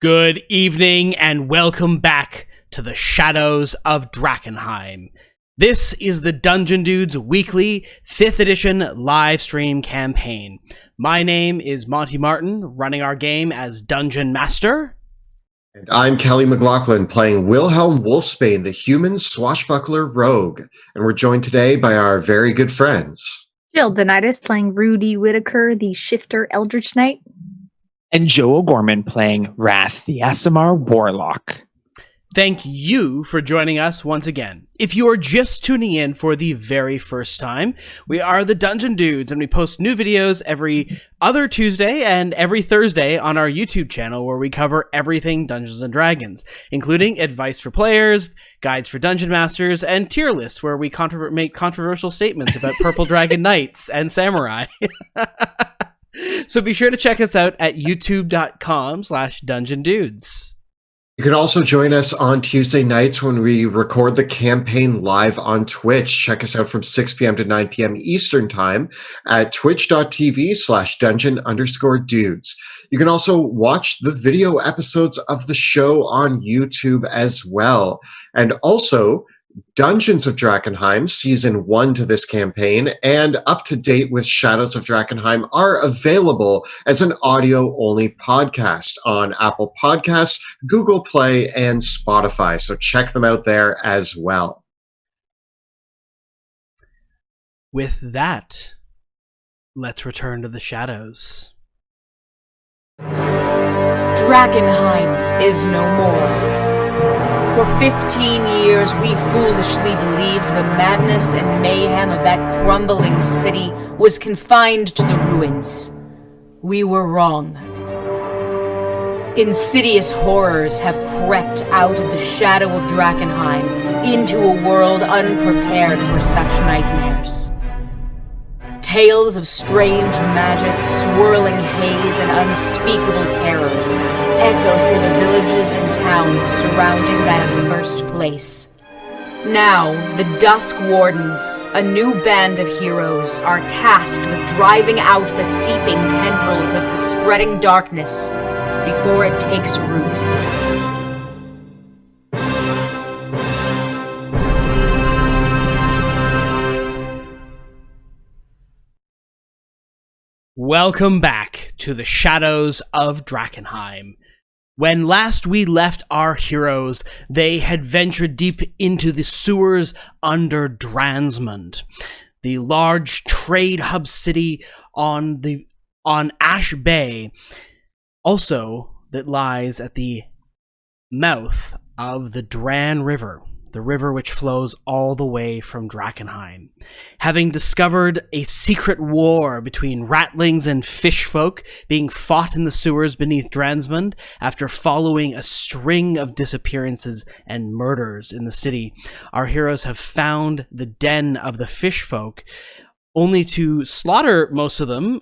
Good evening and welcome back to the Shadows of Drakkenheim. This is the Dungeon Dudes weekly 5th edition live stream campaign. My name is Monty Martin, running our game as Dungeon Master. And I'm Kelly McLaughlin, playing Wilhelm Wolfsbane, the human swashbuckler rogue. And we're joined today by our very good friends. Jill Denitis playing Rudy Whitaker, the Shifter Eldritch Knight. And Joe O'Gorman playing Wrath, the Aasimar Warlock. Thank you for joining us once again. If you are just tuning in for the very first time, we are the Dungeon Dudes, and we post new videos every other Tuesday and every Thursday on our YouTube channel, where we cover everything Dungeons & Dragons, including advice for players, guides for dungeon masters, and tier lists, where we make controversial statements about purple dragon knights and samurai. So be sure to check us out at youtube.com/dungeondudes. You can also join us on Tuesday nights when we record the campaign live on Twitch. Check us out from 6 p.m. to 9 p.m. Eastern Time at twitch.tv/dungeon_dudes. You can also watch the video episodes of the show on YouTube as well. And also, Dungeons of Drakkenheim, Season 1 to this campaign, and Up to Date with Shadows of Drakkenheim are available as an audio-only podcast on Apple Podcasts, Google Play, and Spotify. So check them out there as well. With that, let's return to the shadows. Drakkenheim is no more. For 15 years, we foolishly believed the madness and mayhem of that crumbling city was confined to the ruins. We were wrong. Insidious horrors have crept out of the shadow of Drakkenheim into a world unprepared for such nightmares. Tales of strange magic, swirling haze, and unspeakable terrors echo through the villages and towns surrounding that accursed place. Now, the Dusk Wardens, a new band of heroes, are tasked with driving out the seeping tendrils of the spreading darkness before it takes root. Welcome back to the Shadows of Drakkenheim. When last we left our heroes, they had ventured deep into the sewers under Dransmund, the large trade hub city on Ash Bay, also that lies at the mouth of the Dran River, the river which flows all the way from Drakkenheim. Having discovered a secret war between ratlings and fishfolk being fought in the sewers beneath Dransmund after following a string of disappearances and murders in the city, our heroes have found the den of the fishfolk, only to slaughter most of them,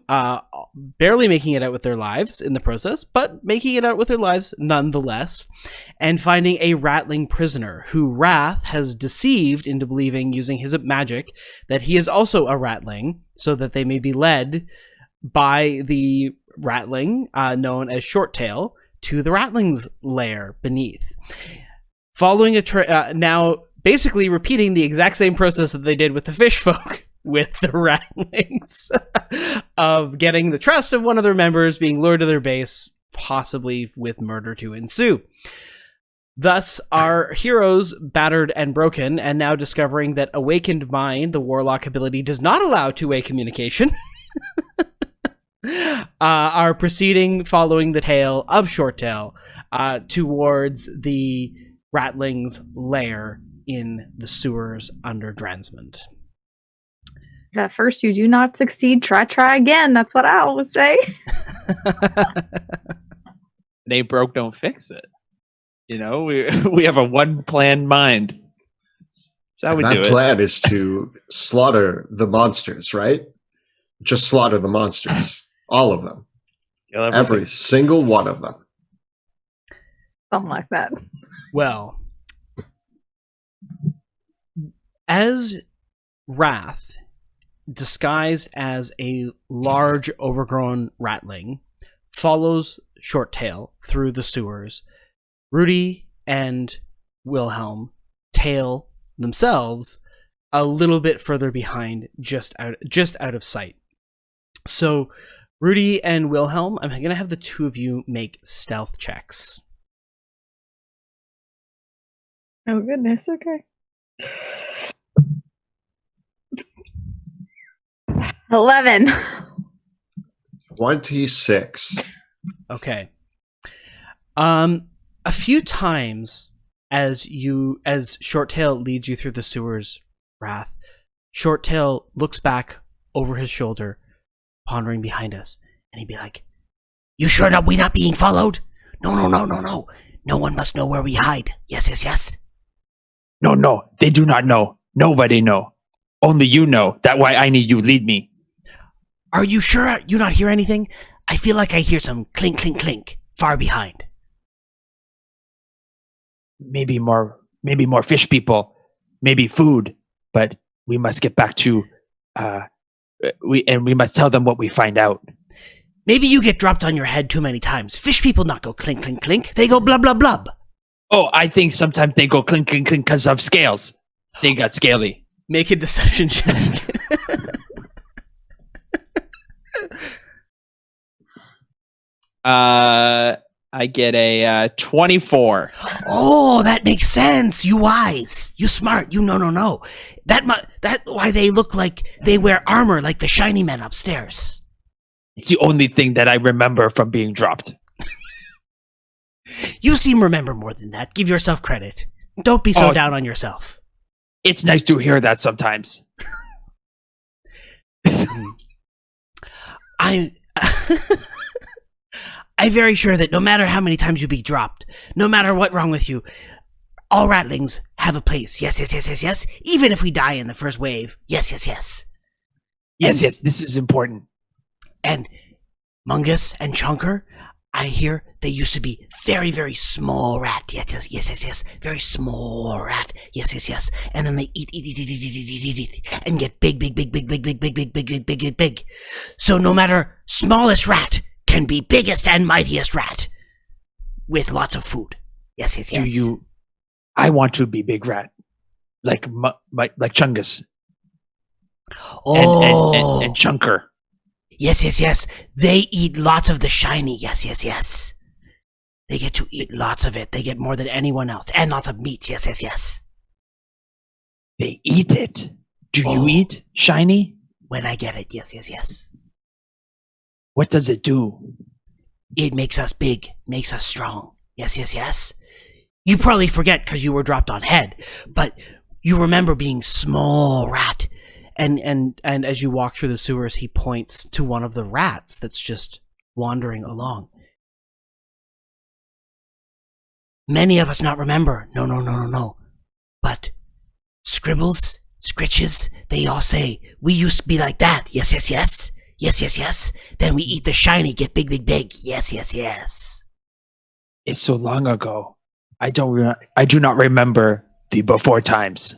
barely making it out with their lives in the process, but making it out with their lives nonetheless, and finding a ratling prisoner who Wrath has deceived into believing, using his magic, that he is also a ratling, so that they may be led by the ratling known as Shorttail to the ratling's lair beneath. Following now basically repeating the exact same process that they did with the fishfolk, with the ratlings, of getting the trust of one of their members, being lured to their base, possibly with murder to ensue. Thus, our heroes, battered and broken, and now discovering that Awakened Mind, the warlock ability, does not allow two-way communication, are proceeding, following the tail of Shorttail, towards the ratling's lair in the sewers under Dransmund. At first you do not succeed, try again. That's what I always say. They broke, don't fix it. You know, we have a one-plan mind. That's how we do it. That plan is to slaughter the monsters, right? Just slaughter the monsters. All of them. Every single one of them. Something like that. Well, as Wrath, disguised as a large overgrown ratling, follows Short Tail through the sewers. Rudy and Wilhelm tail themselves a little bit further behind, just out of sight. So Rudy and Wilhelm, I'm going to have the two of you make stealth checks. Oh, goodness. Okay. 11. 26. Okay. A few times as Shorttail leads you through the sewers, Wrath, Shorttail looks back over his shoulder, pondering behind us, and he'd be like, "You sure that we're not being followed? No. No one must know where we hide. Yes. No, they do not know. Nobody know. Only you know. That's why I need you lead me. Are you sure you not hear anything? I feel like I hear some clink, clink, clink far behind." Maybe more fish people, maybe food, but we must get back to we must tell them what we find out. Maybe you get dropped on your head too many times. Fish people not go clink, clink, clink. They go blub, blub, blub. Oh, I think sometimes they go clink, clink, clink because of scales. They got scaly. Make a deception check. I get a 24. Oh, that makes sense. You wise. You smart. You no. That why they look like they wear armor like the shiny men upstairs. It's the only thing that I remember from being dropped. You seem to remember more than that. Give yourself credit. Don't be so down on yourself. It's nice to hear that sometimes. I'm very sure that no matter how many times you be dropped, no matter what wrong with you, all ratlings have a place. Yes. Even if we die in the first wave. Yes. Yes, this is important. And Mungus and Chonker, I hear they used to be very, very small rat. Yes. Very small rat. Yes. And then they eat, and get big. So no matter smallest rat can be biggest and mightiest rat with lots of food. Yes. I want to be big rat, like Chungus. Oh, and Chonker. Yes. They eat lots of the shiny. Yes. They get to eat lots of it. They get more than anyone else, and lots of meat. Yes. They eat it. Do you eat shiny? When I get it. Yes. What does it do? It makes us big, makes us strong. Yes. You probably forget because you were dropped on head, but you remember being small rat. And as you walk through the sewers, he points to one of the rats that's just wandering along. Many of us not remember. No. But scribbles, scritches, they all say, we used to be like that. Yes. Yes. Then we eat the shiny, get big. Yes. It's so long ago. I do not remember the before times.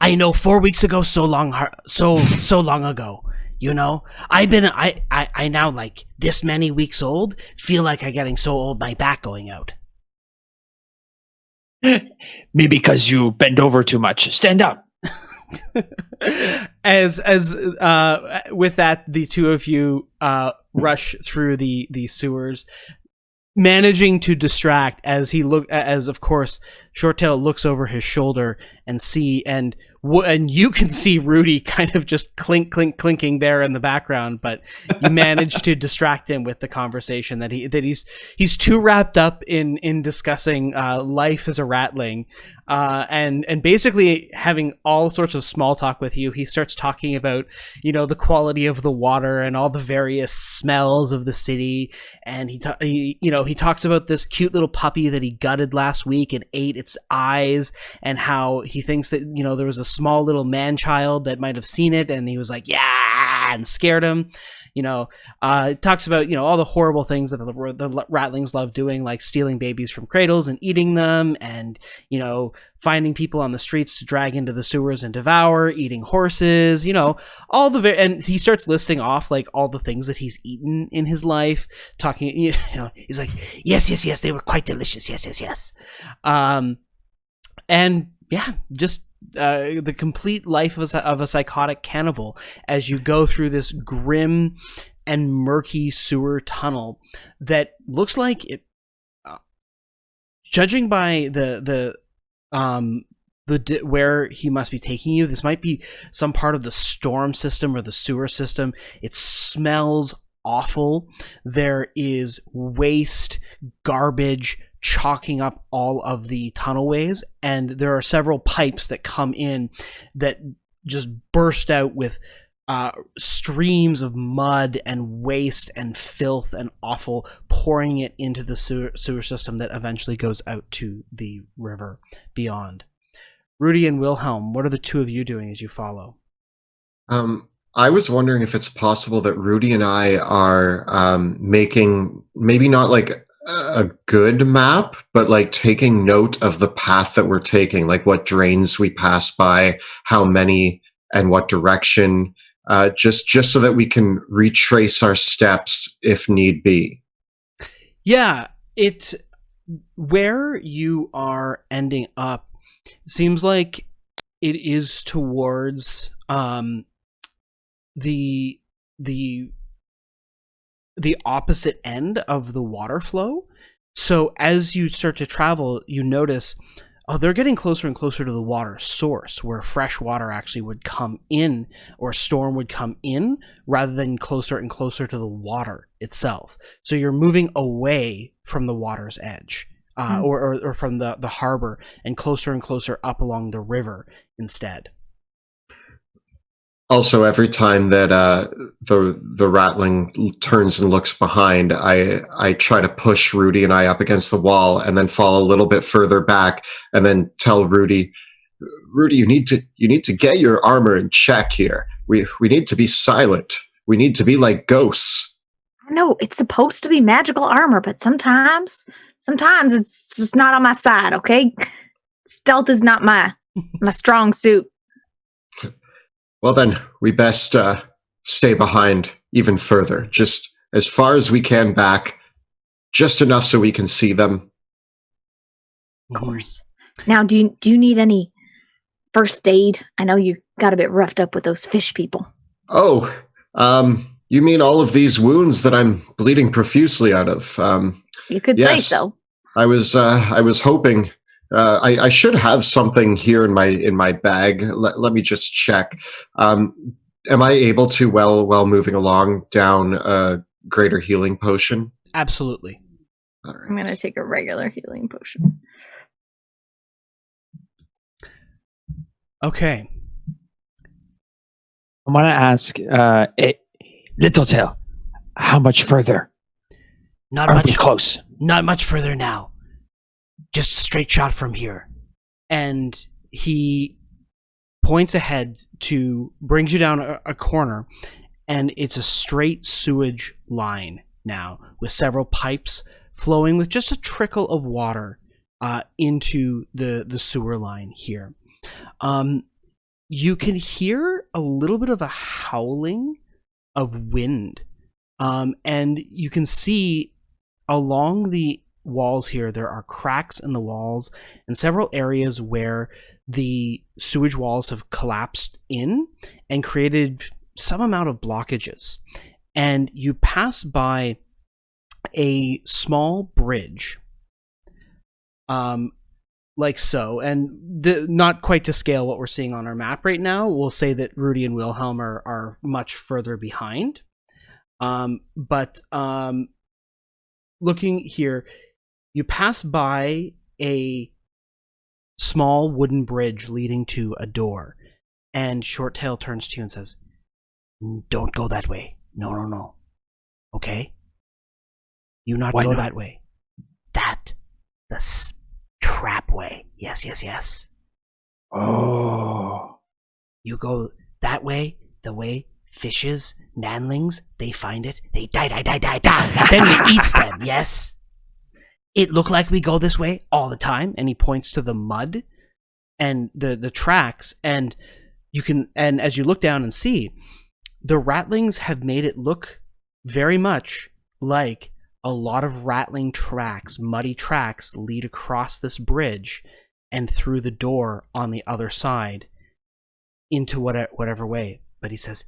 I know 4 weeks ago, so long ago. You know, I now like this many weeks old. Feel like I'm getting so old, my back going out. Maybe because you bend over too much. Stand up. As with that, the two of you rush through the sewers, managing to distract as of course Shorttail looks over his shoulder and you can see Rudy kind of just clinking there in the background, but you manage to distract him with the conversation that he's too wrapped up in discussing life as a ratling, and basically having all sorts of small talk with you. He starts talking about, the quality of the water and all the various smells of the city, and he talks about this cute little puppy that he gutted last week and ate its eyes, and how he thinks that there was a small little man child that might have seen it, and he was like, yeah, and scared him. It talks about, all the horrible things that the ratlings love doing, like stealing babies from cradles and eating them, and, finding people on the streets to drag into the sewers and devour, eating horses, and he starts listing off like all the things that he's eaten in his life, talking, he's like, yes, they were quite delicious. Yes. And yeah, just the complete life of a psychotic cannibal as you go through this grim and murky sewer tunnel that looks like it, judging by the where he must be taking you, this might be some part of the storm system or the sewer system. It smells awful. There is waste, garbage chalking up all of the tunnelways, and there are several pipes that come in that just burst out with streams of mud and waste and filth and offal, pouring it into the sewer system that eventually goes out to the river beyond. Rudy and Wilhelm, what are the two of you doing as you follow? I was wondering if it's possible that Rudy and I are making maybe not like a good map, but like taking note of the path that we're taking, like what drains we pass by, how many, and what direction, just so that we can retrace our steps if need be. Yeah, where you are ending up seems like it is towards the opposite end of the water flow. So as you start to travel, you notice, they're getting closer and closer to the water source, where fresh water actually would come in, or storm would come in, rather than closer and closer to the water itself. So you're moving away from the water's edge, or from the harbor, and closer up along the river instead. Also, every time that the rattling turns and looks behind, I try to push Rudy and I up against the wall, and then fall a little bit further back, and then tell Rudy, you need to get your armor in check here. We need to be silent. We need to be like ghosts. I know it's supposed to be magical armor, but sometimes it's just not on my side. Okay, stealth is not my strong suit. Well, then, we best stay behind even further, just as far as we can back, just enough so we can see them. Of course. Now, do you need any first aid? I know you got a bit roughed up with those fish people. Oh, you mean all of these wounds that I'm bleeding profusely out of? You could say so. I was hoping. I should have something here in my bag. Let me just check. Am I able to, while moving along, down a greater healing potion? Absolutely. All right. I'm going to take a regular healing potion. Okay. I want to ask, Littletail, how much further? Not Are much. we close? Not much further now. Just a straight shot from here. And he points ahead brings you down a corner, and it's a straight sewage line now, with several pipes flowing with just a trickle of water into the sewer line here. You can hear a little bit of a howling of wind, and you can see along the walls here, there are cracks in the walls and several areas where the sewage walls have collapsed in and created some amount of blockages. And you pass by a small bridge, like so, and not quite to scale what we're seeing on our map right now. We'll say that Rudy and Wilhelm are much further behind. But looking here, you pass by a small wooden bridge leading to a door, and Shorttail turns to you and says, "Don't go that way. No. Okay? You not Why go not? that way. The trap way. Yes. Oh. You go that way, the way fishes, manlings, they find it, they die. Then we eats them, yes? It look like we go this way all the time, and he points to the mud and the tracks, and as you look down and see, the rattlings have made it look very much like a lot of rattling tracks, muddy tracks, lead across this bridge and through the door on the other side into whatever way. But he says,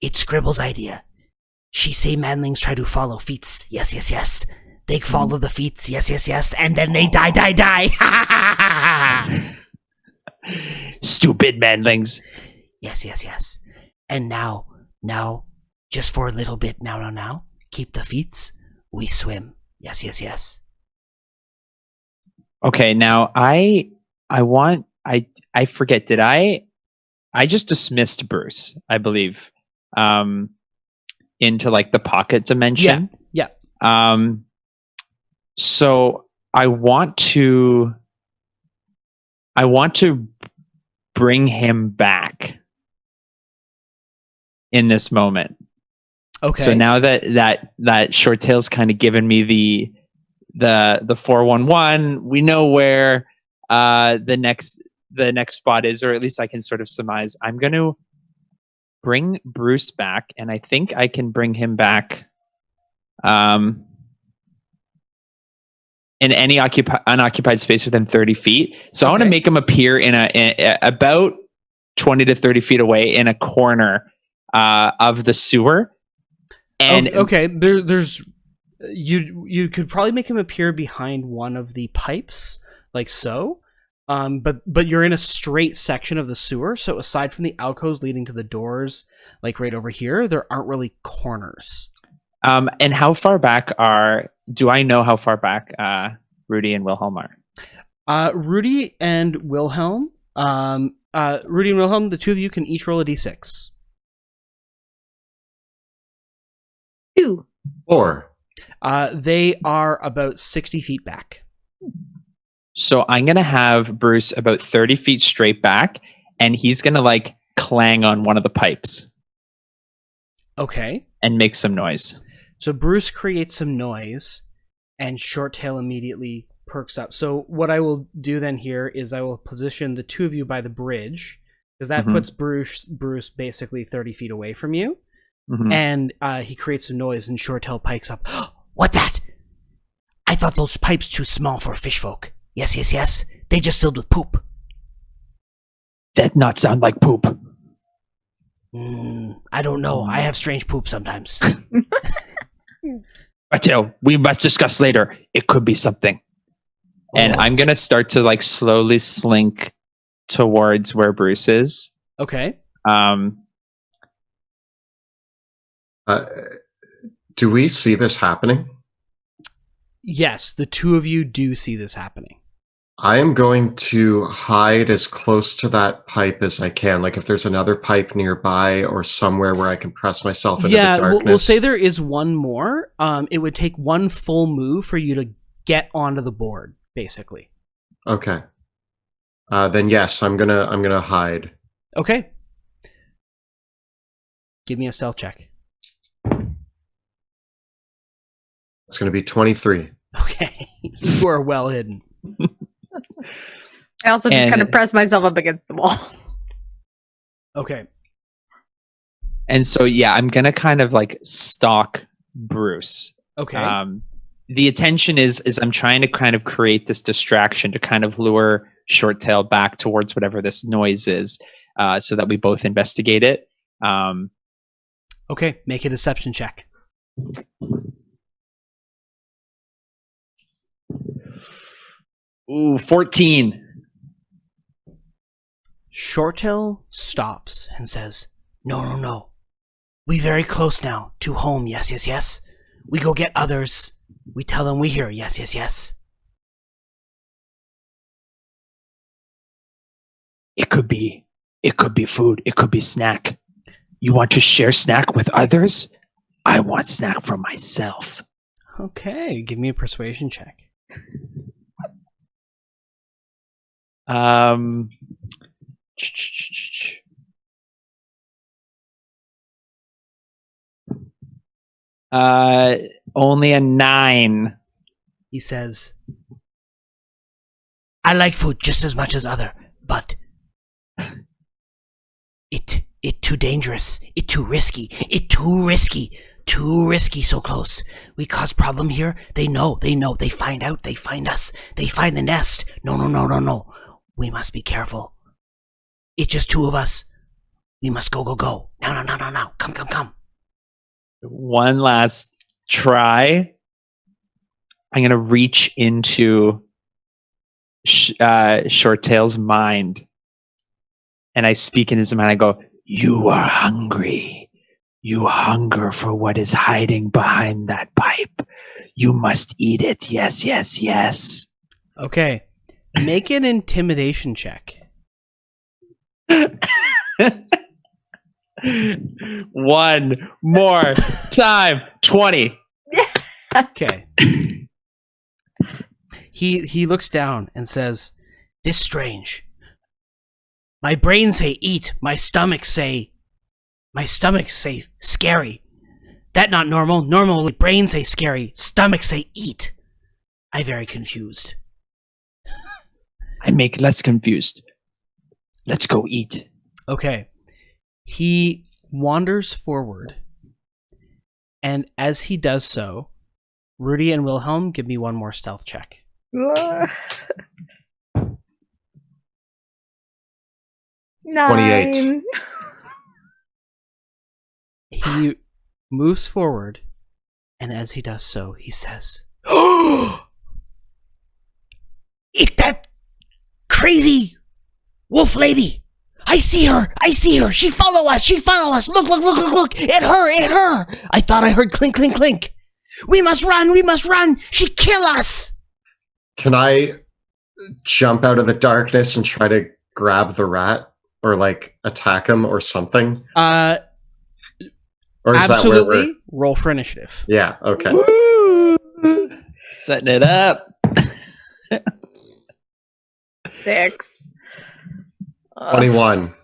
it's Scribble's idea. She say manlings try to follow feats. Yes. They follow the feats. Yes. And then they die. Stupid manlings. Yes. And now, just for a little bit, now, keep the feats. We swim. Yes. Okay, now I forget, did I just dismissed Bruce, I believe, into like the pocket dimension. Yeah. So I want to bring him back in this moment. Okay. So now that Short Tail's kind of given me the 411, we know where the next spot is, or at least I can sort of surmise. I'm going to bring Bruce back, and I think I can bring him back in any unoccupied space within 30 feet. So I want to make him appear in about 20 to 30 feet away in a corner of the sewer. And there's you could probably make him appear behind one of the pipes, like so. But you're in a straight section of the sewer, so aside from the alcoves leading to the doors, like right over here, there aren't really corners. And how far back do I know how far back Rudy and Wilhelm are? Rudy and Wilhelm, the two of you can each roll a d6. 2. 4. They are about 60 feet back. So I'm going to have Bruce about 30 feet straight back, and he's going to like clang on one of the pipes. Okay. And make some noise. So Bruce creates some noise, and Short Tail immediately perks up. So what I will do then here is I will position the two of you by the bridge, because that puts Bruce basically 30 feet away from you. Mm-hmm. And he creates some noise, and Short Tail pikes up. What that? I thought those pipes too small for fish folk. Yes. They just filled with poop. That not sound like poop. I don't know. I have strange poop sometimes. Matteo, we must discuss later. It could be something. And I'm going to start to like slowly slink towards where Bruce is. Okay. Do we see this happening? Yes, the two of you do see this happening. I am going to hide as close to that pipe as I can. Like if there's another pipe nearby or somewhere where I can press myself into the darkness. Yeah, we'll say there is one more. It would take one full move for you to get onto the board, basically. Okay. Then yes, I'm gonna hide. Okay. Give me a stealth check. It's gonna be 23. Okay. You are well hidden. I also just kind of press myself up against the wall. Okay. And so, yeah, I'm going to kind of like stalk Bruce. Okay. The attention is I'm trying to kind of create this distraction to kind of lure Short Tail back towards whatever this noise is, so that we both investigate it. Okay. Make a deception check. Ooh, 14. Shorttail stops and says, No. We very close now to home, yes. We go get others. We tell them we here, yes. It could be food. It could be snack. You want to share snack with others? I want snack for myself. Okay, give me a persuasion check. Only a 9. He says, I like food just as much as other, but it too dangerous, it too risky, too risky so close. We cause problem here. They know, they find out, they find us, they find the nest. No. We must be careful. It's just 2 of us. We must go. Now. Come. One last try. I'm going to reach into Shorttail's mind. And I speak in his mind. I go, you are hungry. You hunger for what is hiding behind that pipe. You must eat it. Yes. Okay. Make an intimidation check. One more time. 20. Okay. He looks down and says, this strange. My brain say eat. My stomach say scary. That not normal. Normal brain say scary. Stomach say eat. I very confused. I make less confused. Let's go eat. Okay. He wanders forward. And as he does so, Rudy and Wilhelm, give me one more stealth check. 28. He moves forward, and as he does so, he says, It's that crazy wolf lady! I see her! She follow us! Look! At her! I thought I heard clink! We must run! She kill us! Can I jump out of the darkness and try to grab the rat? Or, like, attack him or something? Or is absolutely. That where roll for initiative. Yeah, okay. Woo! Setting it up. 6. 21.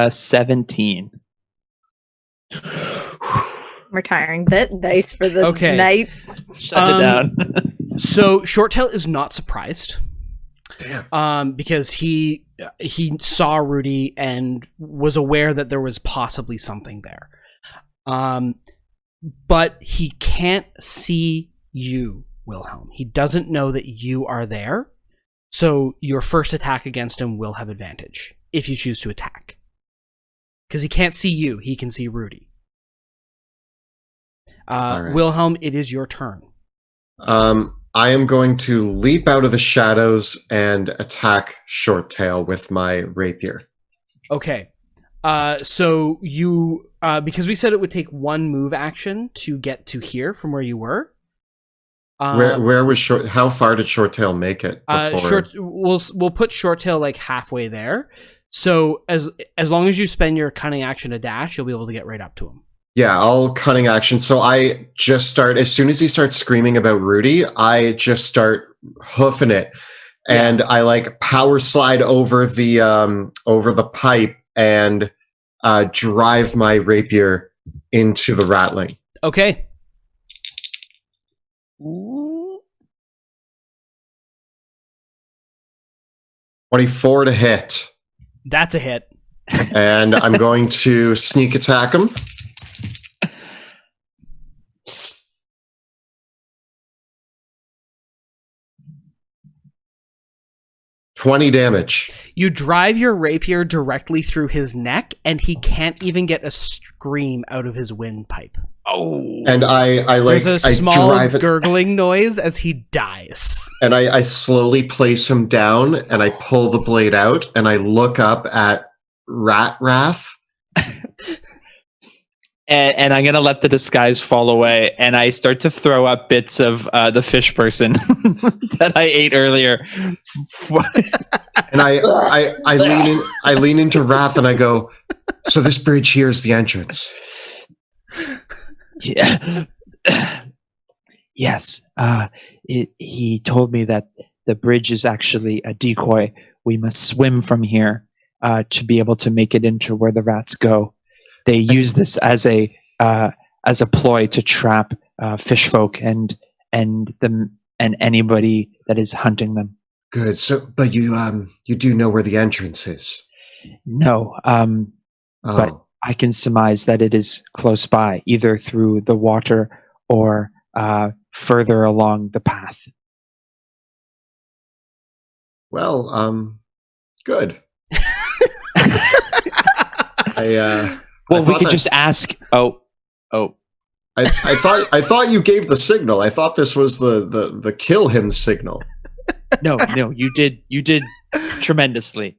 17. Retiring that dice for the night. Shut it down. So Shorttail is not surprised. Damn. Because he saw Rudy and was aware that there was possibly something there. But he can't see you, Wilhelm. He doesn't know that you are there. So your first attack against him will have advantage if you choose to attack. Because he can't see you, he can see Rudy. Right. Wilhelm, it is your turn. I am going to leap out of the shadows and attack Shorttail with my rapier. Okay. So you, because we said it would take 1 move action to get to here from where you were. Where was how far did Shorttail make it before? We'll put Shorttail like halfway there. So as long as you spend your cunning action to dash, you'll be able to get right up to him. Yeah, all cunning action. So I just start, as soon as he starts screaming about Rudy, I just start hoofing it. And I like power slide over the pipe and drive my rapier into the ratling. Okay. 24 to hit. That's a hit. And I'm going to sneak attack him. $20 damage. You drive your rapier directly through his neck, and he can't even get a scream out of his windpipe. Oh! And I like there's a small gurgling noise as he dies. And I slowly place him down, and I pull the blade out, and I look up at Rat Wrath. And I'm going to let the disguise fall away, and I start to throw up bits of the fish person that I ate earlier. And I lean into Wrath, and I go, so this bridge here is the entrance. Yeah. Yes. He told me that the bridge is actually a decoy. We must swim from here to be able to make it into where the rats go. They use this as a as a ploy to trap fish folk and anybody that is hunting them. Good. So, but you do know where the entrance is? No, but I can surmise that it is close by, either through the water or further along the path. Well, good. Well, we could just ask. Oh. I thought you gave the signal. I thought this was the kill him signal. No, you did tremendously.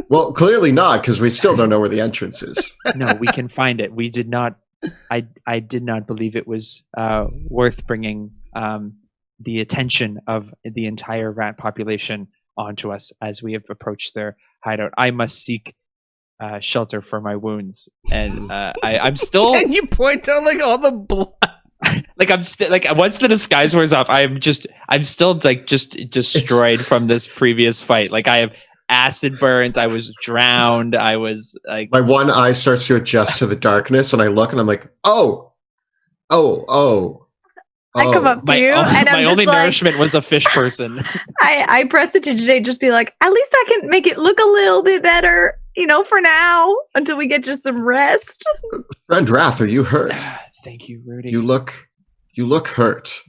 Well, clearly not, because we still don't know where the entrance is. No, we can find it. We did not. I did not believe it was worth bringing the attention of the entire rat population onto us as we have approached their hideout. I must seek shelter for my wounds, and I'm still. And you point out like all the blood. Like I'm still like once the disguise wears off, I'm still like just destroyed from this previous fight. Like I have acid burns. I was drowned. I was like my one eye starts to adjust to the darkness, and I look, and I'm like, oh. I come up to you, and I'm my just only like, nourishment was a fish person. I press it to Jay, just be like, at least I can make it look a little bit better, for now, until we get just some rest. Friend Wrath, are you hurt? Thank you, Rudy. You look hurt.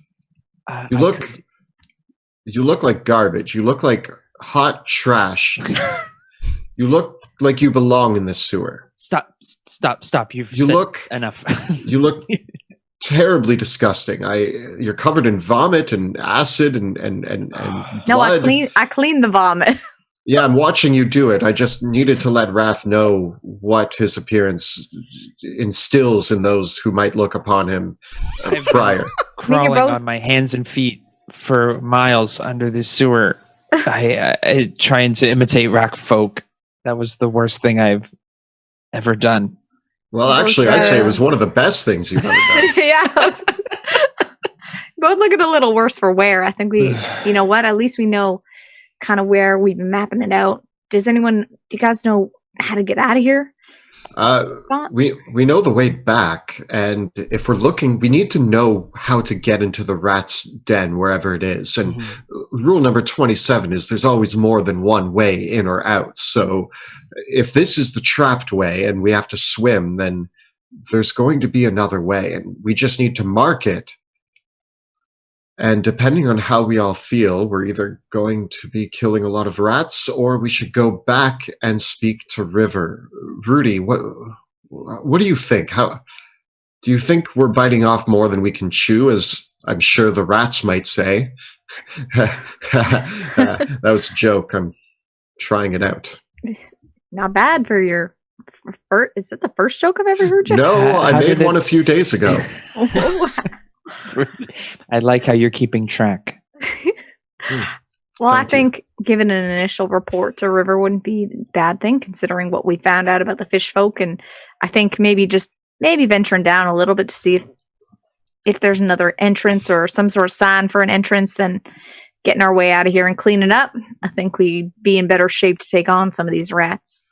You look like garbage. You look like hot trash. You look like you belong in the sewer. Stop. You said look enough. You look terribly disgusting. You're covered in vomit and acid and No, blood. I cleaned the vomit. Yeah, I'm watching you do it. I just needed to let Wrath know what his appearance instills in those who might look upon him prior. Crawling on my hands and feet for miles under this sewer. I trying to imitate rock folk. That was the worst thing I've ever done. Well, actually, I'd say it was one of the best things you've ever done. Yeah. Both looking a little worse for wear. I think you know what? At least we know kind of where we've been mapping it out. Do you guys know how to get out of here? We know the way back, and if we're looking, we need to know how to get into the rat's den, wherever it is. And rule number 27 is there's always more than one way in or out. So if this is the trapped way and we have to swim, then there's going to be another way, and we just need to mark it. And depending on how we all feel, we're either going to be killing a lot of rats, or we should go back and speak to River. Rudy, what do you think? How do you think we're biting off more than we can chew, as I'm sure the rats might say? That was a joke. I'm trying it out. Not bad for your first. Is it the first joke I've ever heard? No, I made one a few days ago. I like how you're keeping track. Well, I think giving an initial report to River wouldn't be a bad thing, considering what we found out about the fish folk. And I think maybe venturing down a little bit to see if there's another entrance or some sort of sign for an entrance, then getting our way out of here and cleaning up. I think we'd be in better shape to take on some of these rats.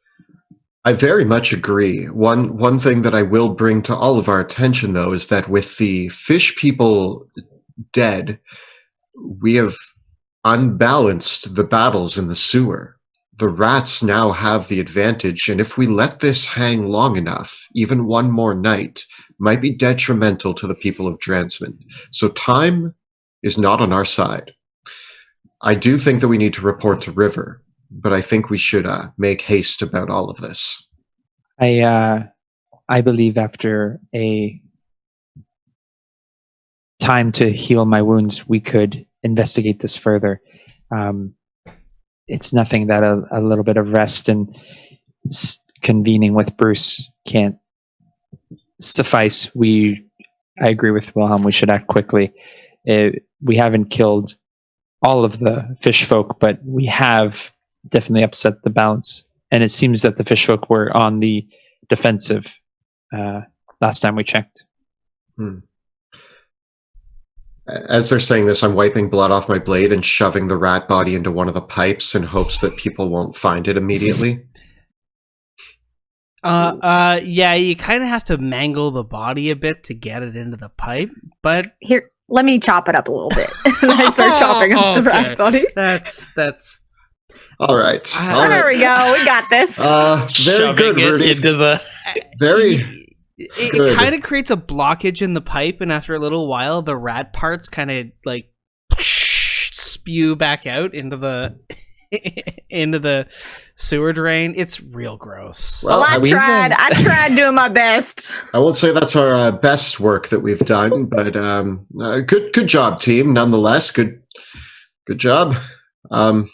I very much agree. One thing that I will bring to all of our attention, though, is that with the fish people dead, we have unbalanced the battles in the sewer. The rats now have the advantage, and if we let this hang long enough, even one more night, might be detrimental to the people of Dransman. So time is not on our side. I do think that we need to report to River, but I think we should make haste about all of this. I believe after a time to heal my wounds, we could investigate this further. It's nothing that a little bit of rest and convening with Bruce can't suffice. I agree with Wilhelm. We should act quickly. We haven't killed all of the fish folk, but we have definitely upset the balance. And it seems that the fish folk were on the defensive last time we checked. As they're saying this, I'm wiping blood off my blade and shoving the rat body into one of the pipes in hopes that people won't find it immediately. Yeah, you kind of have to mangle the body a bit to get it into the pipe, but Here, let me chop it up a little bit. I start chopping up the rat body. That's All right. There we go. We got this. Very Shoving good, it Rudy. into the. Very. It Good. kind of creates a blockage in the pipe, and after a little while, the rat parts kind of like spew back out into the into the sewer drain. It's real gross. Well, I tried doing my best. I won't say that's our best work that we've done, but good job, team. Nonetheless, good job. Are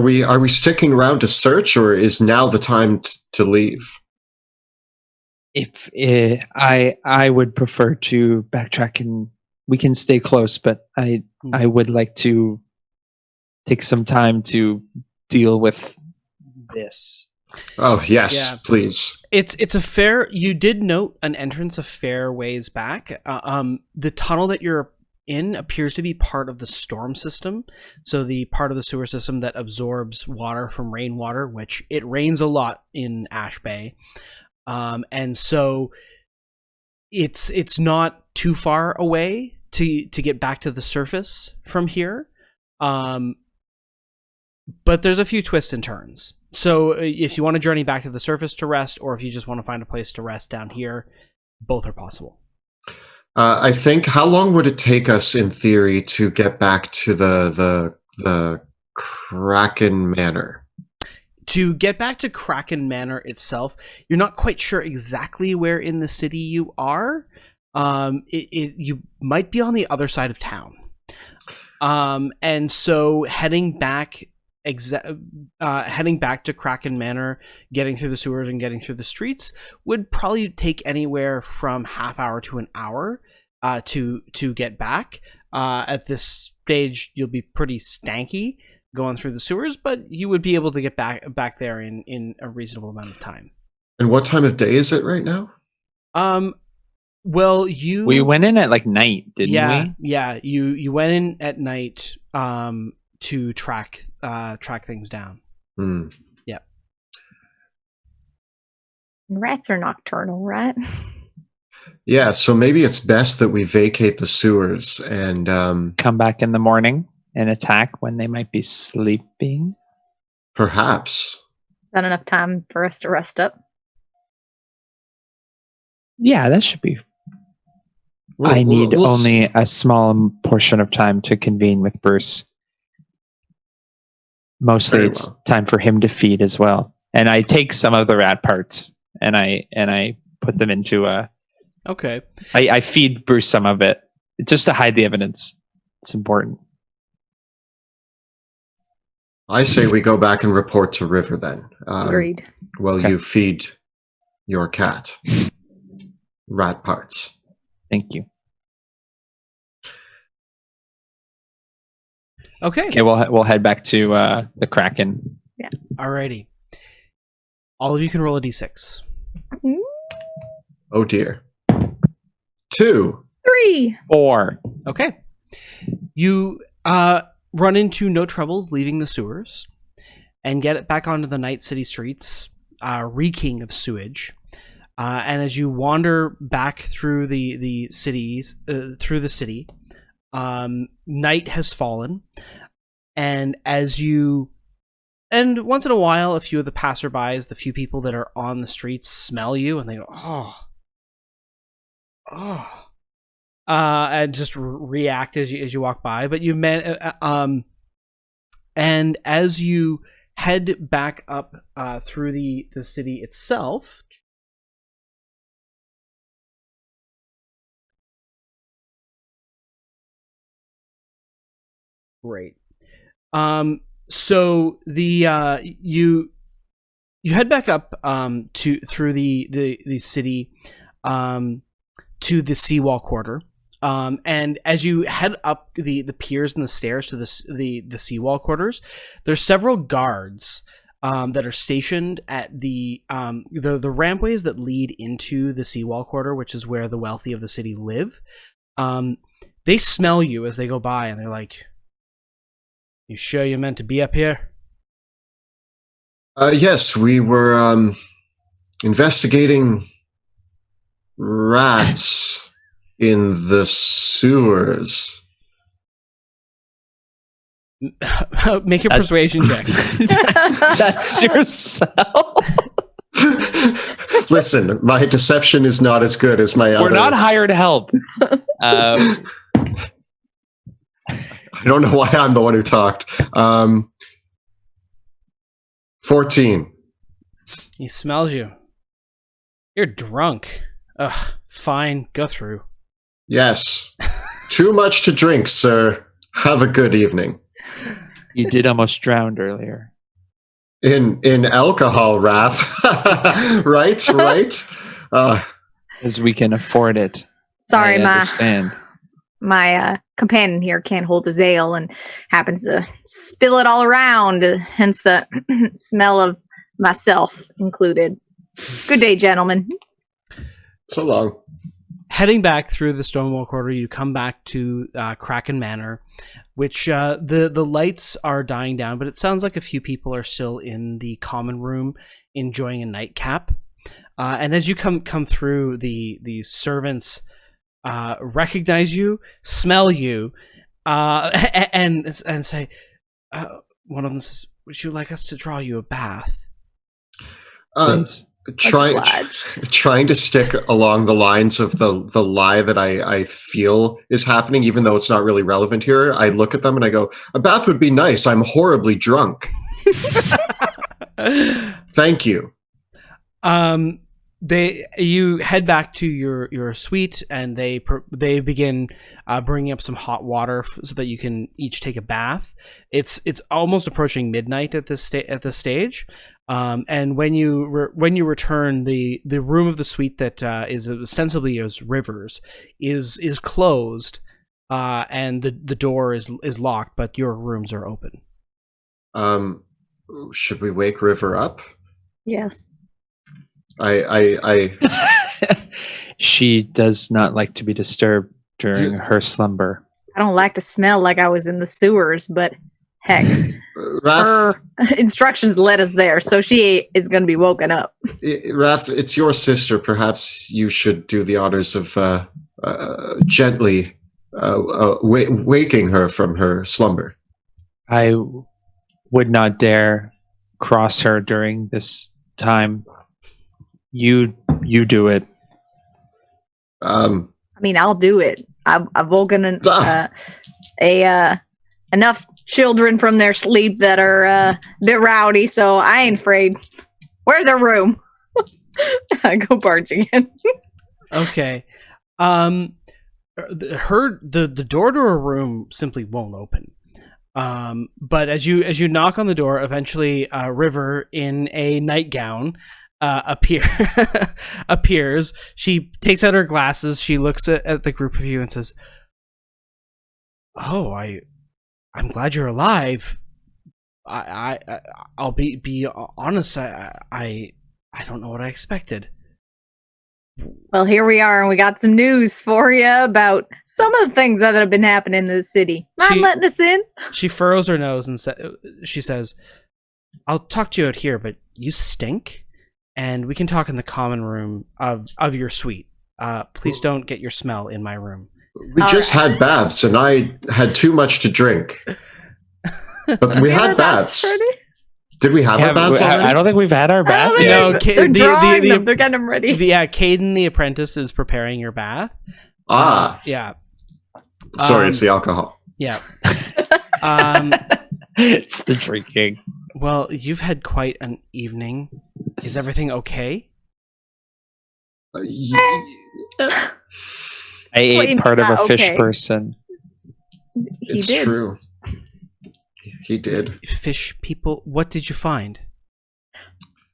we sticking around to search, or is now the time to leave? If I would prefer to backtrack, and we can stay close, but I would like to take some time to deal with this. Oh yes, Yeah. please. It's a fair. You did note an entrance a fair ways back. The tunnel that you're in appears to be part of the storm system, so the part of the sewer system that absorbs water from rainwater, which it rains a lot in Ash Bay. And so it's not too far away to get back to the surface from here. But there's a few twists and turns. So if you want to journey back to the surface to rest, or if you just want to find a place to rest down here, both are possible. I think, how long would it take us in theory to get back to the Kraken Manor? To get back to Kraken Manor itself, you're not quite sure exactly where in the city you are. You might be on the other side of town. And so heading back to Kraken Manor, getting through the sewers and getting through the streets would probably take anywhere from half hour to an hour to get back. At this stage, you'll be pretty stanky going through the sewers, but you would be able to get back there in a reasonable amount of time. And what time of day is it right now? Well, we went in at like night, didn't we? Yeah, you went in at night to track things down. Yep. Rats are nocturnal, right? Yeah, so maybe it's best that we vacate the sewers and Come back in the morning and attack when they might be sleeping. perhaps. Not enough time for us to rest up. Yeah, that should be. We'll- I need we'll only a small portion of time to convene with Bruce. Mostly Very it's well. time for him to feed as well. And I take some of the rat parts and I put them into a. Okay. I feed Bruce some of it just to hide the evidence. It's important. I say we go back and report to River then. Agreed. While Okay. you feed your cat rat parts. Thank you. Okay. Okay, we'll head back to the Kraken. Alrighty. All of you can roll a d6. Oh dear. 2. 3. 4. Okay. You run into no troubles leaving the sewers and get it back onto the night city streets, reeking of sewage. And as you wander back through the cities, night has fallen, and and once in a while, a few of the passerbys, the few people that are on the streets, smell you, and they go, and just react as you walk by. But and as you head back up through the city itself. Great. So the you head back up through the city to the seawall quarter. And as you head up the piers and the stairs to the seawall quarters, there's several guards that are stationed at the rampways that lead into the seawall quarter, which is where the wealthy of the city live. They smell you as they go by, and they're like, "You sure you're meant to be up here?" Yes, we were investigating rats in the sewers. Make a That's- persuasion check. That's yourself. Listen, my deception is not as good as my other. We're not hired help. I don't know why I'm the one who talked. 14. He smells you. You're drunk. Ugh, fine, go through. Yes. Too much to drink, sir. Have a good evening. You did almost drown earlier. In alcohol, Wrath. Right? As we can afford it. Sorry, I my understand. companion here can't hold his ale and happens to spill it all around, hence the smell of myself included. Good day, gentlemen. So long. Heading back through the Stonewall Quarter, you come back to Kraken Manor, which the lights are dying down, but it sounds like a few people are still in the common room enjoying a nightcap. And as you come through, the servants recognize you, smell you, and say, one of them says, "Would you like us to draw you a bath?" Please. Trying to stick along the lines of the lie that I feel is happening, even though it's not really relevant here. I look at them and I go, "A bath would be nice. I'm horribly drunk." Thank you. You head back to your suite, and they begin bringing up some hot water so that you can each take a bath. It's almost approaching midnight at this stage, and when you return, the room of the suite that is ostensibly as Rivers is closed, and the door is locked, but your rooms are open. Should we wake River up? Yes. I She does not like to be disturbed during her slumber. I don't like to smell like I was in the sewers, but heck, Wrath, her instructions led us there, so she is going to be woken up. Wrath, it's your sister. Perhaps you should do the honors of gently waking her from her slumber. I would not dare cross her during this time. You do it. I mean, I'll do it. I've woken enough children from their sleep that are a bit rowdy, so I ain't afraid. Where's their room? I go barging in. Okay. The door to her room simply won't open. But as you knock on the door, eventually River in a nightgown appears. She takes out her glasses. She looks at the group of you and says, "Oh, I'm glad you're alive. I'll be honest. I don't know what I expected." Well, here we are, and we got some news for you about some of the things that have been happening in the city. Mind letting us in? She furrows her nose and she says, "I'll talk to you out here, but you stink, and we can talk in the common room of your suite. Please don't get your smell in my room." We just had baths, and I had too much to drink. But we had baths. Did we have our baths already? I don't think we've had our bath yet. No, they're drawing them. They're getting them ready. Caden the apprentice is preparing your bath. Yeah. Sorry, it's the alcohol. Yeah. It's the drinking. Well, you've had quite an evening. Is everything okay? I ate part of a fish person. It's true. He did. Fish people. What did you find?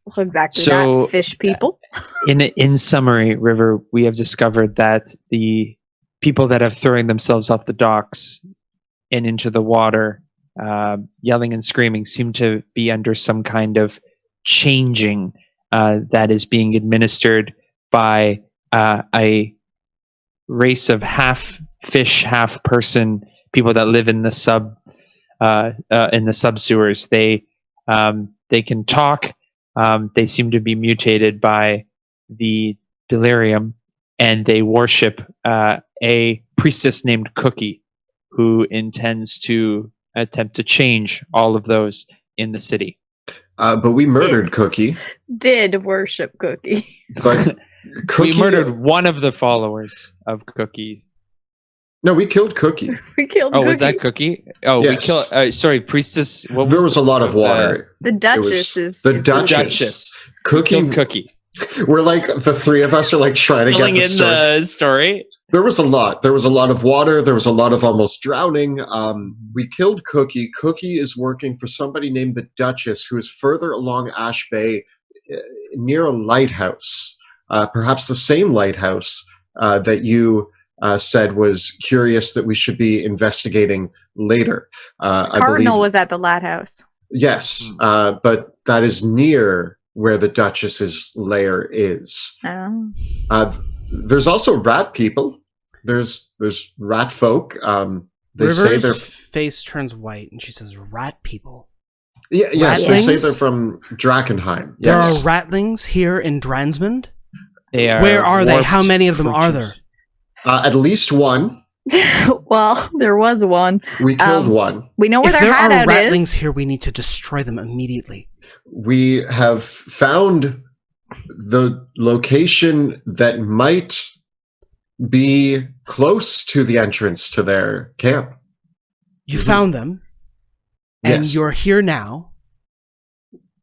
Well, exactly So, that. Fish people. In summary, River, we have discovered that the people that have throwing themselves off the docks and into the water, yelling and screaming, seem to be under some kind of changing that is being administered by a race of half fish, half person people that live in the sub sewers. They They can talk. They seem to be mutated by the delirium, and they worship a priestess named Cookie, who intends to attempt to change all of those in the city. But we murdered Cookie. Did worship Cookie. But Cookie, We murdered one of the followers of Cookie. No, we killed Cookie. We killed Oh, Cookie. was that Cookie? Oh, Yes. we killed. Sorry, priestess. What There was a lot of water. The Duchess is the is Duchess. Duchess. Cookie. Killed Cookie. We're like the three of us are like trying to get Filling the in story. the story. There was a lot. There was a lot of water. There was a lot of almost drowning. We killed Cookie. Cookie is working for somebody named the Duchess, who is further along Ash Bay near a lighthouse. Perhaps the same lighthouse that you said was curious that we should be investigating later. I Cardinal believe, was at the lighthouse. yes, but that is near where the Duchess's lair is. Oh. There's also rat people. There's rat folk. They say they're face turns white, and she says, "Rat people." yes. They say Ratlings? they're from Drakkenheim. There Yes. are ratlings here in Dransmond. They are Where are they? warped How many of them are there? creatures. At least one. Well, there was one. We killed one. We know where If their there are hideout ratlings is. here, we need to destroy them immediately. We have found the location that might be close to the entrance to their camp. You Mhm. found them, and Yes. you're here now.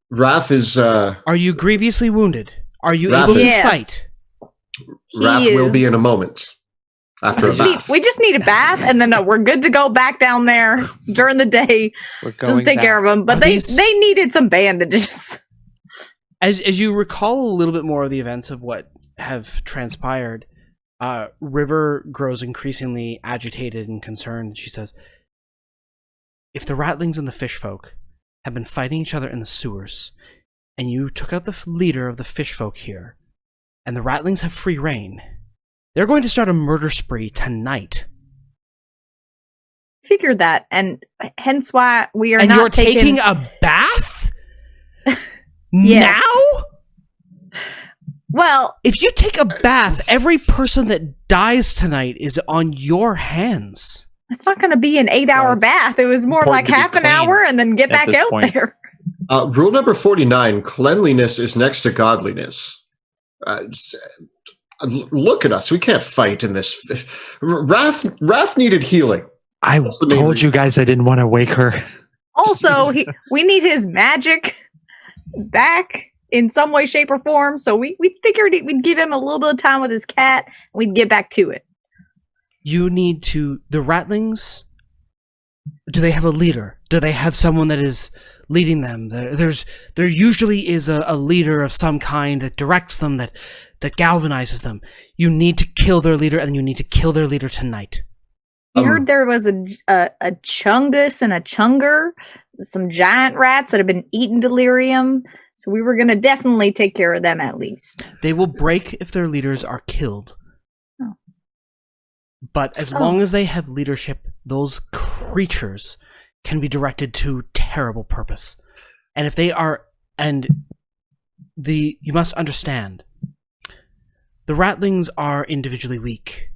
Wrath is Are you grievously wounded? Are you Wrath able to is- fight? Wrath He will be is- in a moment after a bath. We just need a bath, and then we're good to go back down there during the day. We're Just going take care of them. But Are they these- needed some bandages. As you recall a little bit more of the events of what have transpired, River grows increasingly agitated and concerned. She says, "If the ratlings and the fish folk have been fighting each other in the sewers, and you took out the leader of the fish folk here, and the ratlings have free reign, they're going to start a murder spree tonight. Figured that, and hence why we are And not you're taking a bath? Yes. Now? Well, If you take a bath, every person that dies tonight is on your hands." it's not going to be an 8-hour Well, it's bath. It was more important like to be half an clean hour and then get at back this out point. there. Rule number 49, cleanliness is next to godliness. Look at us. We can't fight in this. Wrath needed healing. I That's the main told reason. you guys I didn't want to wake her. Also, we need his magic back in some way, shape, or form. So we figured we'd give him a little bit of time with his cat, and we'd get back to it. You need to... The ratlings, do they have a leader? Do they have someone that is leading them? There usually is a leader of some kind that directs them, that galvanizes them. You need to kill their leader, and you need to kill their leader tonight. We heard there was a chungus and a chunger, some giant rats that have been eating delirium. So we were going to definitely take care of them at least. They will break if their leaders are killed. Oh. But as long as they have leadership, those creatures can be directed to terrible purpose. And if they are... You must understand, the ratlings are individually weak.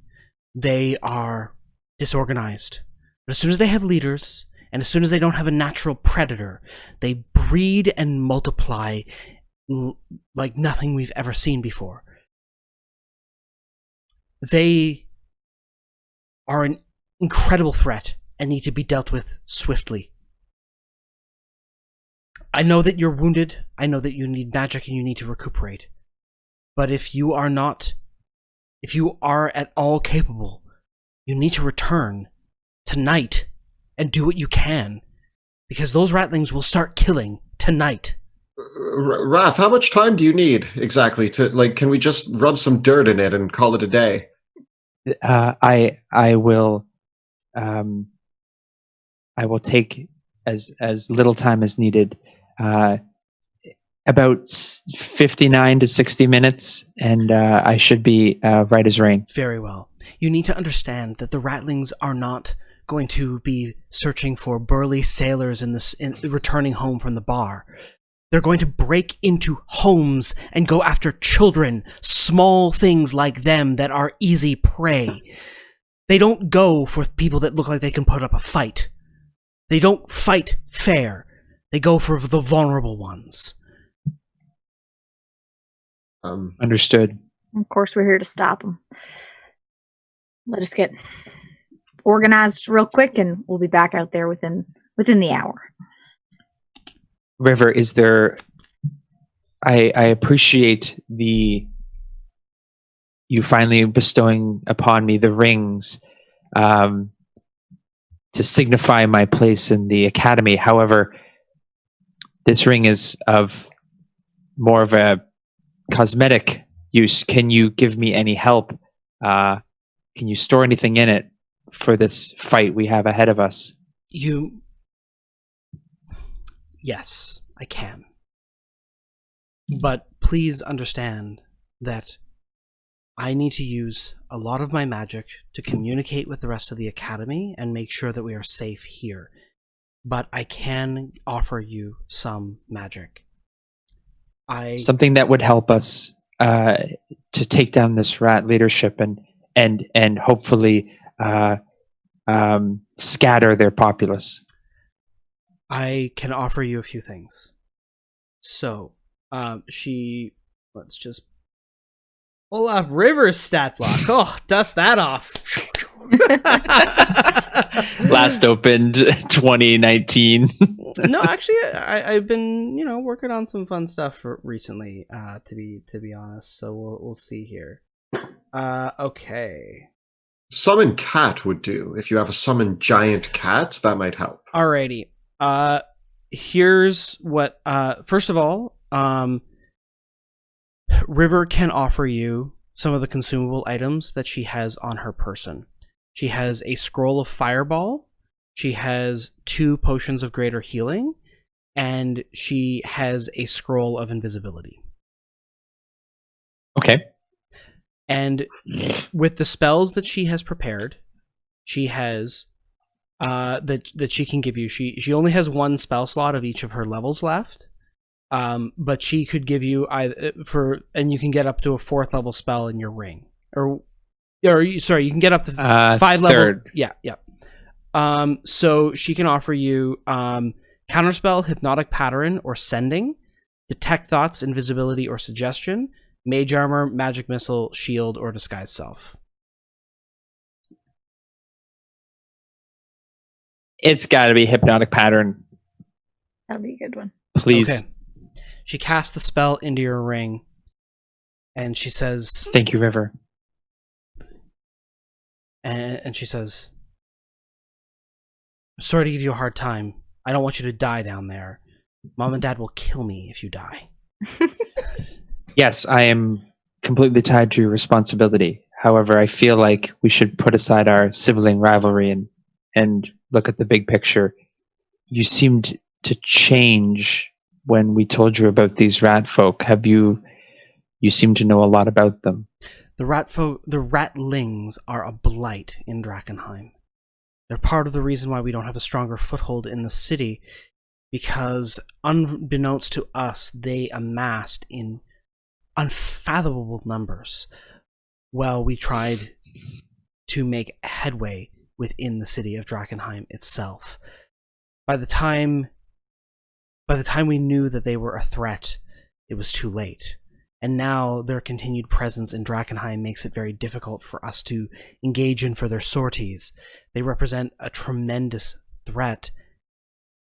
They are disorganized. But as soon as they have leaders, and as soon as they don't have a natural predator, they breed and multiply like nothing we've ever seen before. They are an incredible threat and need to be dealt with swiftly. I know that you're wounded. I know that you need magic and you need to recuperate. But if you are at all capable, you need to return tonight and do what you can, because those ratlings will start killing tonight. Wrath, how much time do you need exactly to, can we just rub some dirt in it and call it a day? I will take as little time as needed. About 59 to 60 minutes, and I should be right as rain. Very well. You need to understand that the ratlings are not going to be searching for burly sailors returning home from the bar. They're going to break into homes and go after children, small things like them that are easy prey. They don't go for people that look like they can put up a fight. They don't fight fair. They go for the vulnerable ones. Understood. Of course, we're here to stop them. Let us get organized real quick, and we'll be back out there within the hour. River, is there... I appreciate you finally bestowing upon me the rings to signify my place in the academy. However, this ring is of more of a cosmetic use. Can you give me any help? Can you store anything in it for this fight we have ahead of us? Yes, I can. But please understand that I need to use a lot of my magic to communicate with the rest of the academy and make sure that we are safe here. But I can offer you some magic. Something that would help us to take down this rat leadership and hopefully scatter their populace. I can offer you a few things. So, let's just pull up River's stat block. Oh, dust that off. Last opened 2019. No, actually, I've been working on some fun stuff recently. To be honest, so we'll see here. Okay. Summon cat would do. If you have a summon giant cat, that might help. Alrighty. Here's what. First of all, River can offer you some of the consumable items that she has on her person. She has a scroll of fireball. She has 2 potions of greater healing, and she has a scroll of invisibility. Okay. And with the spells that she has prepared, she has that she can give you. She only has 1 spell slot of each of her levels left. But she could give you and you can get up to a 4th level spell in your ring, or sorry, you can get up to 5 level. Yeah. So she can offer you counterspell, hypnotic pattern, or sending, detect thoughts, invisibility, or suggestion, mage armor, magic missile, shield, or disguise self. It's got to be hypnotic pattern. That'll be a good one. Please. Okay. She casts the spell into your ring, and she says, "Thank you, River." And she says, "Sorry to give you a hard time. I don't want you to die down there. Mom and Dad will kill me if you die." Yes, I am completely tied to your responsibility. However, I feel like we should put aside our sibling rivalry and look at the big picture. You seemed to change when we told you about these rat folk. You seem to know a lot about them. The ratlings are a blight in Drakkenheim. They're part of the reason why we don't have a stronger foothold in the city, because unbeknownst to us, they amassed in unfathomable numbers while we tried to make headway within the city of Drakkenheim itself. By the time we knew that they were a threat, it was too late. And now their continued presence in Drakkenheim makes it very difficult for us to engage in further sorties. They represent a tremendous threat,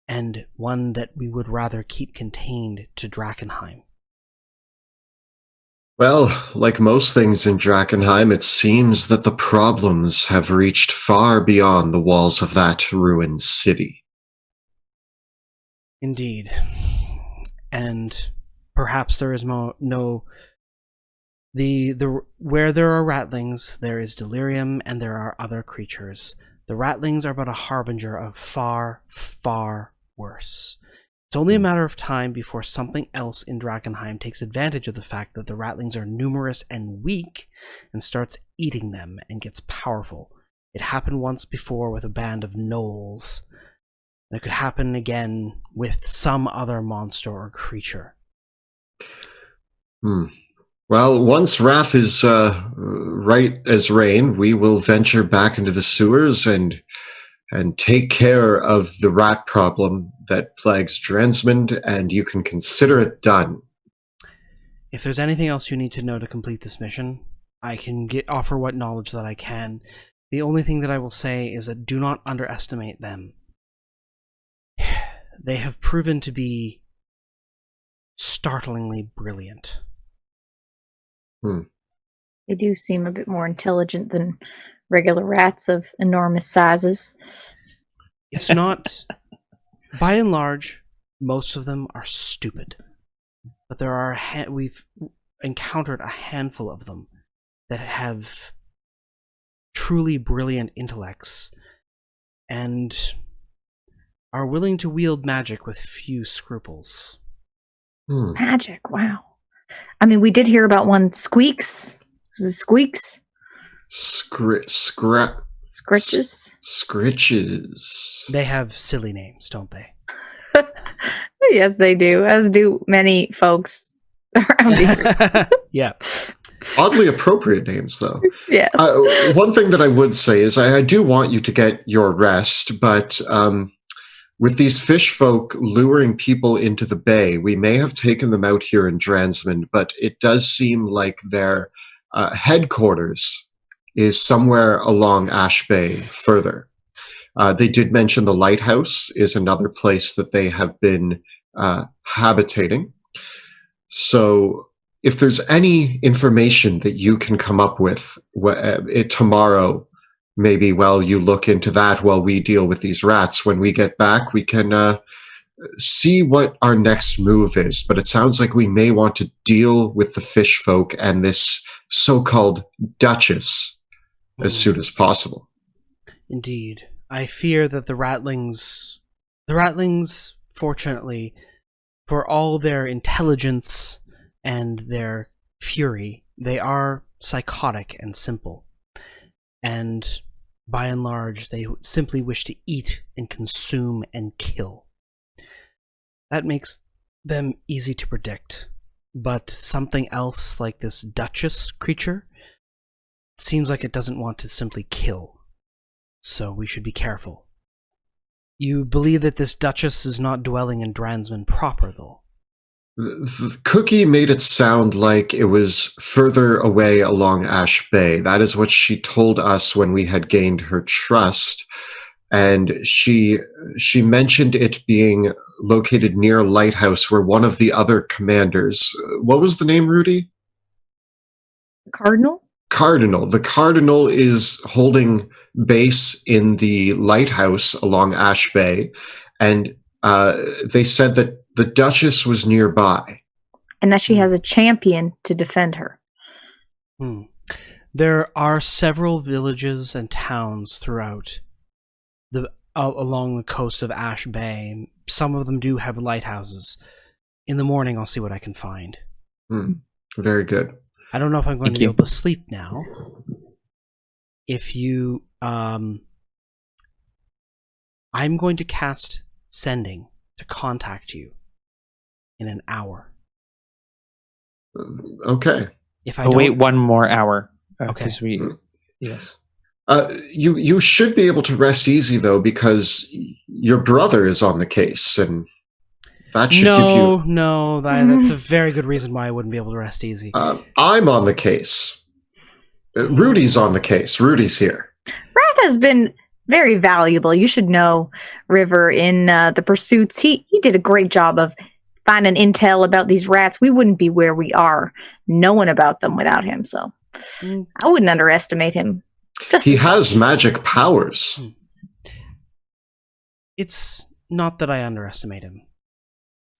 and one that we would rather keep contained to Drakkenheim. Well, like most things in Drakkenheim, it seems that the problems have reached far beyond the walls of that ruined city. Indeed. And perhaps there is where there are ratlings, there is delirium, and there are other creatures. The ratlings are but a harbinger of far, far worse. It's only a matter of time before something else in Drakkenheim takes advantage of the fact that the ratlings are numerous and weak and starts eating them and gets powerful. It happened once before with a band of gnolls. And it could happen again with some other monster or creature. Well, once Wrath is right as rain, we will venture back into the sewers and take care of the rat problem that plagues Dransmond, and you can consider it done. If there's anything else you need to know to complete this mission, I can offer what knowledge that I can. The only thing that I will say is that do not underestimate them. They have proven to be startlingly brilliant. They do seem a bit more intelligent than regular rats of enormous sizes. It's not... By and large, most of them are stupid. But there are we've encountered a handful of them that have truly brilliant intellects and are willing to wield magic with few scruples. Magic, wow. I mean, we did hear about one, Squeaks. Was it Squeaks? Scritches. Scritches. They have silly names, don't they? Yes, they do, as do many folks around here. Yeah. Oddly appropriate names, though. Yes. One thing that I would say is I do want you to get your rest, but with these fish folk luring people into the bay, we may have taken them out here in Dransmond, but it does seem like their headquarters is somewhere along Ash Bay further. They did mention the lighthouse is another place that they have been habitating. So if there's any information that you can come up with tomorrow, maybe while you look into that while we deal with these rats, when we get back, we can see what our next move is. But it sounds like we may want to deal with the fish folk and this so-called Duchess as soon as possible. Indeed. I fear that the ratlings, fortunately, for all their intelligence and their fury, they are psychotic and simple. And by and large, they simply wish to eat and consume and kill. That makes them easy to predict. But something else like this Duchess creature seems like it doesn't want to simply kill. So we should be careful. You believe that this Duchess is not dwelling in Dransmond proper, though? The cookie made it sound like it was further away along Ash Bay. That is what she told us when we had gained her trust. And she mentioned it being located near a lighthouse where one of the other commanders... What was the name, Rudy? Cardinal? Cardinal. The Cardinal is holding base in the lighthouse along Ash Bay. And they said that the Duchess was nearby. And that she has a champion to defend her. There are several villages and towns throughout along the coast of Ash Bay. Some of them do have lighthouses. In the morning, I'll see what I can find. Very good. I don't know if I'm going to be able to sleep now. If you... I'm going to cast Sending to contact you in an hour. Okay. If I wait one more hour. Okay. Yes. You should be able to rest easy, though, because your brother is on the case, and that should give you... No, that's a very good reason why I wouldn't be able to rest easy. I'm on the case. Rudy's on the case. Rudy's here. Wrath has been very valuable. You should know, River, in the pursuits. He did a great job of finding intel about these rats. We wouldn't be where we are knowing about them without him, so I wouldn't underestimate him. He has magic powers. It's not that I underestimate him.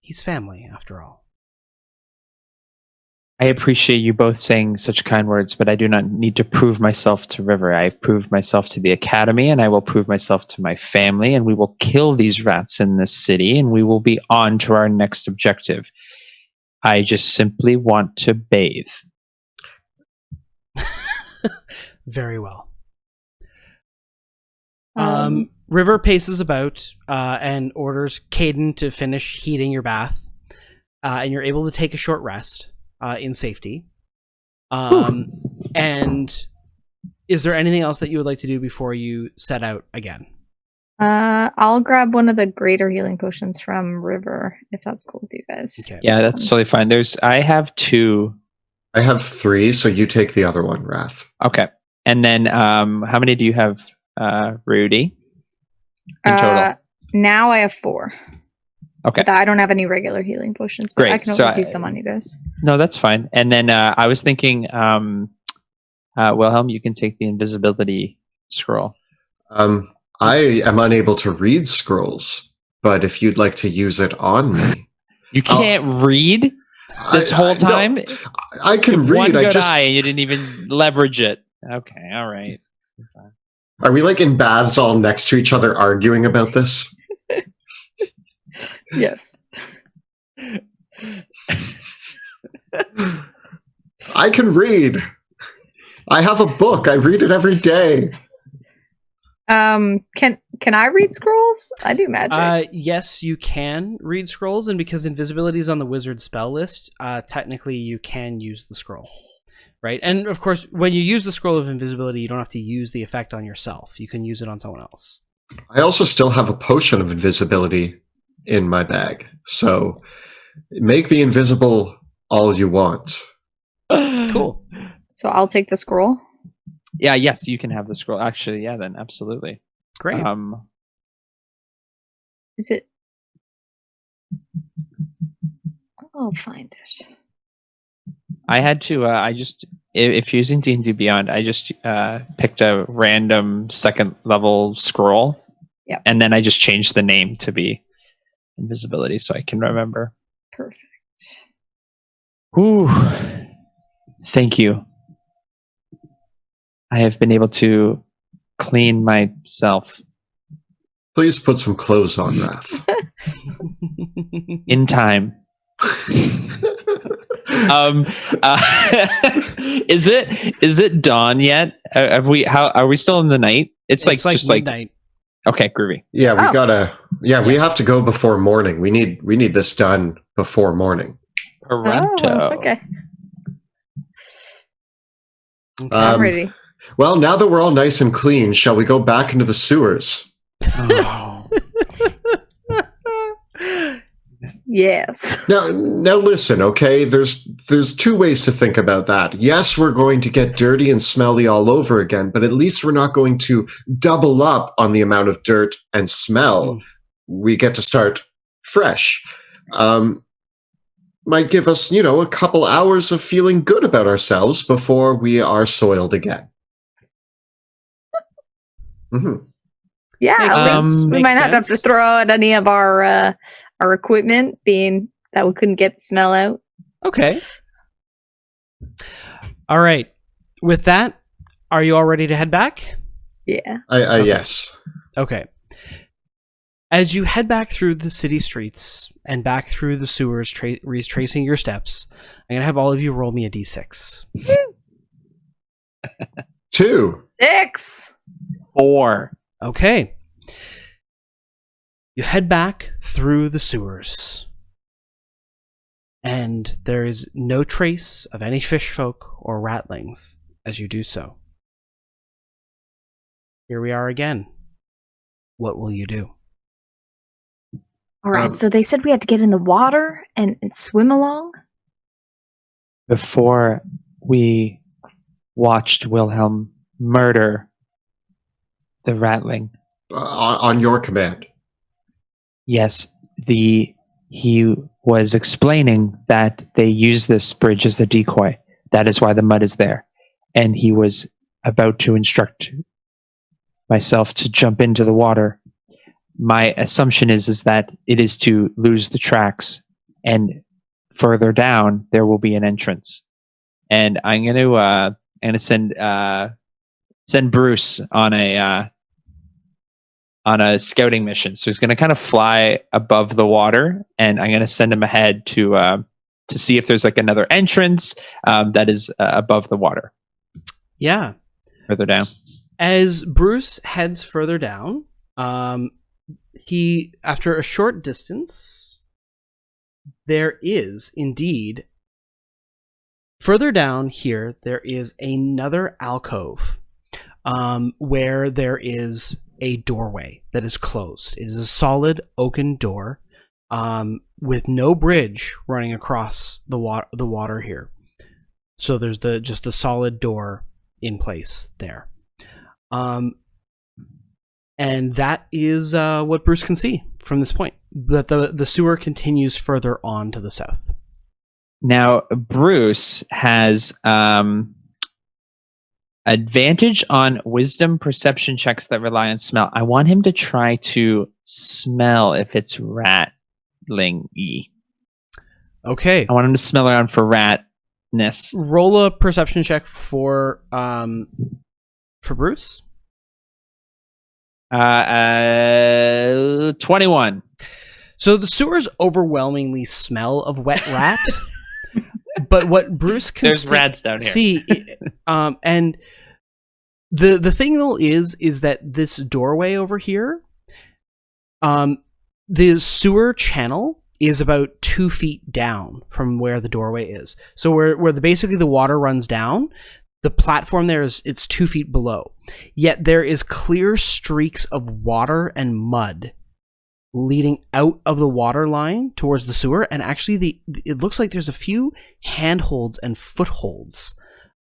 He's family, after all. I appreciate you both saying such kind words, but I do not need to prove myself to River. I've proved myself to the Academy, and I will prove myself to my family, and we will kill these rats in this city, and we will be on to our next objective. I just simply want to bathe. Very well. River paces about and orders Caden to finish heating your bath, and you're able to take a short rest in safety. And is there anything else that you would like to do before you set out again? I'll grab one of the greater healing potions from River, if that's cool with you guys. Okay. Yeah, that's totally fine. I have 2. I have 3, so you take the other one, Wrath. Okay. And then how many do you have, Rudy? In total? Now I have 4. Okay. But I don't have any regular healing potions, but Great. I can always use them on you guys. No, that's fine. And then I was thinking, Wilhelm, you can take the invisibility scroll. I am unable to read scrolls, but if you'd like to use it on me. You can't read this whole time? No, I can read. One good I just eye, and you didn't even leverage it. Okay, all right. Are we like in baths all next to each other arguing about this? Yes. I can read. I have a book. I read it every day. Can I read scrolls? I do magic. Yes, you can read scrolls, and because invisibility is on the wizard spell list, technically you can use the scroll, right? And of course, when you use the scroll of invisibility, you don't have to use the effect on yourself. You can use it on someone else. I also still have a potion of invisibility in my bag, so make me invisible all you want. Cool. So I'll take the scroll. Yeah, yes, you can have the scroll. Actually, yeah, then absolutely. Great. Is it? I'll find it. I had to. I just, if using D&D Beyond, I just picked a random 2nd level scroll. Yep. And then I just changed the name to be invisibility, so I can remember. Perfect. Ooh, thank you. I have been able to clean myself Please put some clothes on, Wrath. in time. Is it dawn yet? Have we? How are we still in the night? It's like just midnight. Okay, groovy. Yeah, we gotta. Yeah, we have to go before morning. We need this done before morning. Toronto. Oh, okay. I'm ready. Well, now that we're all nice and clean, shall we go back into the sewers? Oh. Yes. Now listen, okay? There's 2 ways to think about that. Yes, we're going to get dirty and smelly all over again, but at least we're not going to double up on the amount of dirt and smell. We get to start fresh. Might give us, a couple hours of feeling good about ourselves before we are soiled again. Mm-hmm. Yeah, we might not have to throw out any of our equipment, being that we couldn't get the smell out. Okay. All right. With that, are you all ready to head back? Yeah. Okay. Yes. Okay. As you head back through the city streets and back through the sewers, retracing your steps, I'm going to have all of you roll me a d6. 2. 6. 4. Okay. You head back through the sewers, and there is no trace of any fish folk or ratlings as you do so. Here we are again. What will you do? All right, so they said we had to get in the water and swim along? Before we watched Wilhelm murder the ratling. On your command. Yes, he was explaining that they use this bridge as a decoy. That is why the mud is there. And he was about to instruct myself to jump into the water. My assumption is that it is to lose the tracks, and further down there will be an entrance. And I'm going to send Bruce on a scouting mission. So he's going to kind of fly above the water, and I'm going to send him ahead to see if there's like another entrance that is above the water. Yeah. Further down. As Bruce heads further down, He, after a short distance, there is indeed, further down here, there is another alcove where there is a doorway that is closed. It is a solid oaken door with no bridge running across the water here. So there's just the solid door in place there. And that is what Bruce can see from this point. That the sewer continues further on to the south. Now, Bruce has advantage on wisdom perception checks that rely on smell. I want him to try to smell if it's rattling-y. Okay. I want him to smell around for ratness. Roll a perception check for Bruce. 21. So the sewers overwhelmingly smell of wet rat. But what Bruce can There's rats down here. see, and the thing though is that this doorway over here, the sewer channel is about 2 feet down from where the doorway is. So where basically the water runs down, the platform there it's 2 feet below. Yet there is clear streaks of water and mud leading out of the water line towards the sewer, and actually it looks like there's a few handholds and footholds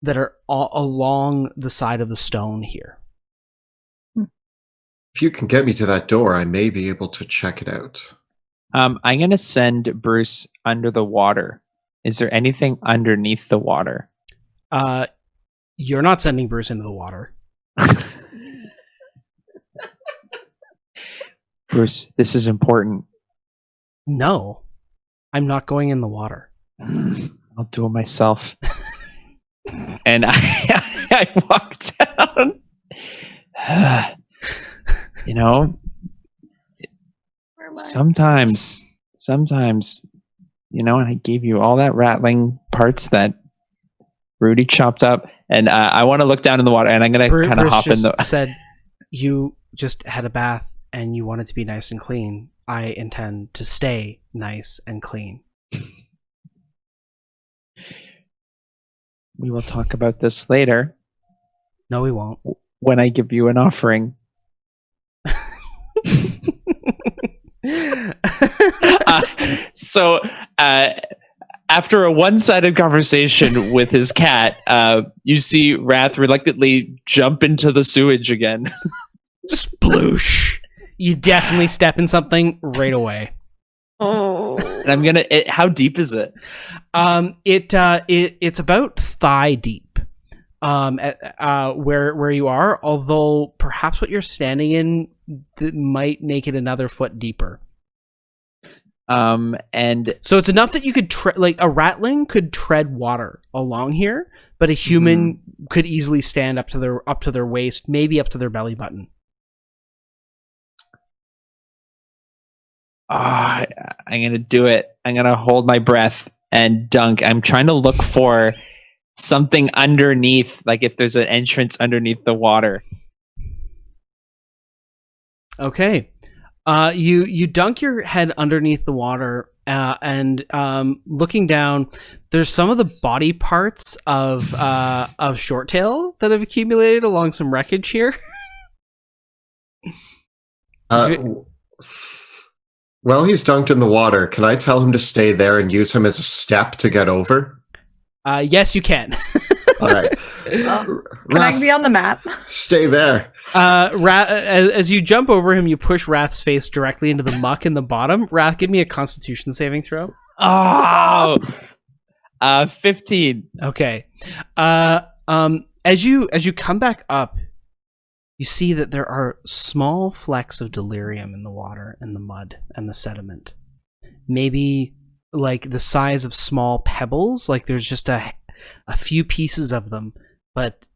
that are all along the side of the stone here. If you can get me to that door, I may be able to check it out. I'm going to send Bruce under the water. Is there anything underneath the water? You're not sending Bruce into the water. Bruce, this is important. No, I'm not going in the water. I'll do it myself. And I walk down. You know, sometimes, you know, I gave you all that rattling parts that Rudy chopped up, and I want to look down in the water, and I'm going to kind of hop in the... said you just had a bath and you want it to be nice and clean. I intend to stay nice and clean. We will talk about this later. No, we won't. When I give you an offering. So after a one-sided conversation with his cat, you see Wrath reluctantly jump into the sewage again. Sploosh. You definitely step in something right away. Oh. And I'm gonna. How deep is it? It's about thigh deep. Where you are, although perhaps what you're standing in might make it another foot deeper. And so it's enough that you could like a ratling could tread water along here, but a human could easily stand up to their waist, maybe up to their belly button. I'm gonna do it. I'm gonna hold my breath and dunk. I'm trying to look for something underneath, like if there's an entrance underneath the water. Okay. You dunk your head underneath the water, and looking down, there's some of the body parts of Shorttail that have accumulated along some wreckage here. Well, he's dunked in the water. Can I tell him to stay there and use him as a step to get over? Yes, you can. All right. Can I be on the map? Stay there. As you jump over him, you push Wrath's face directly into the muck in the bottom. Wrath, give me a Constitution saving throw. Oh, 15. Okay. As you come back up, you see that there are small flecks of delirium in the water and the mud and the sediment. Maybe like the size of small pebbles. Like there's just a few pieces of them, but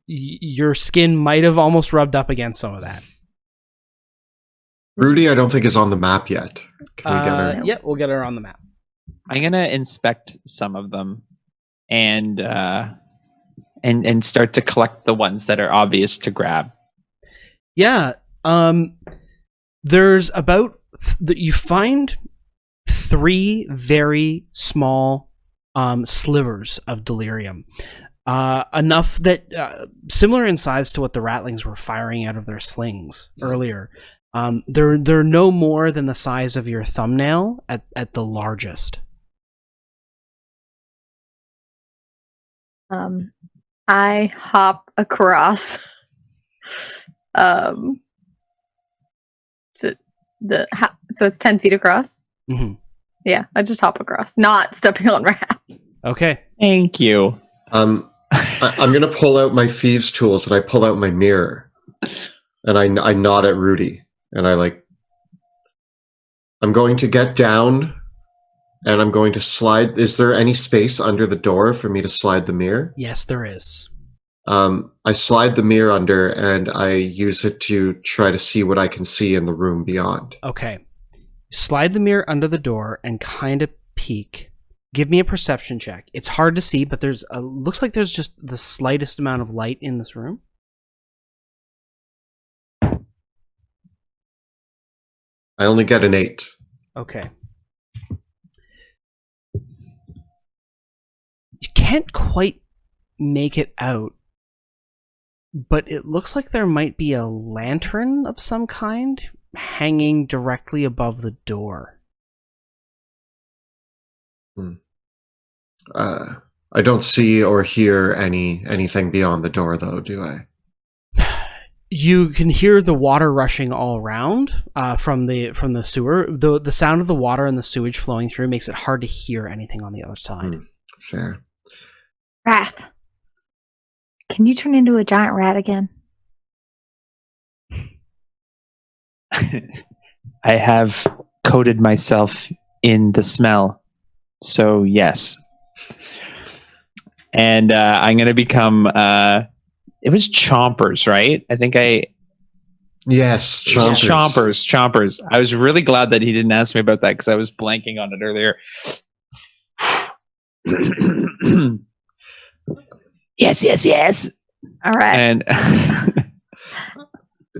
your skin might have almost rubbed up against some of that. Rudy, I don't think is on the map yet. Can we get her? Yeah, we'll get her on the map. I'm gonna inspect some of them and start to collect the ones that are obvious to grab. Yeah, There's about you find 3 very small slivers of delirium, enough that similar in size to what the ratlings were firing out of their slings earlier. They're no more than the size of your thumbnail at the largest. I hop across. So it's 10 feet across. Mm-hmm. Yeah, I just hop across, not stepping on Raph. Okay. Thank you. I'm gonna pull out my thieves' tools and I pull out my mirror, and I nod at Rudy, and I'm going to get down, and I'm going to slide. Is there any space under the door for me to slide the mirror? Yes, there is. I slide the mirror under, and I use it to try to see what I can see in the room beyond. Okay. Slide the mirror under the door and kind of peek. Give me a perception check. It's hard to see, but looks like there's just the slightest amount of light in this room. I only get an 8. Okay. You can't quite make it out, but it looks like there might be a lantern of some kind hanging directly above the door. I don't see or hear anything beyond the door, though, do I? You can hear the water rushing all around from the sewer. The sound of the water and the sewage flowing through makes it hard to hear anything on the other side. Fair. Wrath, can you turn into a giant rat again? I have coated myself in the smell, so yes. And I'm going to become... it was Chompers, right? I think Yes, Chompers. Chompers. I was really glad that he didn't ask me about that because I was blanking on it earlier. Yes. All right. And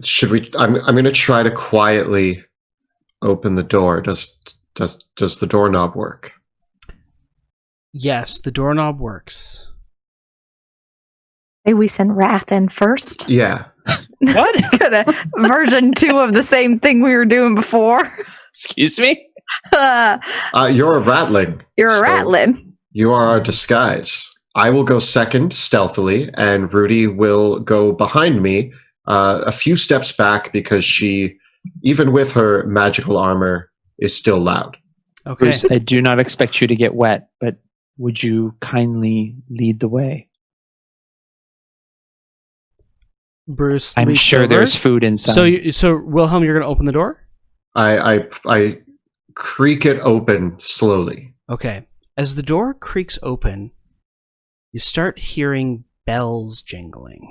Should we? I'm going to try to quietly open the door. Does the doorknob work? Yes, the doorknob works. Hey, we send Wrath in first. Yeah. what? Got a version 2 of the same thing we were doing before. Excuse me? You're a ratling. You're a so rattling. You are our disguise. I will go second stealthily, and Rudy will go behind me a few steps back because she, even with her magical armor, is still loud. Okay. Bruce, I do not expect you to get wet, but would you kindly lead the way? Bruce, I'm leaps sure over. there's food inside. So Wilhelm, you're going to open the door? I creak it open slowly. Okay. As the door creaks open, you start hearing bells jingling.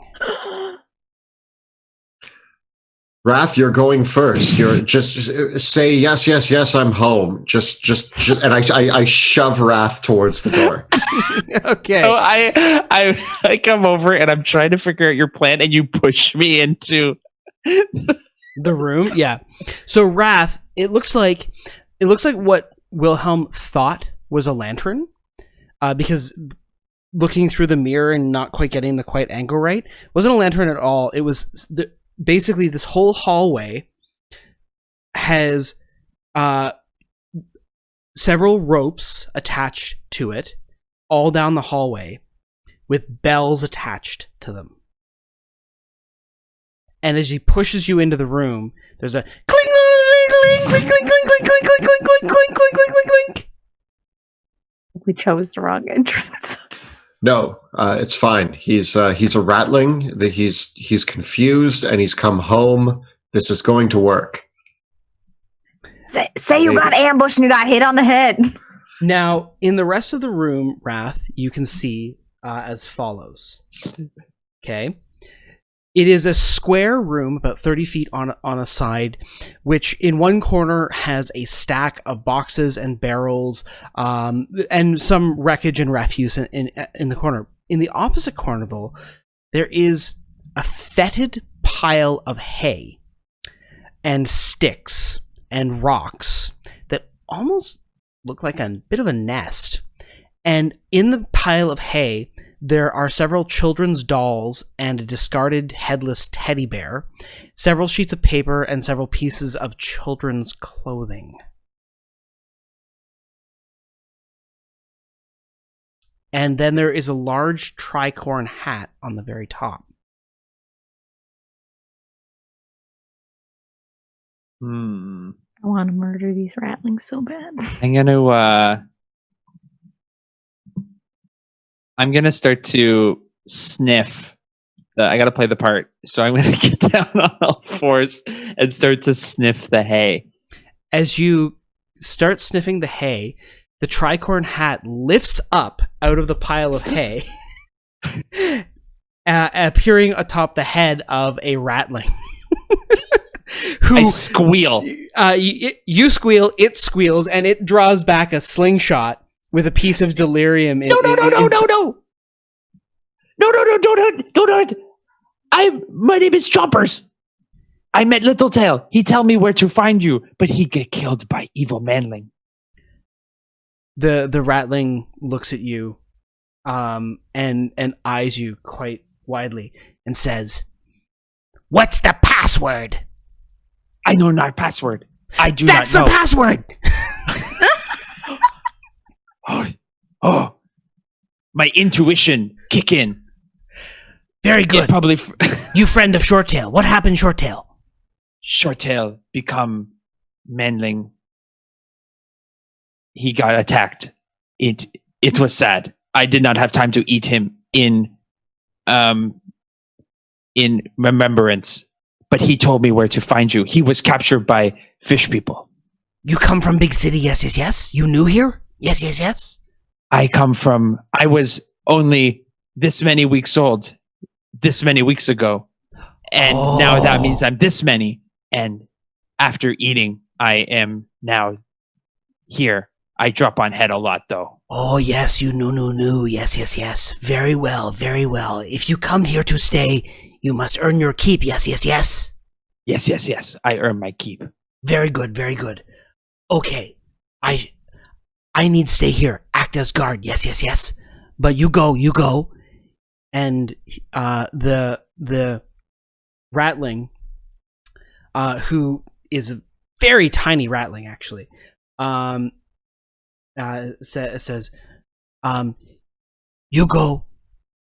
Wrath, you're going first. You're just say yes. I'm home. Just, and I shove Wrath towards the door. Okay. So I come over and I'm trying to figure out your plan, and you push me into the room. Yeah. So Wrath, it looks like what Wilhelm thought was a lantern, because looking through the mirror and not quite getting the quite angle right, wasn't a lantern at all. It was basically this whole hallway has several ropes attached to it all down the hallway with bells attached to them. And as he pushes you into the room, there's a clink, clink, clink, clink, clink, clink, clink, clink, clink, clink, clink, clink, clink, clink. We chose the wrong entrance. No, it's fine. He's a rattling. He's confused and he's come home. This is going to work. Say you got ambushed and you got hit on the head. Now, in the rest of the room, Wrath, you can see as follows. Okay. It is a square room, about 30 feet on a side, which in one corner has a stack of boxes and barrels, and some wreckage and refuse in the corner. In the opposite corner, though, there is a fetid pile of hay and sticks and rocks that almost look like a bit of a nest. And in the pile of hay, there are several children's dolls and a discarded headless teddy bear, several sheets of paper, and several pieces of children's clothing. And then there is a large tricorn hat on the very top. I want to murder these ratlings so bad. I'm gonna start to sniff. I gotta play the part, so I'm gonna get down on all fours and start to sniff the hay. As you start sniffing the hay, the tricorn hat lifts up out of the pile of hay, appearing atop the head of a ratling. I squeal. You squeal, it squeals, and it draws back a slingshot with a piece of delirium. No, don't hurt. My name is Chompers. I met Littletail. He tell me where to find you, but he get killed by evil manling. The ratling looks at you, and eyes you quite widely, and says, "What's the password?" I know not password. I do That's not know. That's the password! Oh, my intuition kick in. Very good. Probably. You friend of Shorttail. What happened, Shorttail? Shorttail become manling. He got attacked. It was sad. I did not have time to eat him in remembrance. But he told me where to find you. He was captured by fish people. You come from big city, yes. You new here? Yes. I was only this many weeks old, this many weeks ago. And now that means I'm this many. And after eating, I am now here. I drop on head a lot, though. Oh, yes, you new. Yes. Very well. If you come here to stay, you must earn your keep, yes. Yes. I earn my keep. Very good. Okay, I need stay here. Act as guard, yes. But you go. And the ratling, who is a very tiny ratling, actually, says, you go,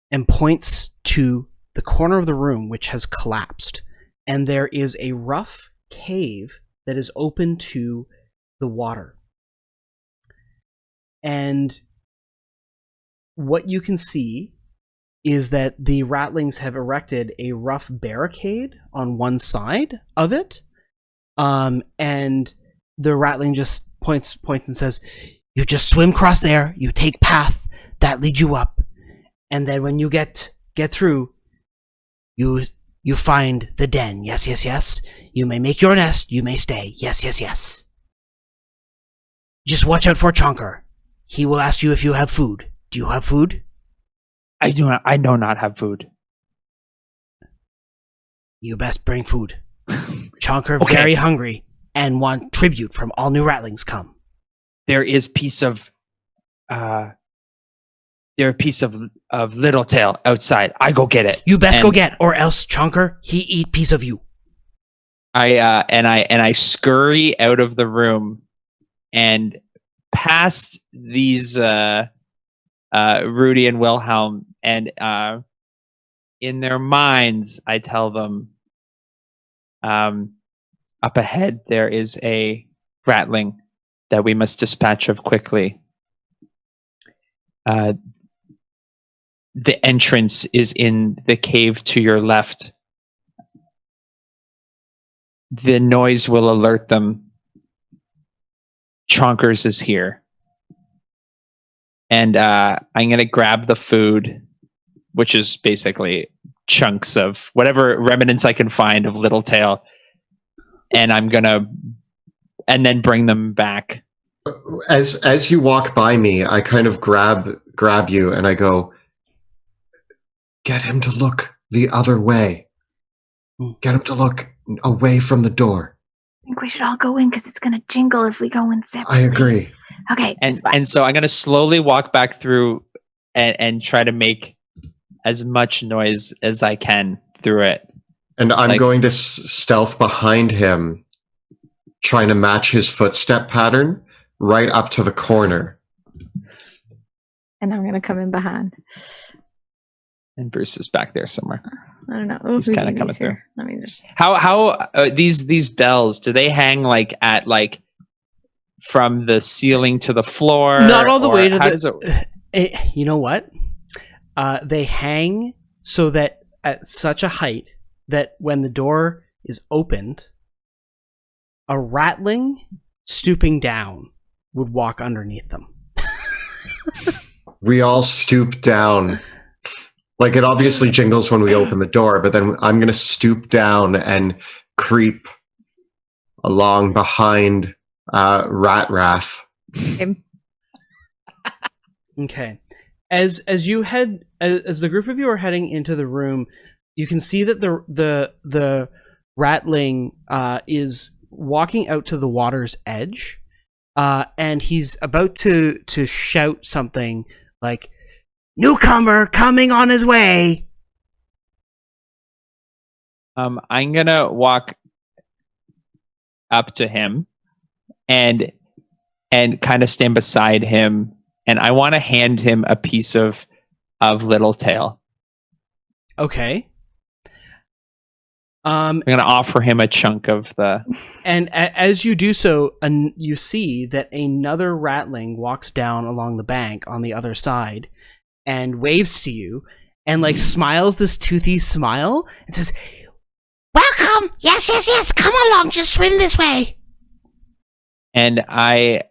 and points to the corner of the room, which has collapsed, and there is a rough cave that is open to the water. And what you can see is that the ratlings have erected a rough barricade on one side of it, and the ratling just points and says, you just swim across there, you take path, that leads you up, and then when you get through, you find the den. Yes. You may make your nest. You may stay. Yes. Just watch out for Chonker. He will ask you if you have food. Do you have food? I do not have food. You best bring food. Chonker very hungry and want tribute from all new ratlings come. There is piece of Littletail outside. I go get it. You best go get, or else Chonker, he eat piece of you. I scurry out of the room and past these Rudy and Wilhelm, and in their minds I tell them, up ahead there is a ratling that we must dispatch of quickly. The entrance is in the cave to your left. The noise will alert them. Chonkers is here. And I'm going to grab the food, which is basically chunks of whatever remnants I can find of Littletail, and and then bring them back. As you walk by me, I kind of grab you and I go, get him to look the other way. Get him to look away from the door. think we should all go in because it's gonna jingle if we go in separately. I agree. Okay. And so I'm gonna slowly walk back through and try to make as much noise as I can through it. And I'm going to stealth behind him, trying to match his footstep pattern right up to the corner. And I'm gonna come in behind. And Bruce is back there somewhere. I don't know. He's kind of coming through. Let me just. How these bells, do they hang at from the ceiling to the floor? Not all the way to the. You know what? They hang so that at such a height that when the door is opened, a ratling stooping down would walk underneath them. We all stoop down. Like, it obviously jingles when we open the door, but then I'm going to stoop down and creep along behind Wrath. Okay. As the group of you are heading into the room, you can see that the ratling is walking out to the water's edge, and he's about to shout something like, "Newcomer coming on his way." I'm gonna walk up to him and kind of stand beside him, and I want to hand him a piece of Little Tail. Okay. I'm gonna offer him a chunk of the. And as you do so, you see that another ratling walks down along the bank on the other side and waves to you and smiles this toothy smile and says, "Welcome! Yes, come along, just swim this way." And I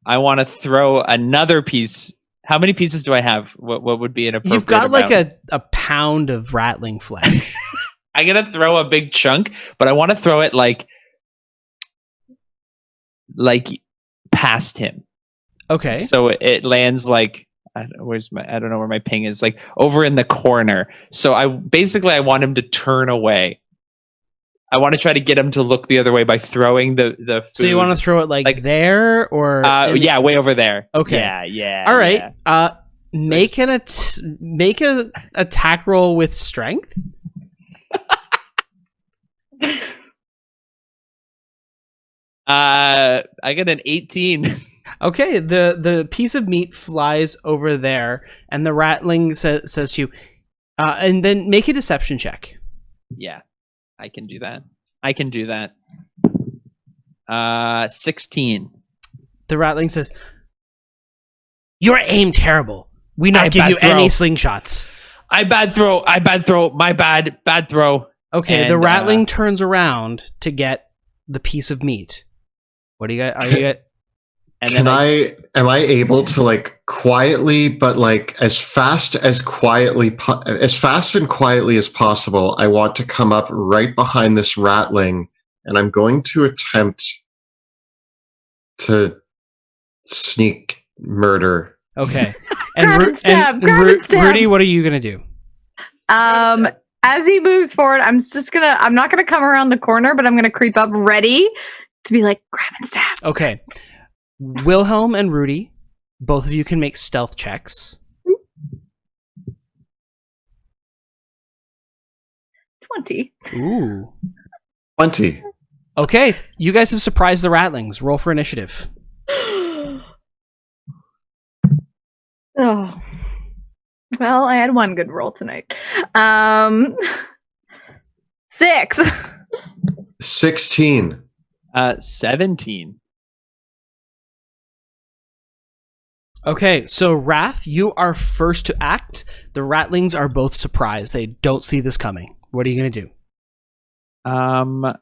want to throw another piece. How many pieces do I have? What would be an appropriate You've got amount? a pound of rattling flesh. I'm gonna throw a big chunk, but I want to throw it like past him. Okay. So it lands I don't know where my ping is, over in the corner. So I want him to turn away. I want to try to get him to look the other way by throwing the food. So you want to throw it there or yeah, way over there. Okay. Yeah. All right. Yeah. Make a attack roll with strength. I got an 18. Okay, the piece of meat flies over there, and the ratling says to you, and then make a deception check. Yeah, I can do that. 16. The ratling says, "Your aim terrible. We not give you any slingshots." I bad throw. My bad throw. Okay, the ratling turns around to get the piece of meat. What do you got? Are you got? And am I able to quietly, but as fast and quietly as possible, I want to come up right behind this ratling, and I'm going to attempt to sneak murder. Okay. And Rudy, what are you gonna do? As he moves forward, I'm not gonna come around the corner, but I'm gonna creep up ready to be grab and stab. Okay. Wilhelm and Rudy, both of you can make stealth checks. 20. Ooh. 20. Okay, you guys have surprised the ratlings. Roll for initiative. Oh. Well, I had one good roll tonight. 6. 16. 17. Okay, so Wrath, you are first to act. The ratlings are both surprised. They don't see this coming. What are you going to do? And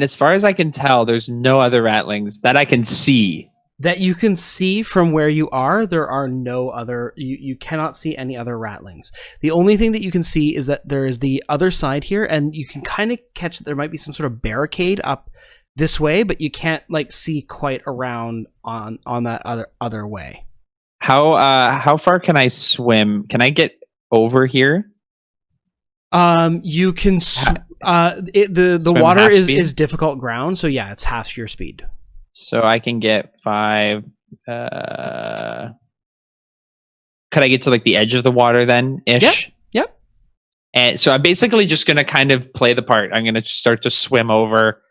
as far as I can tell, there's no other ratlings that I can see. That you can see from where you are, there are no other... You cannot see any other ratlings. The only thing that you can see is that there is the other side here, and you can kind of catch that there might be some sort of barricade up this way, but you can't see quite around on that other way. How far can I swim? Can I get over here? You can The Swim water half is, speed? is difficult ground, so yeah, it's half your speed. So I can get 5. Could I get to like the edge of the water then, ish? Yep. And so I'm basically just going to kind of play the part. I'm going to start to swim over.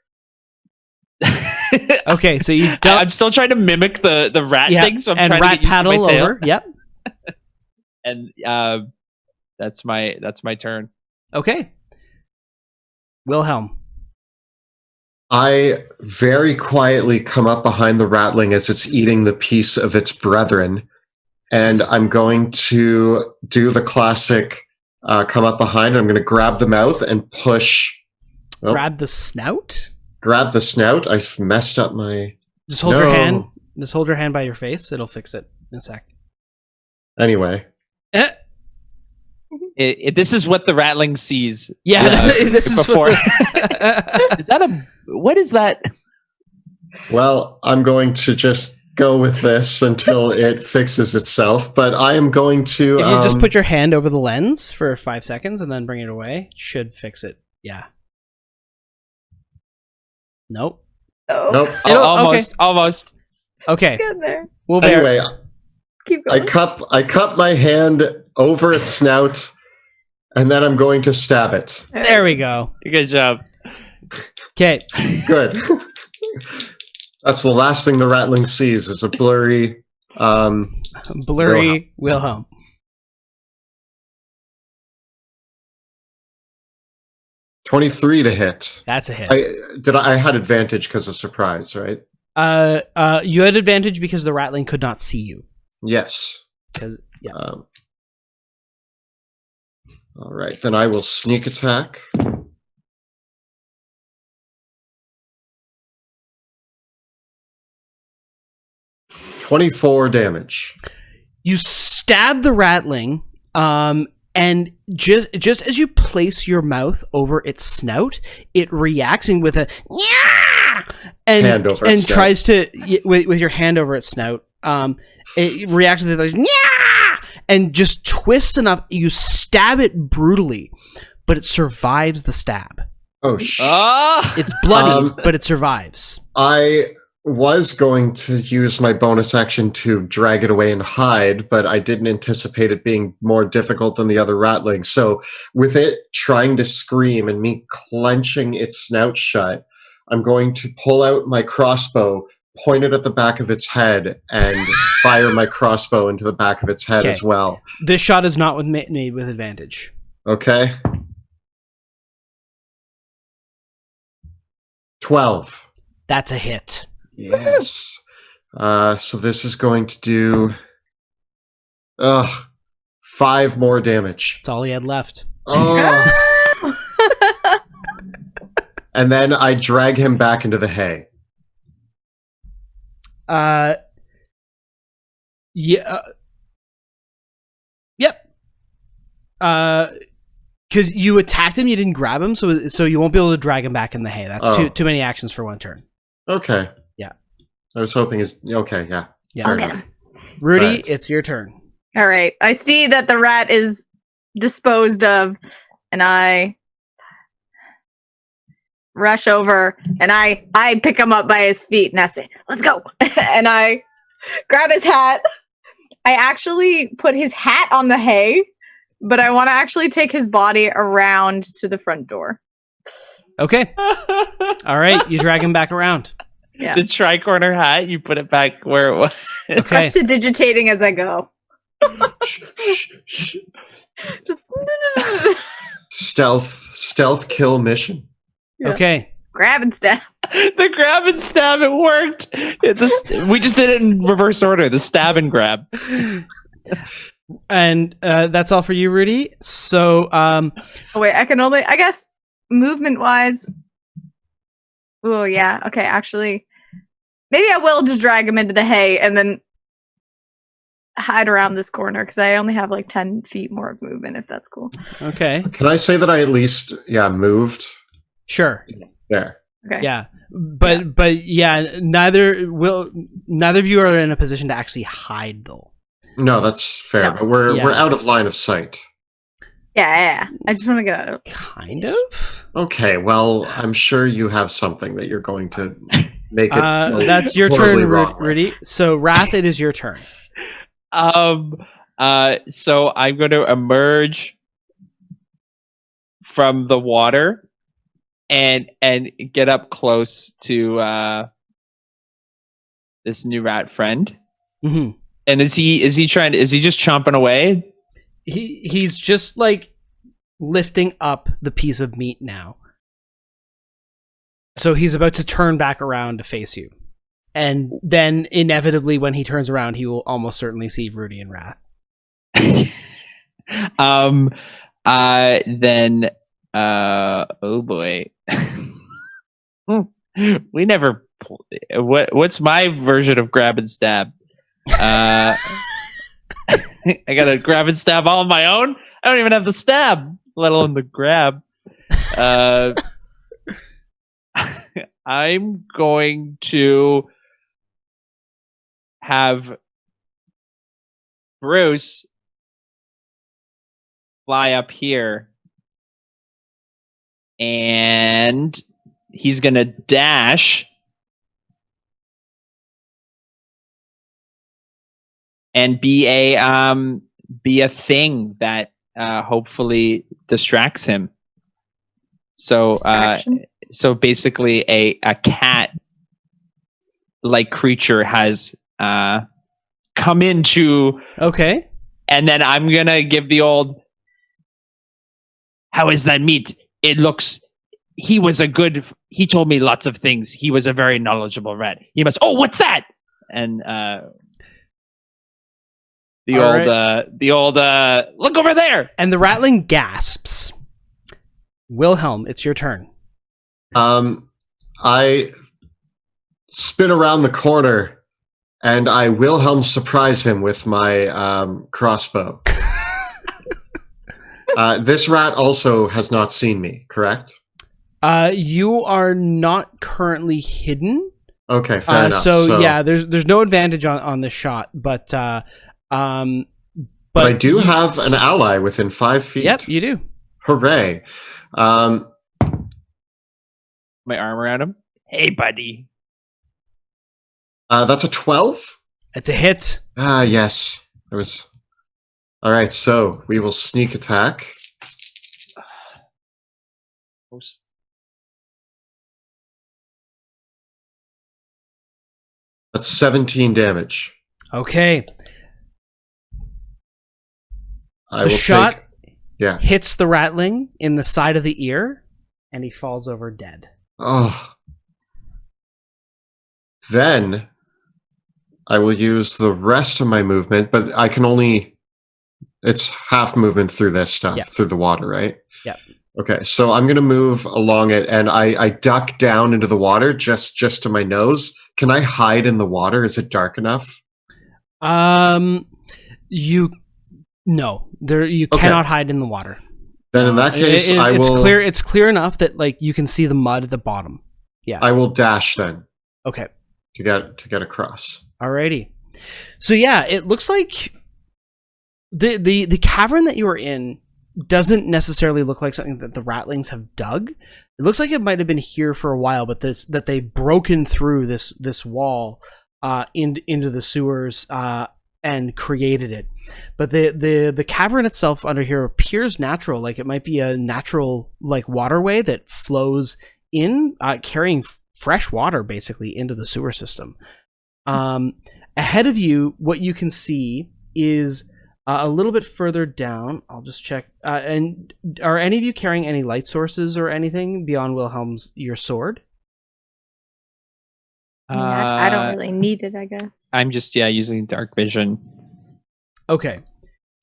Okay, so you don't. I'm still trying to mimic the rat Yep, thing, so I'm and trying rat to get used to my paddle tail. over. Yep. And that's my turn. Okay. Wilhelm. I very quietly come up behind the ratling as it's eating the piece of its brethren, and I'm going to do the classic come up behind. I'm going to grab the mouth and push. Oh, Grab the snout. grab the snout. I've messed up my. Just hold your No. hand. Just hold your hand by your face. It'll fix it in a sec. Anyway, Eh. This is what the ratling sees. Yeah, this is before. what Is that what is that? well, I'm going to just go with this until it fixes itself. But I am going to. If you just put your hand over the lens for 5 seconds and then bring it away, it should fix it. Yeah. Nope. Oh, Nope. Almost. Okay. get there. We'll bear. Anyway, Keep I going. cup my hand over its snout, and then I'm going to stab it. There we go. Good job. Okay. Good. That's the last thing the rattling sees is a blurry. Blurry Wilhelm. $23 to hit. That's a hit. I had advantage because of surprise, right? You had advantage because the rattling could not see you. Yes. 'Cause- yeah. All right, then I will sneak attack. $24 damage. You stab the rattling, and just as you place your mouth over its snout, it reacts with a yeah, and Hand over its snout. tries to with your hand over its snout. It reacts with it yeah, and just twists enough. You stab it brutally, but it survives the stab. Oh, sh! It's bloody, but it survives. I was going to use my bonus action to drag it away and hide, but I didn't anticipate it being more difficult than the other rattling. So with it trying to scream and me clenching its snout shut, I'm going to pull out my crossbow, point it at the back of its head, and fire my crossbow into the back of its head Okay. as well. This shot is not made with advantage. Okay? 12. That's a hit. Yes. So this is going to do 5 more damage. That's all he had left. Oh. And then I drag him back into the hay. Yeah. Yep. Because you attacked him, you didn't grab him, so you won't be able to drag him back in the hay. That's too many actions for one turn. Okay. Yeah. I was hoping okay, yeah. Yeah. Fair I'll get enough. him. Rudy, Right. it's your turn. All right. I see that the rat is disposed of, and I rush over and I pick him up by his feet and I say, "Let's go!" And I grab his hat. I actually put his hat on the hay, but I want to actually take his body around to the front door. Okay. All right. You drag him back around. Yeah. The tri-corner hat, you put it back where it was. Okay. Prestidigitating as I go. Just Stealth kill mission. Yeah. Okay. grab and stab. The grab and stab, it worked. We just did it in reverse order. The stab and grab. And that's all for you, Rudy. So, Oh wait, I can only, I guess, movement wise. Oh yeah, okay. Actually, maybe I will just drag him into the hay and then hide around this corner because I only have like 10 feet more of movement. If that's cool. okay, Can I say that I at least moved sure, there? Okay. yeah, but yeah, neither of you are in a position to actually hide though. No, that's fair. No. But we're Yeah. out of line of sight. Yeah. I just want to get out of Kind of. Okay, well, I'm sure you have something that you're going to make it. That's your horribly turn, wrong with. Rudy. So, Wrath, it is your turn. So I'm going to emerge from the water and get up close to this new rat friend. Mm-hmm. And is he just chomping away? He's just like lifting up the piece of meat now. So he's about to turn back around to face you. And then inevitably when he turns around, he will almost certainly see Rudy and Wrath. Then oh boy. We never what's my version of grab and stab? I gotta grab and stab all on my own. I don't even have the stab, let alone the grab. I'm going to have Bruce fly up here, and he's gonna dash and be a thing that hopefully distracts him. So so basically a cat like creature has come into. Okay. And then I'm gonna give the old, how is that meat? It looks, he told me lots of things. He was a very knowledgeable rat. He must, what's that? And the old look over there. And the ratling gasps. Wilhelm, it's your turn. I spin around the corner and I Wilhelm surprise him with my crossbow. This rat also has not seen me, correct? You are not currently hidden. Okay, fair enough. So yeah, there's no advantage on this shot, but I do have an ally within 5 feet. Yep, you do. Hooray. My arm around him. Hey, buddy. That's a 12? It's a hit. Yes. There was. All right, so we will sneak attack. That's 17 damage. Okay. I The will shot Yeah. hits the ratling in the side of the ear, and he falls over dead. Oh. Then I will use the rest of my movement, but I can only. It's half movement through this stuff, through the water, right? Yeah. Okay, so I'm going to move along it, and I duck down into the water just to my nose. Can I hide in the water? Is it dark enough? You cannot hide in the water. Then in that case, I it's will. clear. It's clear enough that like you can see the mud at the bottom. Yeah. I will dash then Okay. to get across. Alrighty. So yeah, it looks like the cavern that you are in doesn't necessarily look like something that the ratlings have dug. It looks like it might have been here for a while, but that they've broken through this wall into the sewers and created it. But the cavern itself under here appears natural, like it might be a natural like waterway that flows in, carrying fresh water basically into the sewer system. Ahead of you, what you can see is a little bit further down. I'll just check. And are any of you carrying any light sources or anything beyond your sword? I don't really need it, I guess. I'm just using dark vision. Okay.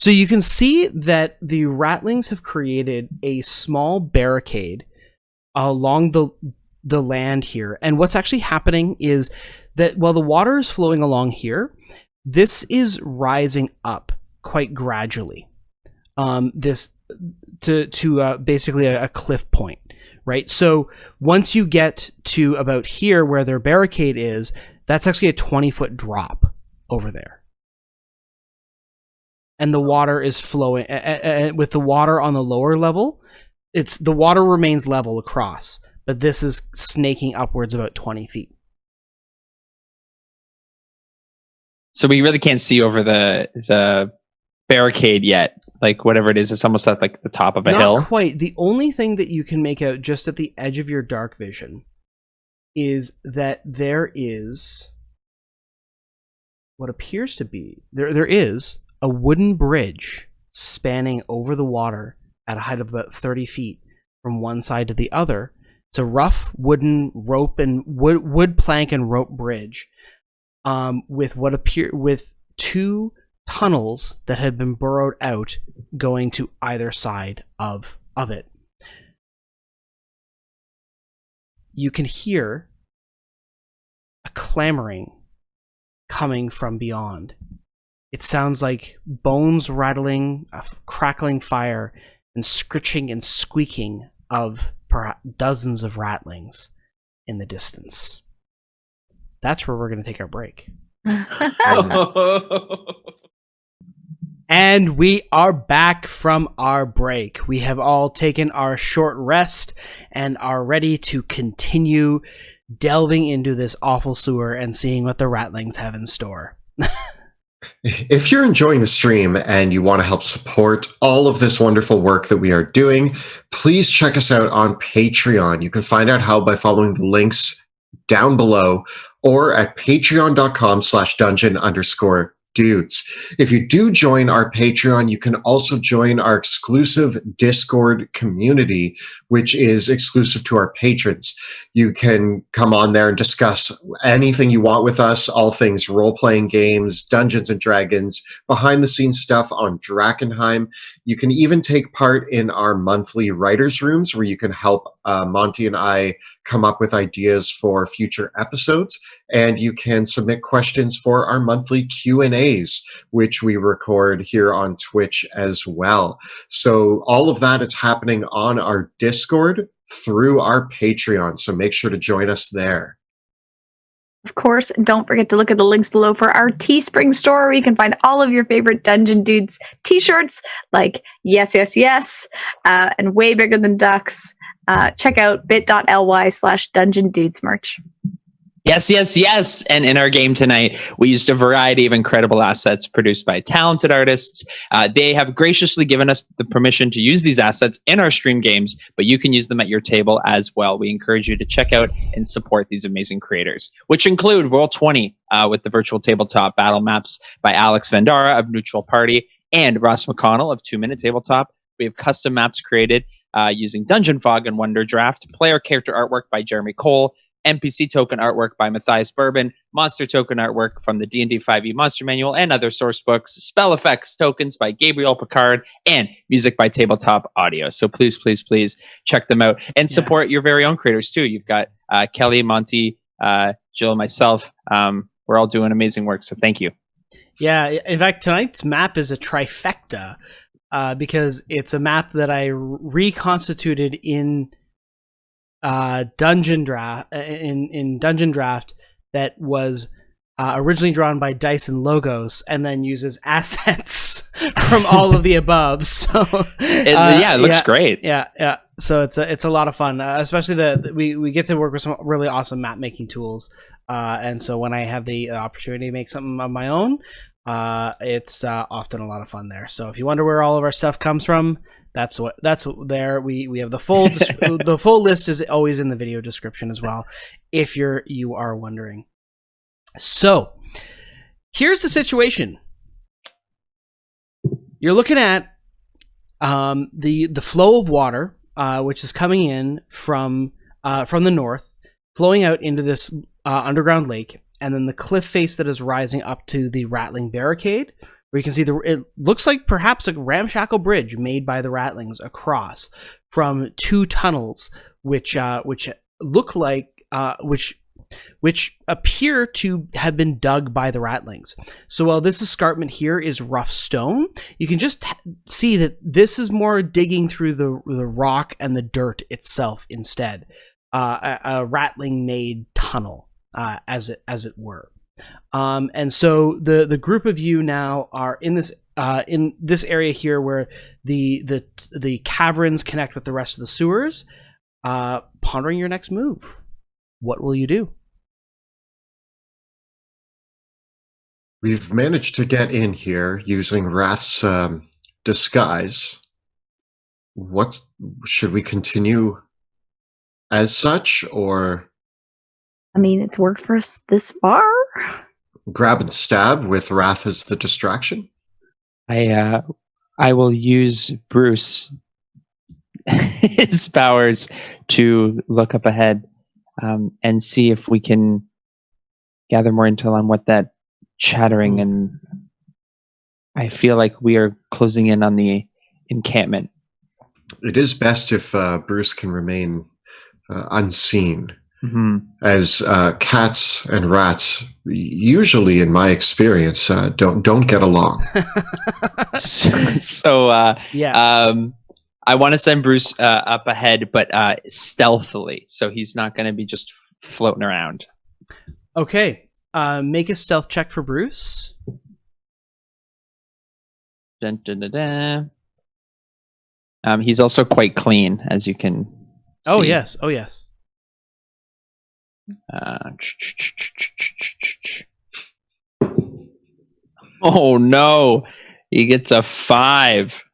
So you can see that the ratlings have created a small barricade along the land here. And what's actually happening is that while the water is flowing along here, this is rising up quite gradually. This to basically a cliff point, right? So once you get to about here where their barricade is, that's actually a 20-foot drop over there. and the water is flowing. With the water on the lower level, the water remains level across, but this is snaking upwards about 20 feet. So we really can't see over the barricade yet. Like whatever it is, it's almost at like the top of a hill. Not quite. The only thing that you can make out just at the edge of your dark vision is that there is what appears to be there is a wooden bridge spanning over the water at a height of about 30 feet from one side to the other. It's a rough wooden rope and wood plank and rope bridge, with two tunnels that have been burrowed out going to either side of it. You can hear a clamoring coming from beyond. It sounds like bones rattling, a crackling fire, and scritching and squeaking of perhaps dozens of rattlings in the distance. That's where we're going to take our break. And we are back from our break. We have all taken our short rest and are ready to continue delving into this awful sewer and seeing what the rattlings have in store. If you're enjoying the stream and you want to help support all of this wonderful work that we are doing, please check us out on Patreon. You can find out how by following the links down below or at patreon.com/dungeon_dudes. If you do join our Patreon, you can also join our exclusive Discord community, which is exclusive to our patrons. You can come on there and discuss anything you want with us, all things role-playing games, Dungeons and Dragons, behind-the-scenes stuff on Drakkenheim. You can even take part in our monthly writers' rooms where you can help Monty and I come up with ideas for future episodes. And you can submit questions for our monthly Q&As, which we record here on Twitch as well. So all of that is happening on our Discord through our Patreon. So make sure to join us there. Of course, don't forget to look at the links below for our Teespring store, where you can find all of your favorite Dungeon Dudes t-shirts, like Yes, Yes, Yes, and Way Bigger Than Ducks. Check out bit.ly/Dungeon Dudes merch. Yes, yes, yes. And in our game tonight, we used a variety of incredible assets produced by talented artists. They have graciously given us the permission to use these assets in our stream games, but you can use them at your table as well. We encourage you to check out and support these amazing creators, which include Roll20 with the virtual tabletop battle maps by Alex Vendara of Neutral Party and Ross McConnell of 2 Minute Tabletop. We have custom maps created using Dungeon Fog and Wonder Draft, player character artwork by Jeremy Cole, NPC token artwork by Matthias Bourbon, monster token artwork from the D&D 5e Monster Manual and other source books, spell effects tokens by Gabriel Picard, and music by Tabletop Audio. So please, please, please check them out and support your very own creators too. You've got Kelly, Monty, Jill, myself. We're all doing amazing work, so thank you. Yeah, in fact, tonight's map is a trifecta because it's a map that I reconstituted in Dungeon Draft that was originally drawn by Dice and Logos and then uses assets from all of the above. So it looks great. Yeah. So it's a lot of fun, especially we get to work with some really awesome map making tools. And so when I have the opportunity to make something of my own, it's often a lot of fun there. So if you wonder where all of our stuff comes from, that's there. We have the full the full list is always in the video description as well, if you are wondering. So here's the situation. You're looking at the flow of water, which is coming in from the north, flowing out into this underground lake, and then the cliff face that is rising up to the rattling barricade, where you can see it looks like perhaps a ramshackle bridge made by the rattlings across from two tunnels, which look like which appear to have been dug by the rattlings. So while this escarpment here is rough stone, you can just see that this is more digging through the rock and the dirt itself instead. A rattling made tunnel, as it were. And so the group of you now are in this area here where the caverns connect with the rest of the sewers. Pondering your next move. What will you do? We've managed to get in here using Wrath's disguise. Should we continue as such, or? I mean, it's worked for us this far. Grab and stab with Wrath as the distraction? I will use Bruce his powers to look up ahead and see if we can gather more intel on what that chattering, and I feel like we are closing in on the encampment. It is best if Bruce can remain unseen. Mm-hmm. As cats and rats, usually in my experience, don't get along. I want to send Bruce up ahead, but stealthily, so he's not going to be just floating around. Okay, make a stealth check for Bruce. Dun, dun, dun, dun. He's also quite clean, as you can see. Oh yes. Oh no, he gets a 5.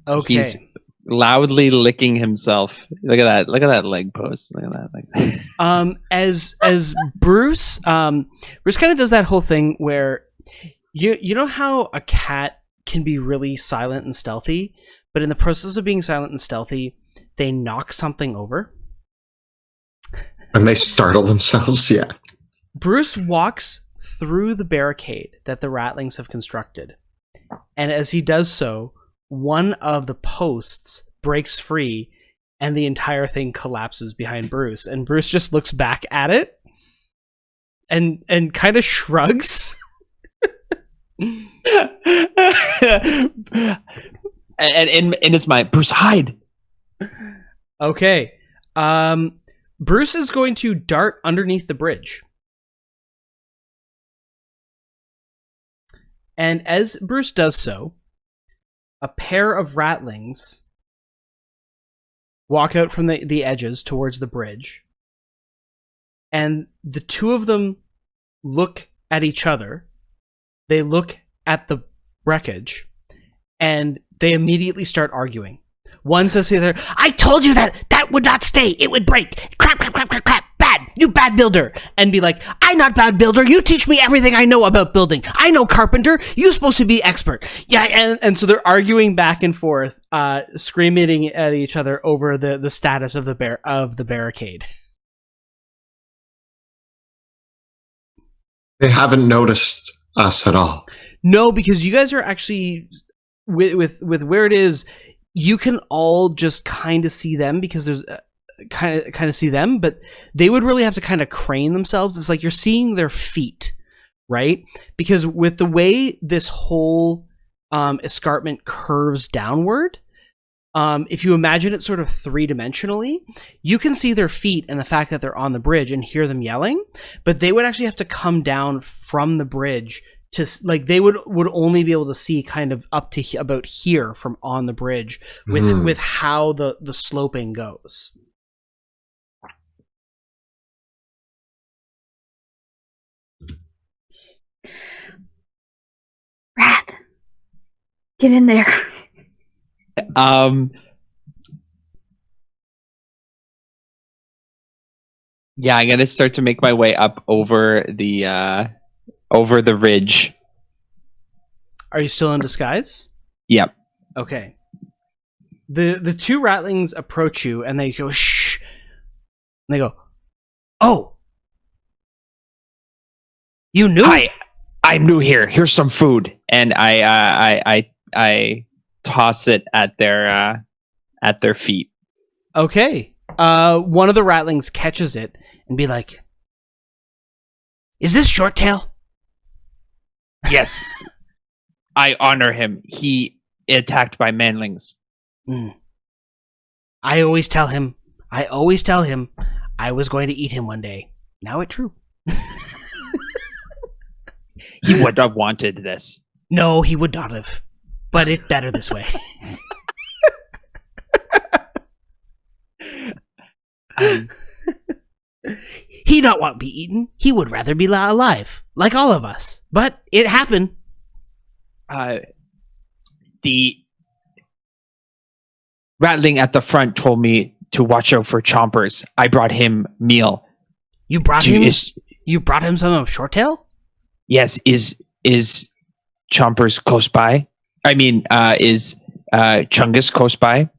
Okay. He's loudly licking himself. Look at that leg post. Look at that. As Bruce kind of does that whole thing where you know how a cat can be really silent and stealthy, but in the process of being silent and stealthy, they knock something over. And they startle themselves, yeah. Bruce walks through the barricade that the ratlings have constructed. And as he does so, one of the posts breaks free and the entire thing collapses behind Bruce. And Bruce just looks back at it and kind of shrugs. And in his mind, Bruce, hide. Okay. Bruce is going to dart underneath the bridge. And as Bruce does so, a pair of ratlings walk out from the edges towards the bridge. And the two of them look at each other. They look at the wreckage. And they immediately start arguing. One says to the other, I told you that would not stay. It would break. Crap. Bad. You bad builder. And be like, I'm not bad builder. You teach me everything I know about building. I know carpenter. You're supposed to be expert. Yeah. And so they're arguing back and forth, screaming at each other over the status of the barricade. They haven't noticed us at all. No, because you guys are actually with where it is. You can all just kind of see them because there's kind of see them, but they would really have to kind of crane themselves. It's like you're seeing their feet, right? Because with the way this whole escarpment curves downward, if you imagine it sort of three-dimensionally, you can see their feet and the fact that they're on the bridge and hear them yelling, but they would actually have to come down from the bridge to, like, they would only be able to see kind of up to about here from on the bridge with how the sloping goes. Wrath, get in there. Yeah, I'm gonna start to make my way up over the ridge. Are you still in disguise? Yep. Okay. The two ratlings approach you and they go shh. And they go, "Oh, you knew?" I'm new here. Here's some food, and I toss it at their feet. Okay. One of the ratlings catches it and be like, "Is this Shorttail?" Yes. I honor him. He attacked by manlings. I always tell him I was going to eat him one day. Now it's true. He would have wanted this. No, he would not have. But it's better this way. He not want to be eaten. He would rather be alive, like all of us. But it happened. The rattling at the front told me to watch out for chompers. I brought him meal. You brought him. You brought him some of Shorttail? Yes. Is chompers close by? I mean, is Chungus close by?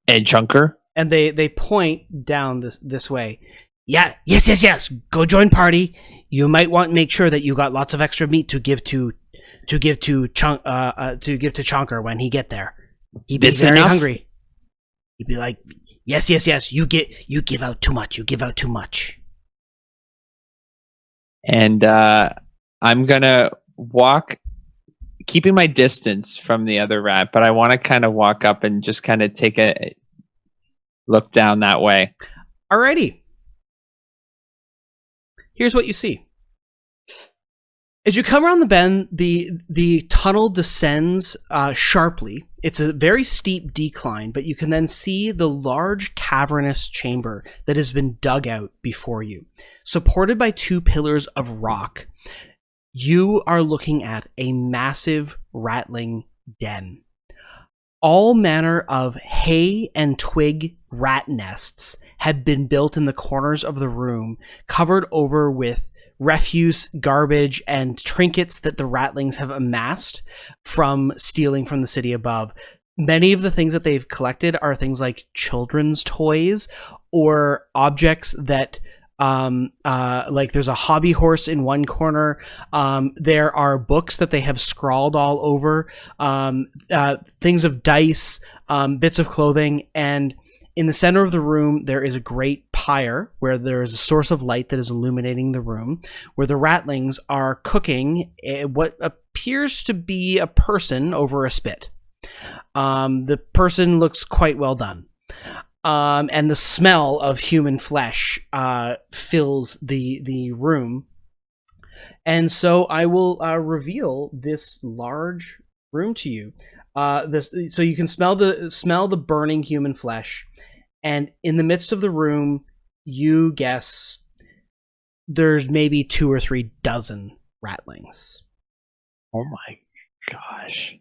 And Chonker? And they point down this way. Yeah, yes. Go join party. You might want to make sure that you got lots of extra meat to give to Chonker when he get there. He'd be very hungry. He'd be like, yes. You give out too much. You give out too much. And I'm gonna walk, keeping my distance from the other rat, but I want to kind of walk up and just kind of take a look down that way. Alrighty. Here's what you see. As you come around the bend, the tunnel descends sharply. It's a very steep decline, but you can then see the large cavernous chamber that has been dug out before you. Supported by two pillars of rock, you are looking at a massive rattling den. All manner of hay and twig rat nests have been built in the corners of the room, covered over with refuse, garbage, and trinkets that the ratlings have amassed from stealing from the city above. Many of the things that they've collected are things like children's toys or objects that like there's a hobby horse in one corner. There are books that they have scrawled all over, things of dice, bits of clothing, and in the center of the room, there is a great pyre where there is a source of light that is illuminating the room, where the ratlings are cooking what appears to be a person over a spit. The person looks quite well done. And the smell of human flesh fills the room. And so I will reveal this large room to you. So you can smell the burning human flesh, and in the midst of the room, you guess there's maybe 2 or 3 dozen ratlings. Oh my gosh!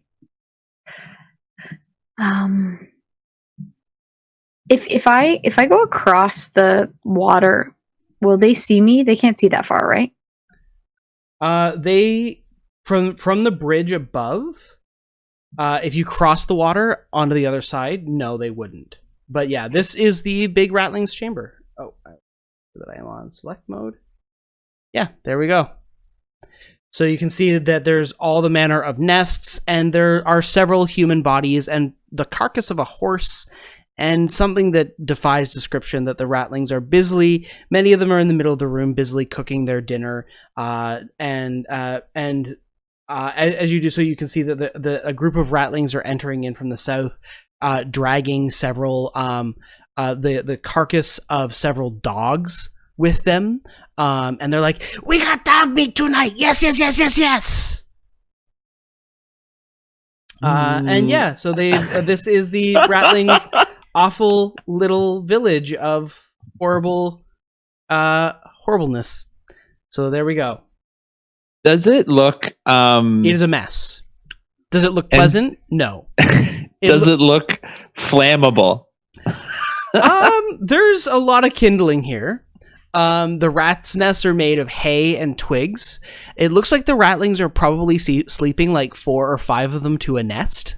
If I go across the water, will they see me? They can't see that far, right? They from the bridge above. If you cross the water onto the other side, no, they wouldn't. But yeah, this is the big rattling's chamber. Oh, that I am on select mode. Yeah, there we go. So you can see that there's all the manner of nests, and there are several human bodies and the carcass of a horse, and something that defies description that the ratlings are busily, many of them are in the middle of the room, busily cooking their dinner, as you do so, you can see that a group of ratlings are entering in from the south, dragging several the carcass of several dogs with them, and they're like, "We got dog meat tonight! Yes!" And yeah, so this is the ratlings' awful little village of horribleness. So there we go. Does it look it is a mess. Does it look pleasant? No. Does it look flammable? There's a lot of kindling here. The rats' nests are made of hay and twigs. It looks like the ratlings are probably sleeping like 4 or 5 of them to a nest.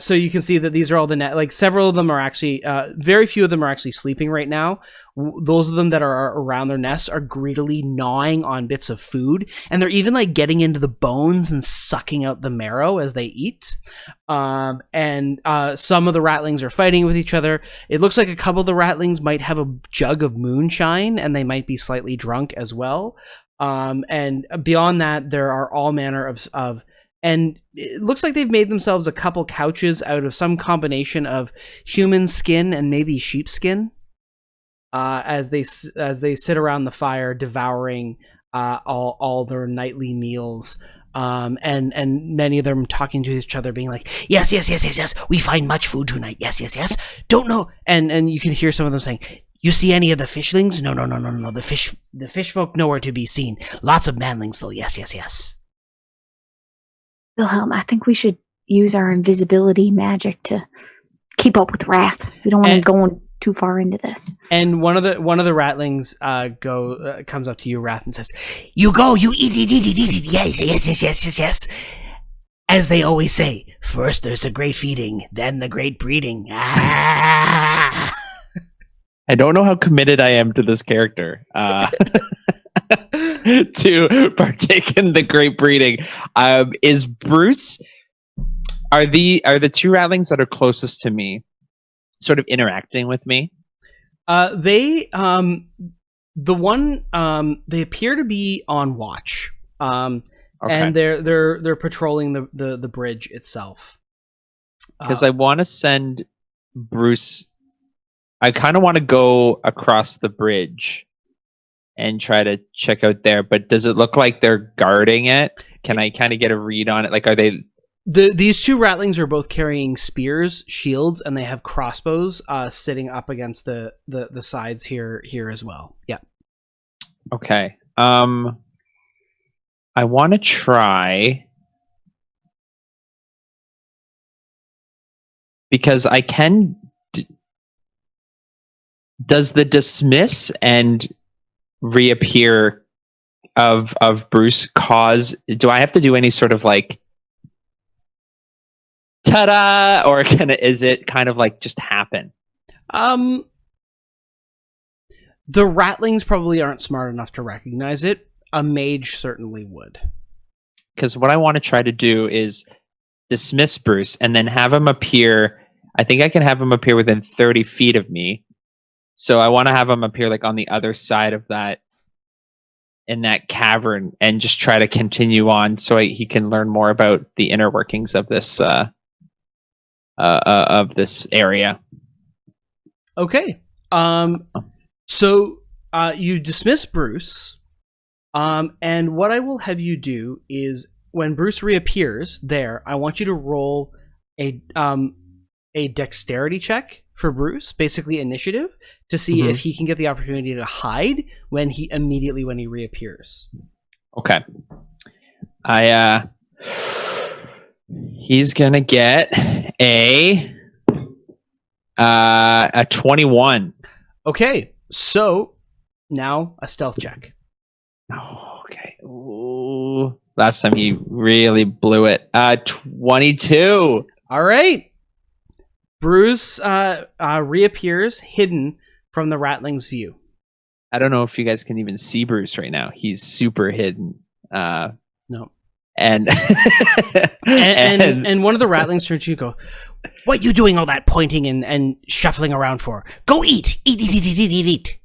So you can see that these are all the like several of them are actually very few of them are actually sleeping right now. Those of them that are around their nests are greedily gnawing on bits of food, and they're even like getting into the bones and sucking out the marrow as they eat. Some of the ratlings are fighting with each other. It looks like a couple of the ratlings might have a jug of moonshine, and they might be slightly drunk as well. And beyond that, there are all manner of and it looks like they've made themselves a couple couches out of some combination of human skin and maybe sheepskin. as they sit around the fire devouring all their nightly meals. And many of them talking to each other, being like, yes, we find much food tonight. Yes. Don't know. And you can hear some of them saying, you see any of the fishlings? No. The fish folk nowhere to be seen. Lots of manlings though. Yes. Wilhelm, I think we should use our invisibility magic to keep up with Wrath. We don't want him going too far into this. And one of the ratlings comes up to you, Wrath, and says, "You go, you eat. Yes. As they always say, first there's the great feeding, then the great breeding." Ah! I don't know how committed I am to this character to partake in the great breeding. Is Bruce? Are the two ratlings that are closest to me sort of interacting with me? They appear to be on watch. Okay. And they're patrolling the bridge itself. Because I want to send Bruce. I kind of want to go across the bridge and try to check out there. But does it look like they're guarding it? Can I kind of get a read on it? Like, are they? These two ratlings are both carrying spears, shields, and they have crossbows sitting up against the sides here as well. Yeah. Okay. I want to try, because I can. Does the dismiss and reappear of Bruce cause? Do I have to do any sort of like ta-da, or is it kind of like just happen? The ratlings probably aren't smart enough to recognize it. A mage certainly would. Because what I want to try to do is dismiss Bruce and then have him appear. I think I can have him appear within 30 feet of me. So I want to have him appear like on the other side of that, in that cavern, and just try to continue on so he can learn more about the inner workings of this area. Okay. So you dismiss Bruce, and what I will have you do is, when Bruce reappears there, I want you to roll a dexterity check for Bruce, basically initiative, to see if he can get the opportunity to hide when he reappears. Okay. He's gonna get a 21. Okay, so now a stealth check. Oh, okay. Ooh. Last time he really blew it. 22. All right. Bruce reappears hidden from the ratling's view. I don't know if you guys can even see Bruce right now. He's super hidden. No. And and one of the ratlings turns to you and go, "What you doing all that pointing and shuffling around for? Go eat. Eat.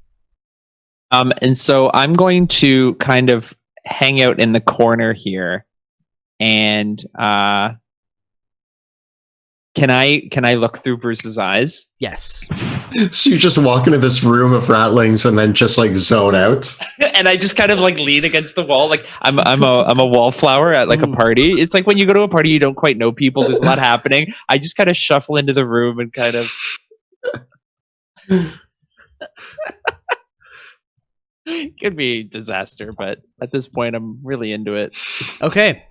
And so I'm going to kind of hang out in the corner here, and can I look through Bruce's eyes? Yes. So you just walk into this room of ratlings and then just like zone out. And I just kind of like lean against the wall, like I'm a wallflower at like a party. It's like when you go to a party, you don't quite know people. There's a lot happening. I just kind of shuffle into the room and kind of. Could be a disaster, but at this point, I'm really into it. Okay.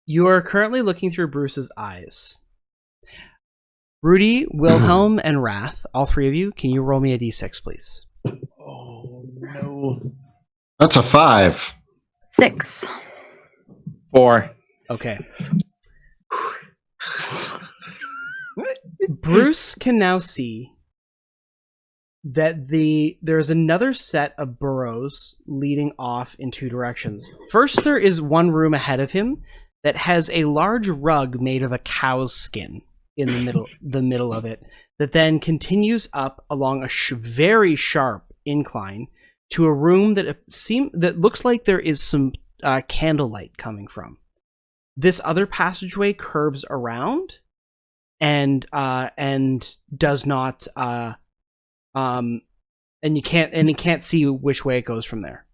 You are currently looking through Bruce's eyes. Rudy, Wilhelm, and Wrath, all three of you, can you roll me a d6, please? Oh, no. That's a 5. 6. 4. Okay. Bruce can now see that there's another set of burrows leading off in two directions. First, there is one room ahead of him that has a large rug made of a cow's skin in the middle of it, that then continues up along a very sharp incline to a room that looks like there is some candlelight coming from. This other passageway curves around and does not And you can't see which way it goes from there.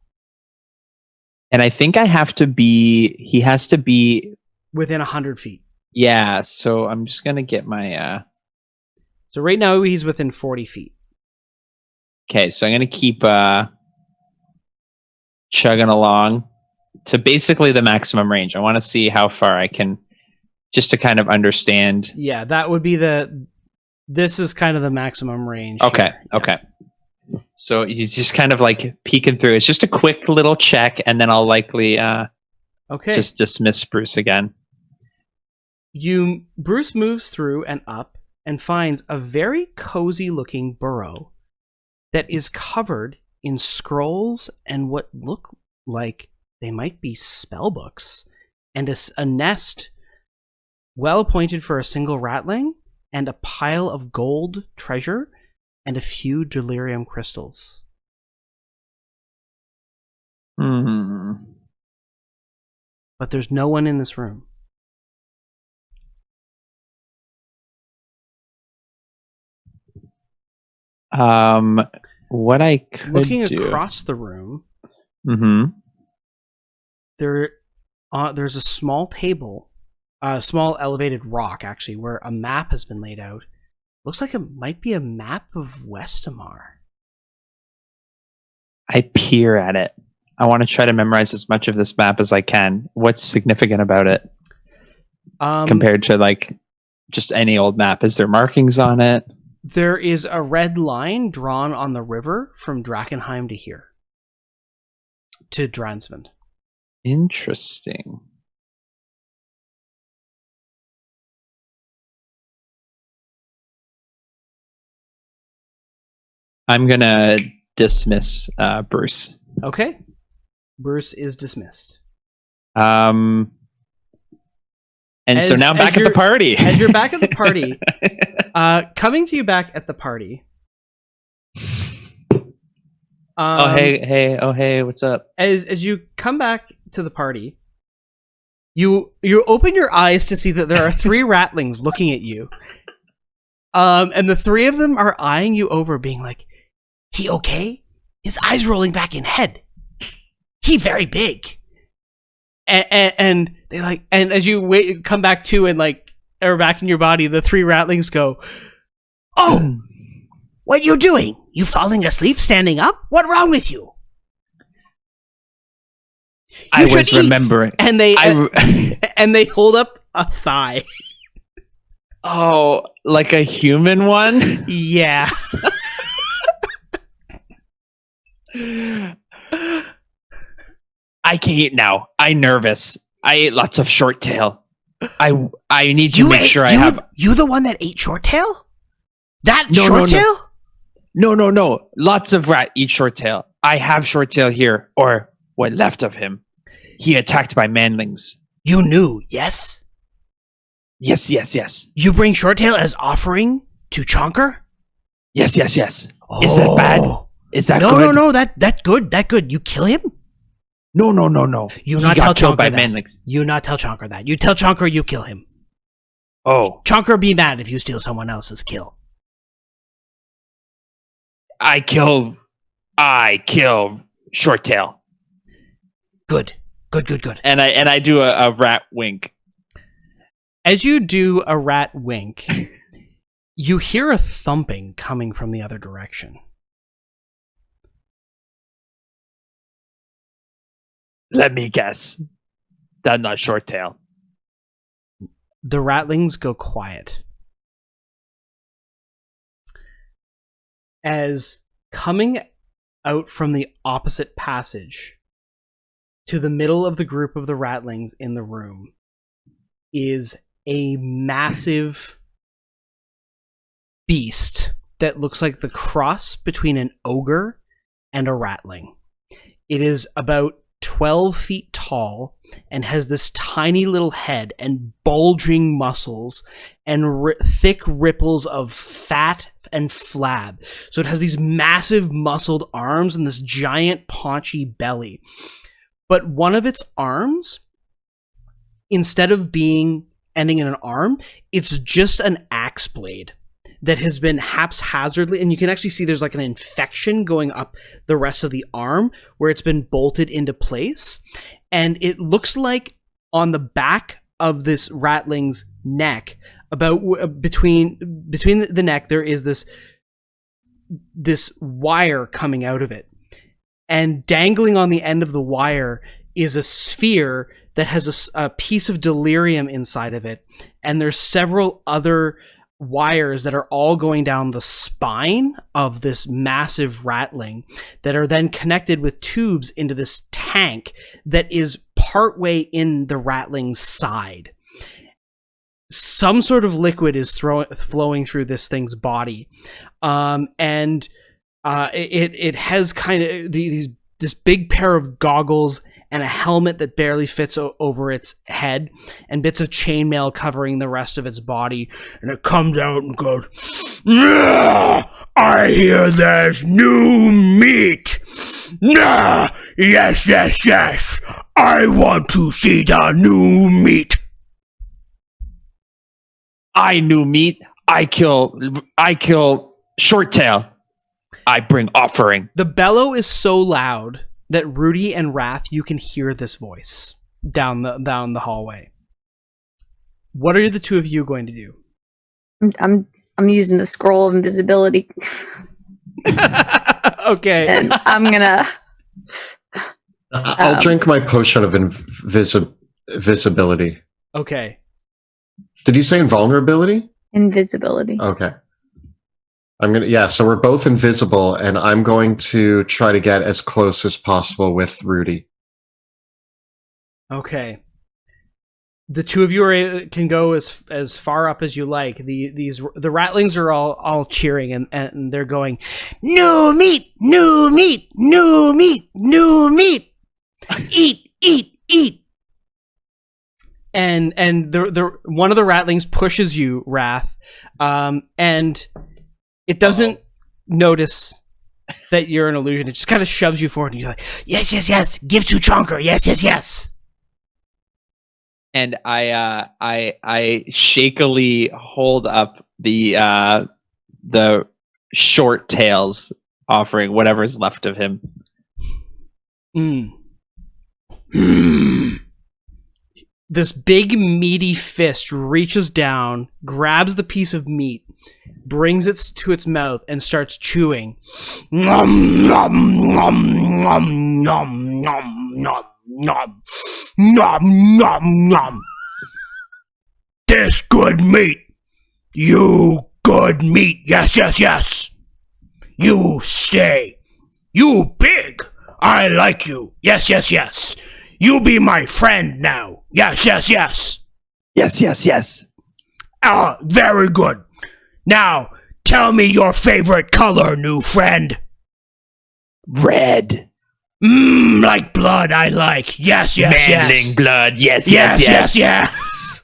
And I think he has to be Within 100 feet. Yeah, so I'm just gonna get my So right now he's within 40 feet. Okay, so I'm gonna keep chugging along to basically the maximum range. I want to see how far I can, just to kind of understand. Yeah, that would be this is kind of the maximum range. Okay, here. okay. So he's just kind of like peeking through. It's just a quick little check, and then I'll likely just dismiss Bruce again. Bruce moves through and up and finds a very cozy looking burrow that is covered in scrolls and what look like they might be spell books, and a nest well appointed for a single ratling, and a pile of gold treasure and a few delirium crystals. But there's no one in this room. What I could Looking do... across the room, there's a small table, a small elevated rock, actually, where a map has been laid out. Looks like it might be a map of Westamar. I peer at it. I want to try to memorize as much of this map as I can. What's significant about it compared to like just any old map? Is there markings on it? There is a red line drawn on the river from Drakkenheim to here. To Dransmund. Interesting. I'm going to dismiss Bruce. Okay. Bruce is dismissed. So now I'm back at the party. As you're back at the party, coming to you back at the party. Oh hey, what's up? As you come back to the party, you open your eyes to see that there are 3 ratlings looking at you. And the 3 of them are eyeing you over, being like, "He okay? His eyes rolling back in head. He very big." And they like, and as you come back to and like are back in your body, the 3 ratlings go, "Oh, what you doing? You falling asleep standing up? What wrong with you?" I was remembering. And they and they hold up a thigh. Oh, like a human one? Yeah. I can't eat now. I'm nervous. I ate lots of short tail. I need to make sure I have... You the one that ate short tail? Short tail? No. Lots of rat eat short tail. I have short tail here, or what left of him. He attacked by manlings. You knew, yes? Yes. You bring short tail as offering to Chonker? Yes. Oh. Is that bad? Is that good? No, that good. You kill him? No. You not tell Chonker by that. manlings. You not tell Chonker that. You tell Chonker you kill him. Oh. Chonker be mad if you steal someone else's kill. I kill short tail. Good. And I do a rat wink. As you do a rat wink, you hear a thumping coming from the other direction. Let me guess. That's not short tail. The ratlings go quiet. As coming out from the opposite passage to the middle of the group of the ratlings in the room is a massive beast that looks like the cross between an ogre and a ratling. It is about 12 feet tall and has this tiny little head and bulging muscles and thick ripples of fat and flab. So it has these massive muscled arms and this giant paunchy belly. But one of its arms, instead of ending in an arm, it's just an axe blade that has been haphazardly, and you can actually see there's like an infection going up the rest of the arm where it's been bolted into place. And it looks like on the back of this ratling's neck, about between the neck, there is this wire coming out of it. And dangling on the end of the wire is a sphere that has a piece of delirium inside of it. And there's several other wires that are all going down the spine of this massive ratling that are then connected with tubes into this tank that is partway in the ratling's side. Some sort of liquid is flowing through this thing's body. It has kind of this big pair of goggles and a helmet that barely fits over its head, and bits of chainmail covering the rest of its body. And it comes out and goes, "I hear there's new meat. Yes, yes, yes. I want to see the new meat." I new meat. I kill short tail. I bring offering. The bellow is so loud that Rudy and Wrath, you can hear this voice down the hallway. What are the two of you going to do? I'm using the scroll of invisibility. Okay. And I'm gonna. I'll drink my potion of invisibility. Okay. Did you say invulnerability? Invisibility. Okay. So we're both invisible, and I'm going to try to get as close as possible with Rudy. Okay. The two of you can go as far up as you like. The ratlings are all cheering and they're going, "New meat, new meat, new meat, new meat. Eat, eat, eat." And the one of the ratlings pushes you, Wrath, and it doesn't notice that you're an illusion. It just kind of shoves you forward, and you're like, "Yes, yes, yes. Give to Chonker. Yes, yes, yes." And I shakily hold up the short tails offering, whatever's left of him. This big meaty fist reaches down, grabs the piece of meat, brings it to its mouth, and starts chewing. Nom, nom, nom, nom, nom, nom, nom, nom, nom, nom, nom. This good meat. You good meat. Yes, yes, yes. You stay. You big. I like you. Yes, yes, yes. You be my friend now. Yes, yes, yes. Yes, yes, yes. Ah, very good. Now, tell me your favorite color, new friend. Red. Like blood, I like. Yes, yes, Manling yes. blood. Yes, Yes, yes, yes. yes, yes.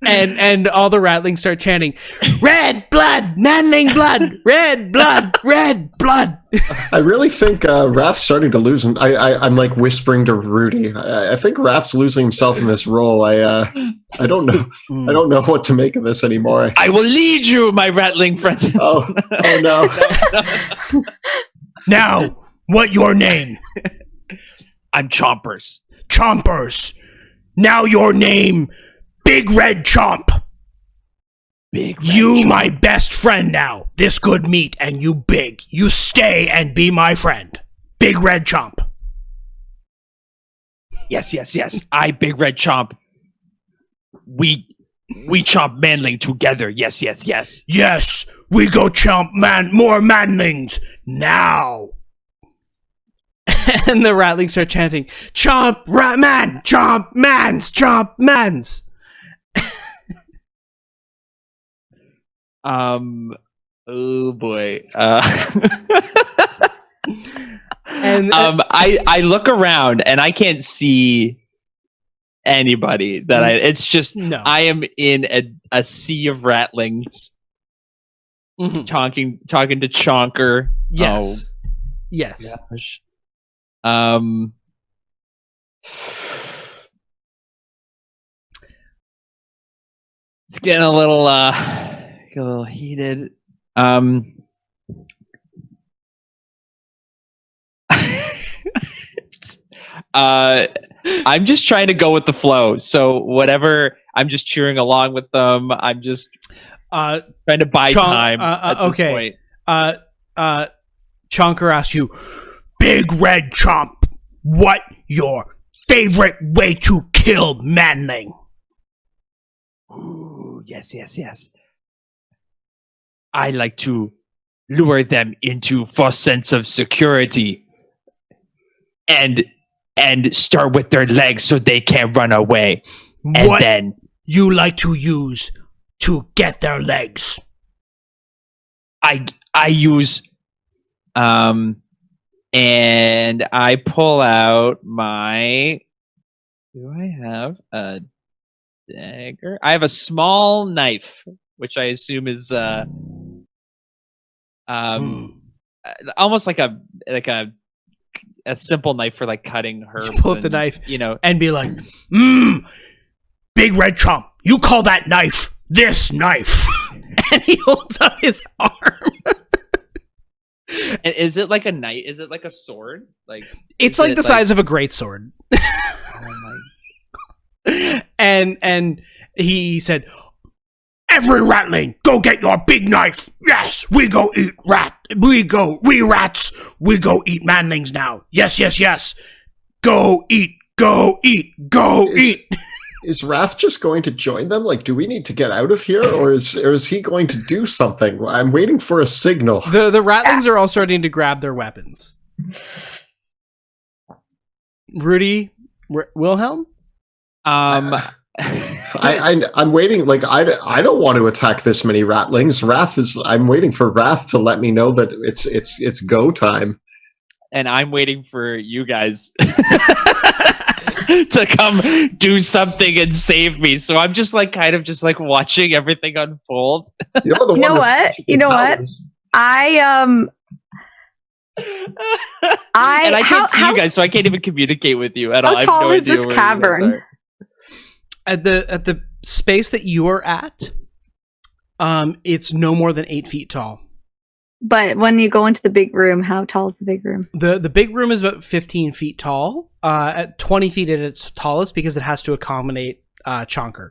and all the ratlings start chanting, "Red blood, manling blood, red blood, red blood." I really think Raph's starting to lose him. I'm like whispering to Rudy. I think Raph's losing himself in this role. I don't know. I don't know what to make of this anymore. I will lead you, my rattling friend. Oh no. Now, what your name? I'm Chompers. Chompers. Now your name, Big Red Chomp. Big Red You Chomp. my best friend now. This good meat, and you big. You stay and be my friend. Big Red Chomp. Yes, yes, yes. I, Big Red Chomp. We chomp manling together. Yes, yes, yes. Yes, we go chomp more manlings now. And the ratlings start chanting, "Chomp man, chomp mans, chomp mans." Oh boy. And I look around and I can't see anybody that it's just No. I am in a sea of ratlings talking to Chonker. Yes. Oh, Yes. gosh. It's getting a little get a little heated. I'm just trying to go with the flow. So whatever, I'm just cheering along with them. I'm just trying to buy time at this point. Chonker asks you, Big Red Chomp, what your favorite way to kill manling? Ooh, yes. I like to lure them into false sense of security and start with their legs so they can't run away. And what then you like to use to get their legs? I use and I pull out my, do I have a dagger? I have a small knife, which I assume is almost like a simple knife for like cutting herbs. You pull up the knife, and be like, Big Red Chomp, you call that knife this knife? And he holds up his arm. And is it like a knife? Is it like a sword? Like it's like the size of a greatsword. Oh my! And he said, "Every ratling, go get your big knife. Yes, we go eat rat. We rats. We go eat manlings now. Yes. Go eat. Is Wrath just going to join them? Like, do we need to get out of here, or is he going to do something? I'm waiting for a signal. The ratlings are all starting to grab their weapons. Rudy, Wilhelm? I'm waiting. Like, I don't want to attack this many ratlings. I'm waiting for Wrath to let me know that it's go time. And I'm waiting for you guys to come do something and save me. So I'm just like kind of just like watching everything unfold. You know what? I and I can't see you guys, so I can't even communicate with you at all. How tall is this cavern? At the space that you are at, it's no more than 8 feet tall. But when you go into the big room, how tall is the big room? The big room is about 15 feet tall, at 20 feet at its tallest, because it has to accommodate Chonker.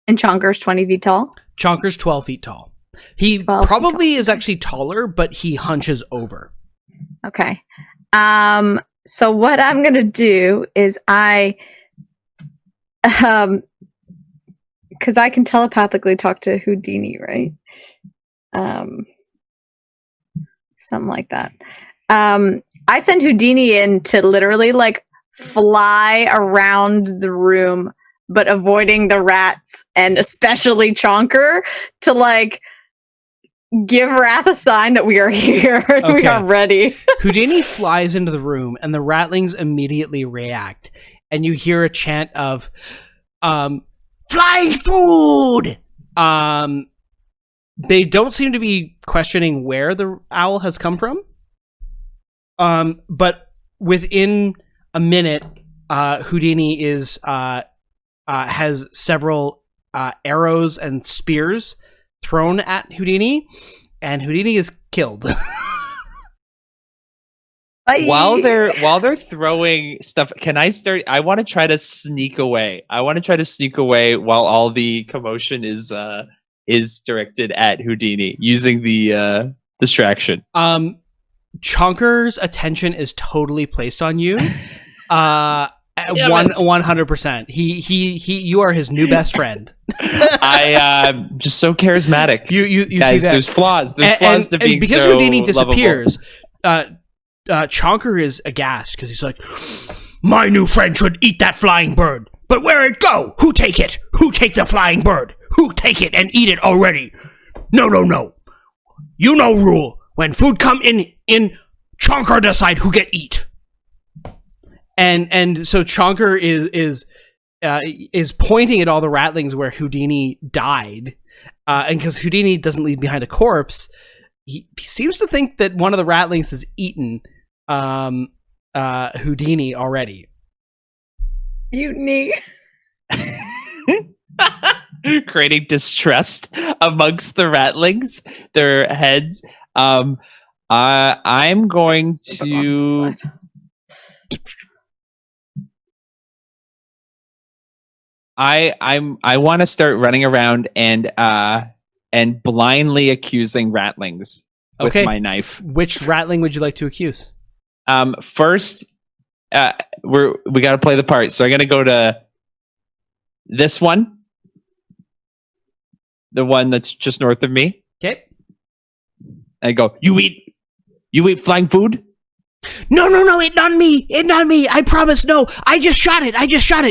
And Chonker's 20 feet tall? Chonker's 12 feet tall. He probably is actually taller, but he hunches over. Okay. So what I'm going to do is because I can telepathically talk to Houdini, right? Something like that. I send Houdini in to literally like fly around the room, but avoiding the rats and especially Chonker, to like give Wrath a sign that we are here and we are ready. Houdini flies into the room and the ratlings immediately react, and you hear a chant of flying food. They don't seem to be questioning where the owl has come from. But within a minute, Houdini has several arrows and spears thrown at Houdini, and Houdini is killed. While they're throwing stuff, can I start? I want to try to sneak away. While all the commotion is directed at Houdini using the distraction. Chonker's attention is totally placed on you. 100%. You are his new best friend. I just so charismatic. You guys, see that. There's flaws to being because so Houdini disappears. lovable. Chonker is aghast because he's like, my new friend should eat that flying bird. But where it go? Who take it? Who take the flying bird? Who take it and eat it already? No. You know rule. When food come in Chonker decide who get eat. And so Chonker is pointing at all the ratlings where Houdini died. And because Houdini doesn't leave behind a corpse, he seems to think that one of the ratlings has eaten Houdini already. Mutiny. creating distrust amongst the ratlings, their heads. I'm going to. I want to start running around and blindly accusing ratlings with my knife. Which ratling would you like to accuse? First, we got to play the part. So I'm going to go to this one, the one that's just north of me. Okay. I go, you eat flying food? No, it not me. I promise, no. I just shot it.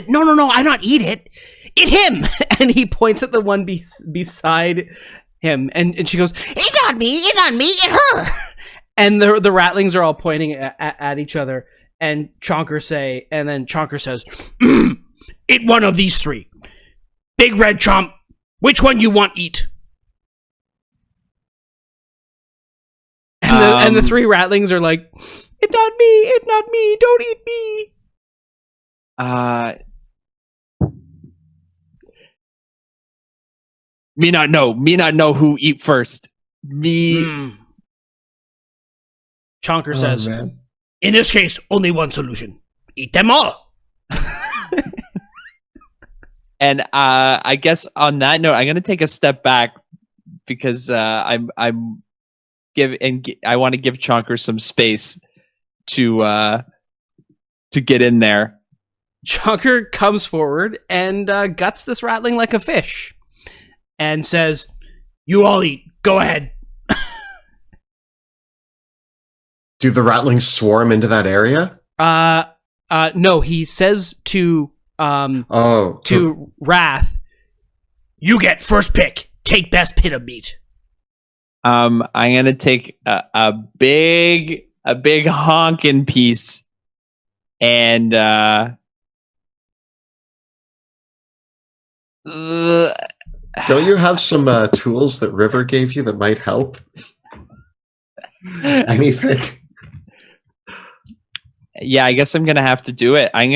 No, I not eat it. It him. And he points at the one beside him, and she goes, it not me, it her. And the ratlings are all pointing at each other, and Chonker says, it one of these three. Big red chomp, which one you want eat? And the three ratlings are like, it not me, don't eat me. Me not know who eat first. Chonker says, man. In this case, only one solution. Eat them all. And I guess on that note, I'm going to take a step back because I want to give Chonker some space to get in there. Chonker comes forward and guts this ratling like a fish and says, you all eat. Go ahead. Do the ratlings swarm into that area? No, he says to Wrath, you get first pick. Take best pit of meat. I'm gonna take a big honkin' piece, and don't you have some tools that River gave you that might help? Anything? Yeah, I guess I'm gonna have to do it. I'm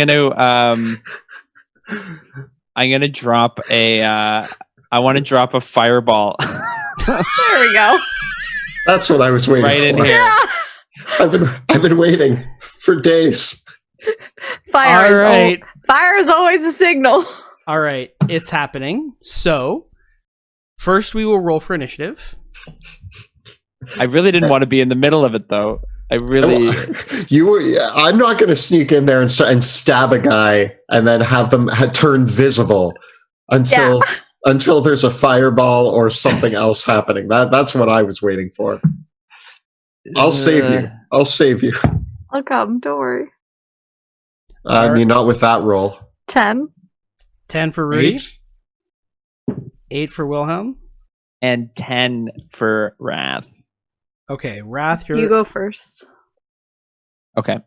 gonna drop a. I want to drop a fireball. There we go. That's what I was waiting right for. in here. Yeah. I've been waiting for days. Fire is always a signal. All right, it's happening. So, first we will roll for initiative. I really didn't want to be in the middle of it, though. I'm not going to sneak in there and stab a guy and then have them turn visible until there's a fireball or something else happening. That's what I was waiting for. I'll save you. I'll come. Don't worry. I mean, not with that roll. 10. 10 for Rudy. 8 for Wilhelm. And 10 for Wrath. Okay, Wrath, you go first. Okay.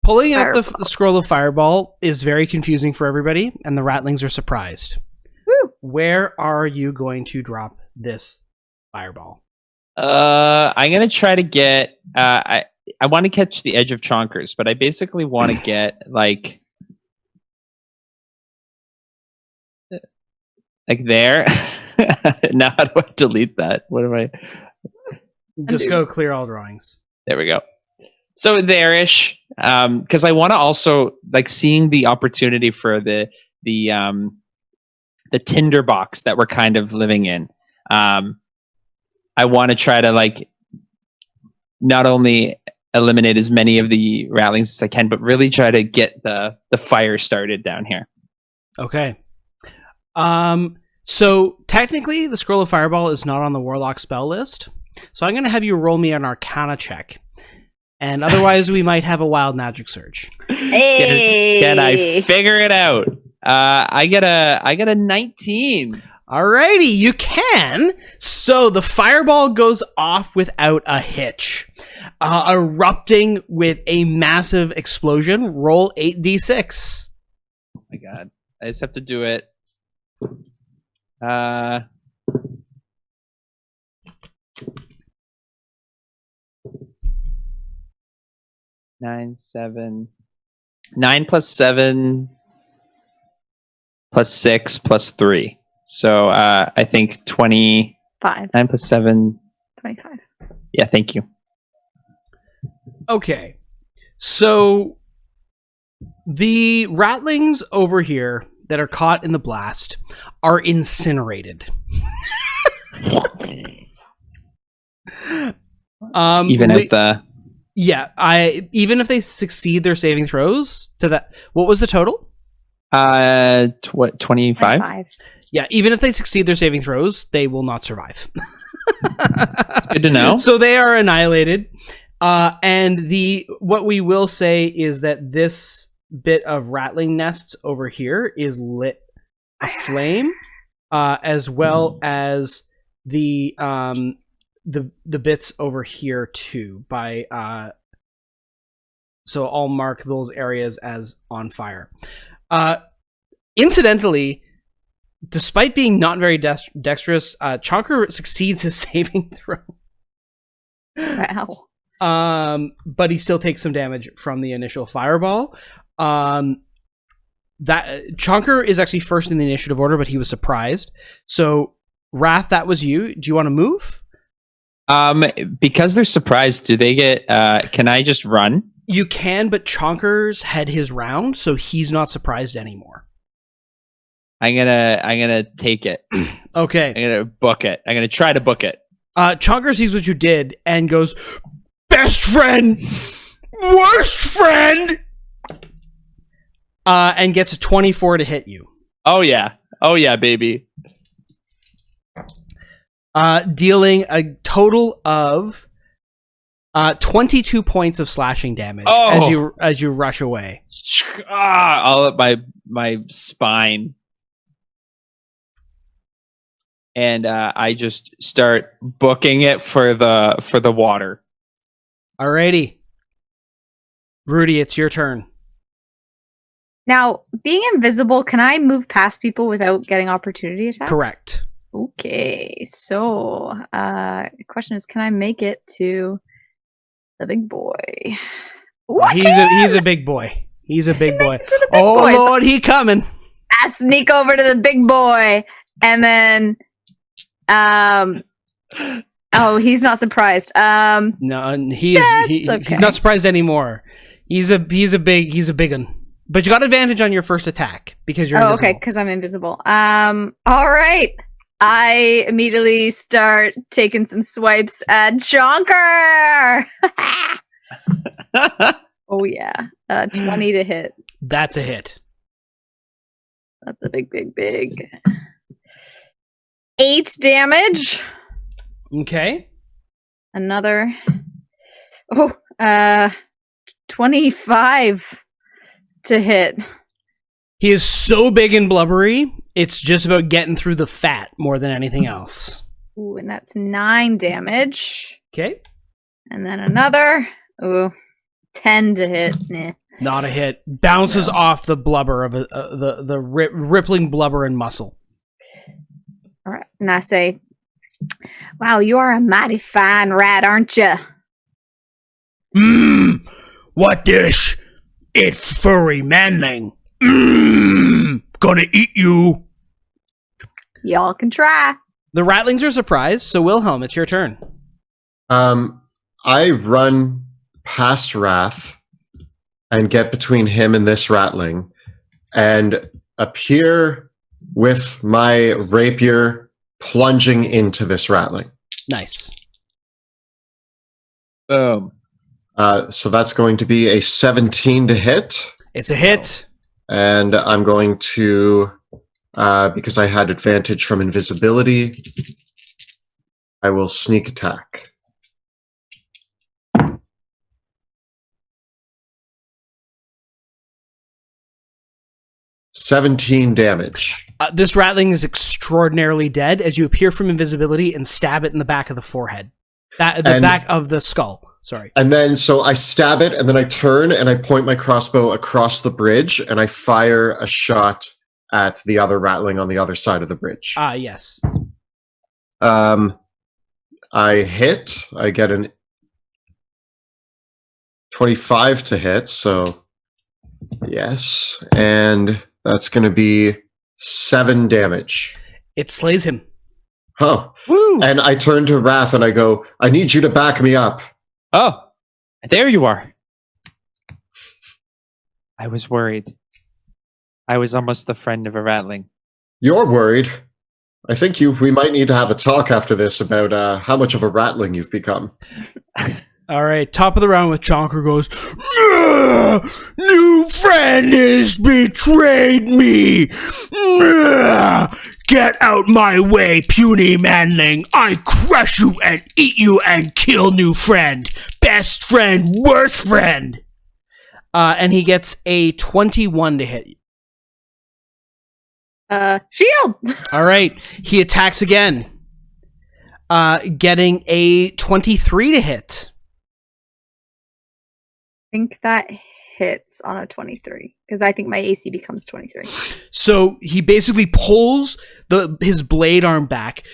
Pulling out the scroll of Fireball is very confusing for everybody, and the ratlings are surprised. Woo. Where are you going to drop this Fireball? I'm going to try to get... I want to catch the edge of Chonkers, but I basically want to get, like there. Now how do I delete that? What am I... Just go clear all drawings. There we go. So there-ish, because I want to also like seeing the opportunity for the tinderbox that we're kind of living in. I want to try to like not only eliminate as many of the ratlings as I can, but really try to get the fire started down here. Okay. So technically, the Scroll of Fireball is not on the Warlock spell list. So I'm going to have you roll me an Arcana check. And otherwise, we might have a Wild Magic Surge. Hey! Can I figure it out? I get a 19. Alrighty, you can. So the fireball goes off without a hitch, erupting with a massive explosion. Roll 8d6. Oh my god! I just have to do it. 9 plus 7 plus 6 plus 3. So I think 20. 5. 9 plus 7. 25. Yeah, thank you. Okay. So the ratlings over here that are caught in the blast are incinerated. Even at the... Yeah, even if they succeed their saving throws to that, what was the total? 25? 25. Yeah, even if they succeed their saving throws, they will not survive. Good to know. So they are annihilated. And what we will say is that this bit of rattling nests over here is lit aflame, as well as the bits over here too. So I'll mark those areas as on fire. Incidentally, despite being not very dexterous, Chonker succeeds his saving throw. Wow. But he still takes some damage from the initial fireball. That Chonker is actually first in the initiative order, but he was surprised. So, Wrath, that was you. Do you want to move? Because they're surprised, do they get? Can I just run? You can, but Chonker's had his round, so he's not surprised anymore. I'm gonna take it. Okay. I'm gonna book it. I'm gonna try to book it. Chonker sees what you did and goes, "Best friend, worst friend," and gets a 24 to hit you. Oh yeah, baby. Dealing a total of 22 points of slashing damage as you rush away. All up my spine. And I just start booking it for the water. Alrighty. Rudy, it's your turn. Now, being invisible, can I move past people without getting opportunity attacks? Correct. Okay, so the question is, can I make it to the big boy? He's a big boy. He's a big boy. Oh boys. Lord, he coming. I sneak over to the big boy, and then he's not surprised. No, he's not surprised anymore. He's a big one. But you got advantage on your first attack because you're invisible. Okay, because I'm invisible. All right. I immediately start taking some swipes at Chonker. Oh yeah, 20 to hit. That's a hit. That's a big. 8 damage. Okay. Another. 25 to hit. He is so big and blubbery, it's just about getting through the fat more than anything else. Ooh, and that's 9 damage. Okay. And then another. 10 to hit. Nah. Not a hit. Bounces off the blubber of the rippling blubber and muscle. All right. And I say, "Wow, you are a mighty fine rat, aren't you?" What dish? It's furry manling. Gonna eat you. Y'all can try. The ratlings are surprised, so Wilhelm, it's your turn. I run past Wrath and get between him and this ratling and appear with my rapier plunging into this rattling. Nice. Boom. So that's going to be a 17 to hit. It's a hit. And I'm going to, because I had advantage from invisibility, I will sneak attack. 17 damage. This ratling is extraordinarily dead as you appear from invisibility and stab it in the back of the forehead. Back of the skull. Sorry. And then, so I stab it, and then I turn, and I point my crossbow across the bridge, and I fire a shot at the other rattling on the other side of the bridge. Yes. I hit. I get an 25 to hit, so yes. And that's going to be 7 damage. It slays him. Huh. Woo! And I turn to Wrath and I go, I need you to back me up. Oh, there you are. I was worried. I was almost the friend of a ratling. You're worried. I think we might need to have a talk after this about how much of a rattling you've become. All right, top of the round with Chonker goes, new friend has betrayed me. Get out my way, puny manling. I crush you and eat you and kill new friend. Best friend, worst friend. And he gets a 21 to hit you. Shield! All right, he attacks again. Getting a 23 to hit. I think that hits on a 23 because I think my AC becomes 23. So he basically pulls his blade arm back,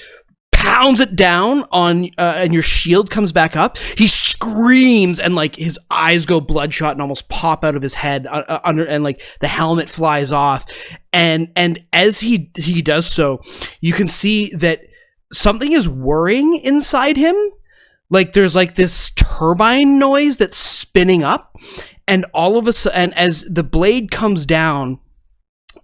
pounds it down on, and your shield comes back up. He screams and like his eyes go bloodshot and almost pop out of his head and like the helmet flies off. And as he does so, you can see that something is whirring inside him. Like there's like this turbine noise that's spinning up, and all of a sudden, as the blade comes down,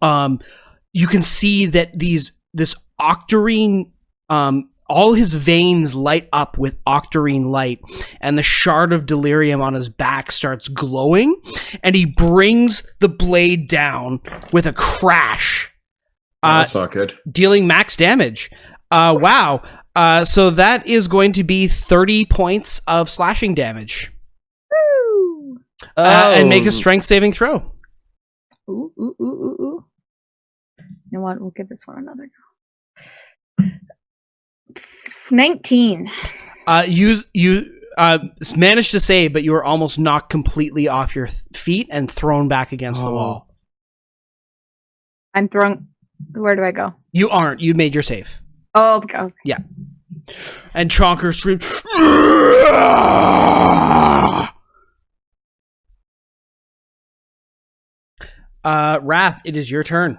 you can see that this octarine, all his veins light up with octarine light, and the shard of delirium on his back starts glowing, and he brings the blade down with a crash. That's not good. Dealing max damage. Wow. So that is going to be 30 points of slashing damage. Woo! And make a strength saving throw. Ooh. You know what? We'll give this one another go. 19. You managed to save, but you were almost knocked completely off your feet and thrown back against the wall. I'm thrown. Where do I go? You aren't. You made your save. Oh, okay. Yeah. And Chonker screams. Wrath, it is your turn.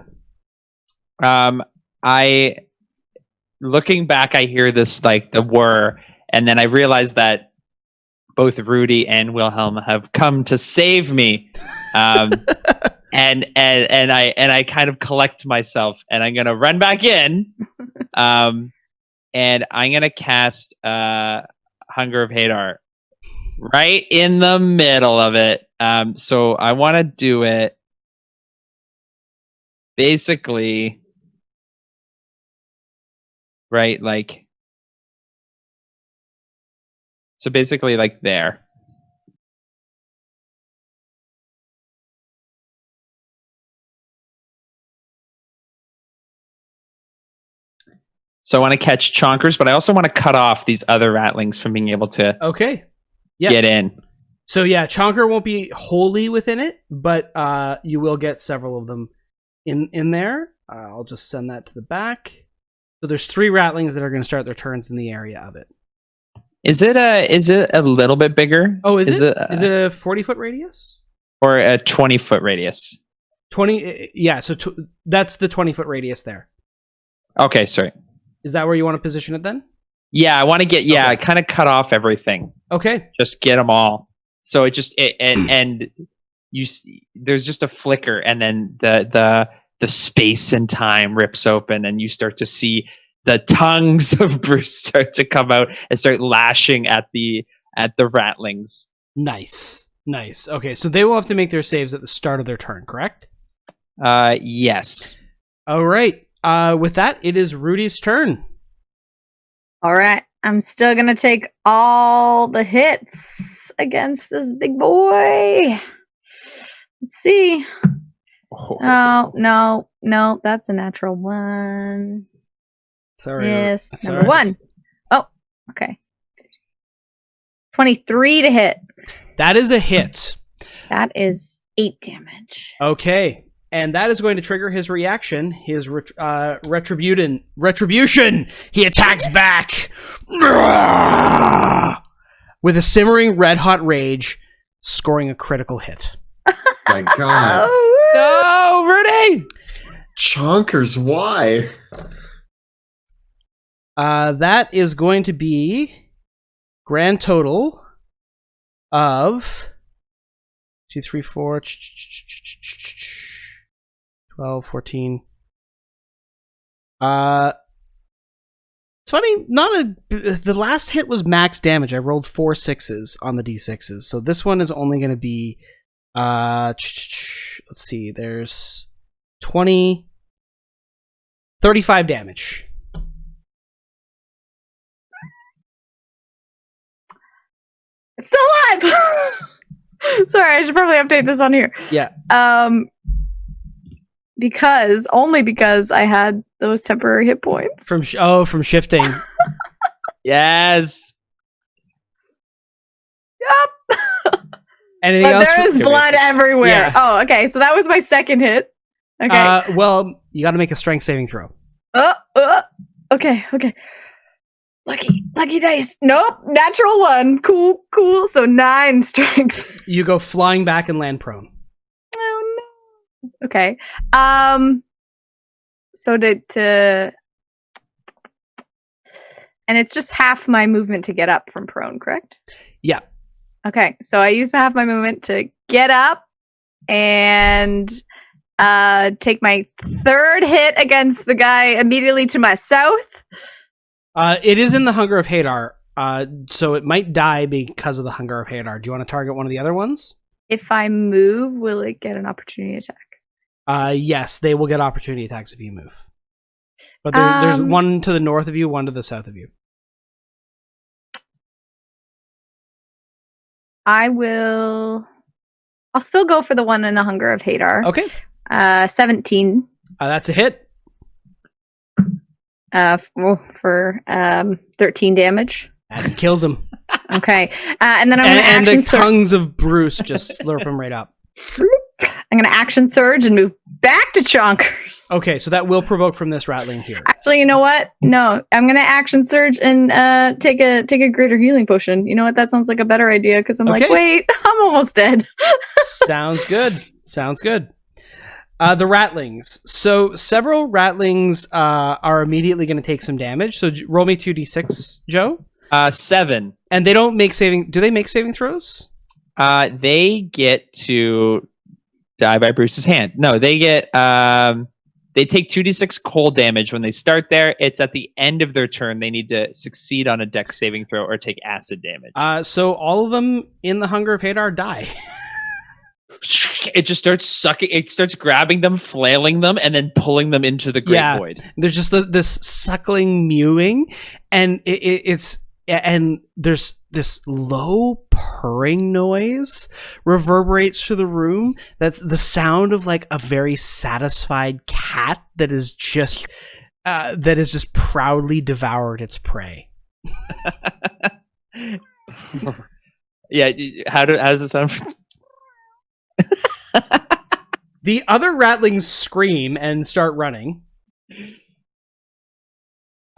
Looking back, I hear this like the whir, and then I realize that both Rudy and Wilhelm have come to save me. And I kind of collect myself, and I'm gonna run back in. And I'm gonna cast Hunger of Hadar right in the middle of it. So I want to do it basically right, like so basically like there. So I want to catch chonkers, but I also want to cut off these other rattlings from being able to get in. So yeah, Chonker won't be wholly within it, but you will get several of them in there. I'll just send that to the back. So there's 3 rattlings that are going to start their turns in the area of it. Is it a little bit bigger? Oh, is it a 40-foot radius? Or a 20-foot radius? 20, yeah, so that's the 20-foot radius there. Okay, sorry. Is that where you want to position it then? Yeah, I want to get kind of cut off everything. Okay. Just get them all. So there's just a flicker, and then the space and time rips open, and you start to see the tongues of Bruce start to come out and start lashing at the rattlings. Nice. Okay, so they will have to make their saves at the start of their turn, correct? Yes. All right. With that, it is Rudy's turn. All right. I'm still going to take all the hits against this big boy. Let's see. Oh, no. That's a natural 1. Sorry. Yes. Number 1. Oh, okay. 23 to hit. That is a hit. That is 8 damage. Okay. And that is going to trigger his reaction, his retribution. He attacks back with a simmering red-hot rage, scoring a critical hit. My God. No, Rudy! Chonkers, why? That is going to be grand total of 2, 3, 4, 12, 14. It's funny, the last hit was max damage. I rolled 4 6s on the d6s, so this one is only going to be let's see, there's 20, 35 damage. It's still alive. Sorry, I should probably update this on here. Yeah. Only because I had those temporary hit points From shifting. Yes. Yep. Anything But else? there is blood everywhere. Yeah. Oh, okay. So that was my second hit. Okay. Well, you got to make a strength saving throw. Okay. Lucky dice. Nope. Natural 1. Cool. So 9 strength. You go flying back and land prone. Oh no. Okay. So to and it's just half my movement to get up from prone, correct? Yeah. Okay. So I use half my movement to get up and take my third hit against the guy immediately to my south. It is in the Hunger of Hadar, so it might die because of the Hunger of Hadar. Do you want to target one of the other ones? If I move, will it get an opportunity attack? Yes, they will get opportunity attacks if you move. But there's one to the north of you, one to the south of you. I'll still go for the one in the Hunger of Hadar. Okay. 17. That's a hit. For 13 damage. That kills him. Okay. And then I'm going to and action the tongues of Bruce just slurp him right up. I'm going to action surge and move back to Chonkers. Okay, so that will provoke from this rattling here. Actually, you know what? No, I'm going to action surge and take a greater healing potion. You know what? That sounds like a better idea because I'm like, wait, I'm almost dead. Sounds good. The rattlings. So several rattlings are immediately going to take some damage. So roll me 2d6, Joe. 7. And they don't make saving. Do they make saving throws? They get to die by Bruce's hand. No, they get. They take 2d6 cold damage when they start there. It's at the end of their turn. They need to succeed on a dex saving throw or take acid damage. So all of them in the Hunger of Hadar die. It just starts sucking. It starts grabbing them, flailing them, and then pulling them into the great void. There's just this suckling mewing, and and there's this low purring noise reverberates through the room. That's the sound of like a very satisfied cat that is just proudly devoured its prey. Yeah, how does it sound? The other rattlings scream and start running.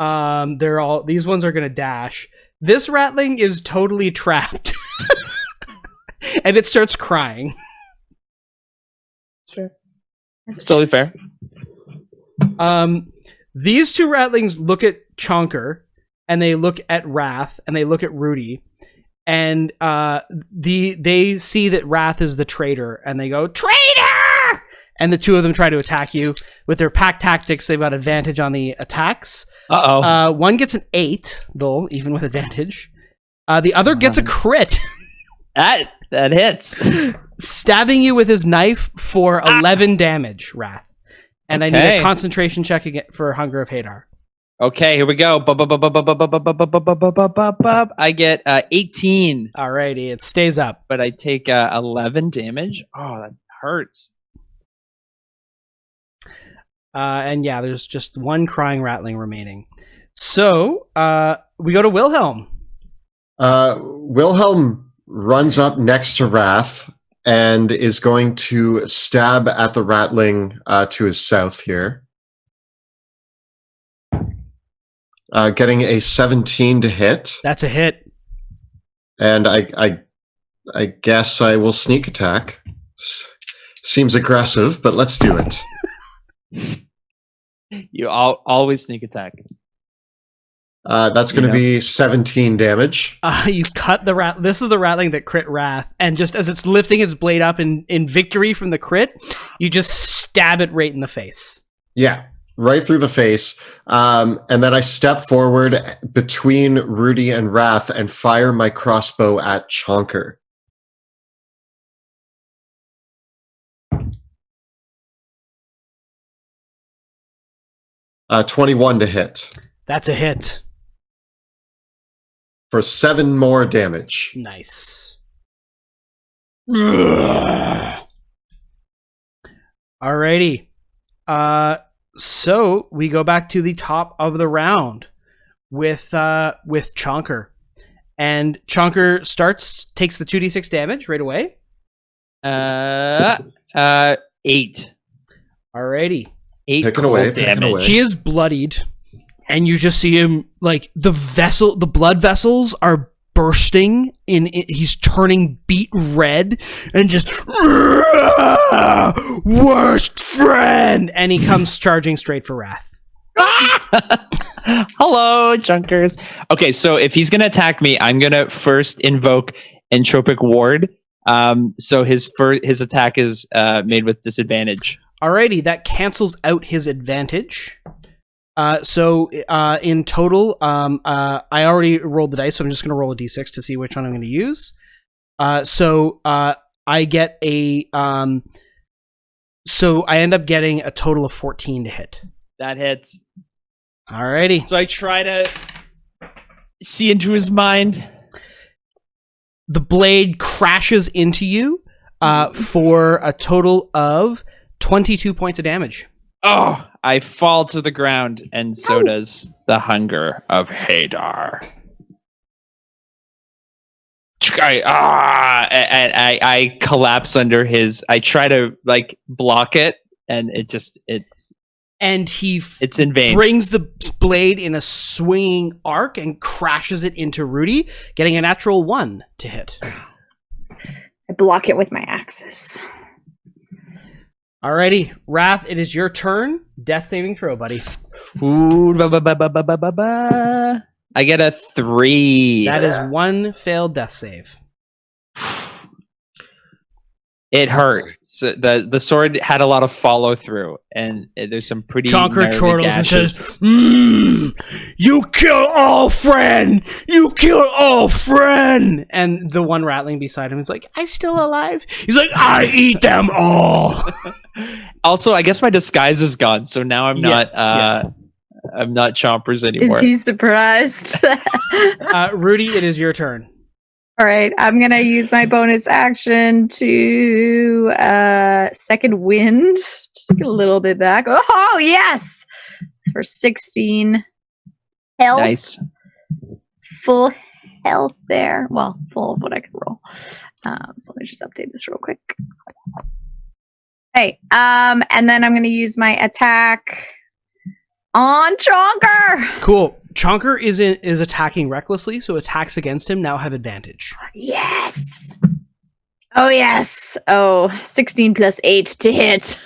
These ones are gonna dash. This rattling is totally trapped. And it starts crying. It's fair. It's totally fair. These two rattlings look at Chonker, and they look at Wrath, and they look at Rudy, and they see that Wrath is the traitor, and they go, "Traitor!" And the two of them try to attack you. With their pack tactics, they've got advantage on the attacks. Uh-oh. One gets an 8, though, even with advantage. The other gets a crit. That hits. Stabbing you with his knife for 11 damage, Wrath. And I need a concentration check again for Hunger of Hadar. Okay, here we go. I get 18. Alrighty, it stays up. But I take 11 damage. Oh, that hurts. And yeah, there's just one crying rattling remaining. So we go to Wilhelm. Wilhelm runs up next to Wrath and is going to stab at the rattling to his south here. Getting a 17 to hit. That's a hit. And I guess I will sneak attack. Seems aggressive, but let's do it. You always sneak attack. That's going to be 17 damage. You cut the rat. This is the ratling that crit Wrath, and just as it's lifting its blade up in victory from the crit, you just stab it right in the face. Yeah, right through the face. And then I step forward between Rudy and Wrath and fire my crossbow at Chonker. Uh, 21 to hit. That's a hit. For 7 more damage. Nice. Alrighty. So we go back to the top of the round with Chonker. And Chonker takes the 2d6 damage right away. 8. Alrighty. 8 Picking cold away. damage. He is bloodied, and you just see him, like, the blood vessels are bursting, he's turning beet red, and just, worst friend! And he comes charging straight for Wrath. Hello, Chunkers. Okay, so if he's going to attack me, I'm going to first invoke Entropic Ward. So his attack is made with disadvantage. Alrighty, that cancels out his advantage. So in total, I already rolled the dice, so I'm just going to roll a d6 to see which one I'm going to use. So I get so I end up getting a total of 14 to hit. That hits. Alrighty. So I try to see into his mind. The blade crashes into you for a total of 22 points of damage. Oh, I fall to the ground, and so does the hunger of Hadar. I collapse under his. I try to block it, and it's in vain. Brings the blade in a swinging arc and crashes it into Rudy, getting a natural 1 to hit. I block it with my axes. Alrighty, Wrath, it is your turn. Death saving throw, buddy. Ooh, I get a 3. That is 1 failed death save. It hurt. So the sword had a lot of follow through, and there's some pretty Chonker chortles gashes. and says, "You kill all friend! You kill all friend!" And the one rattling beside him is like, "I still alive?" He's like, "I eat them all." Also, I guess my disguise is gone, so now I'm not Chompers anymore. Is he surprised? Rudy, it is your turn. All right, I'm gonna use my bonus action to second wind, just a little bit back. Oh yes, for 16 health. Nice, full health there. Well, full of what I could roll. So let me just update this real quick. Hey, and then I'm gonna use my attack on Chonker. Cool. Chonker is attacking recklessly, so attacks against him now have advantage. Yes. Oh, yes. Oh, 16 plus 8 to hit.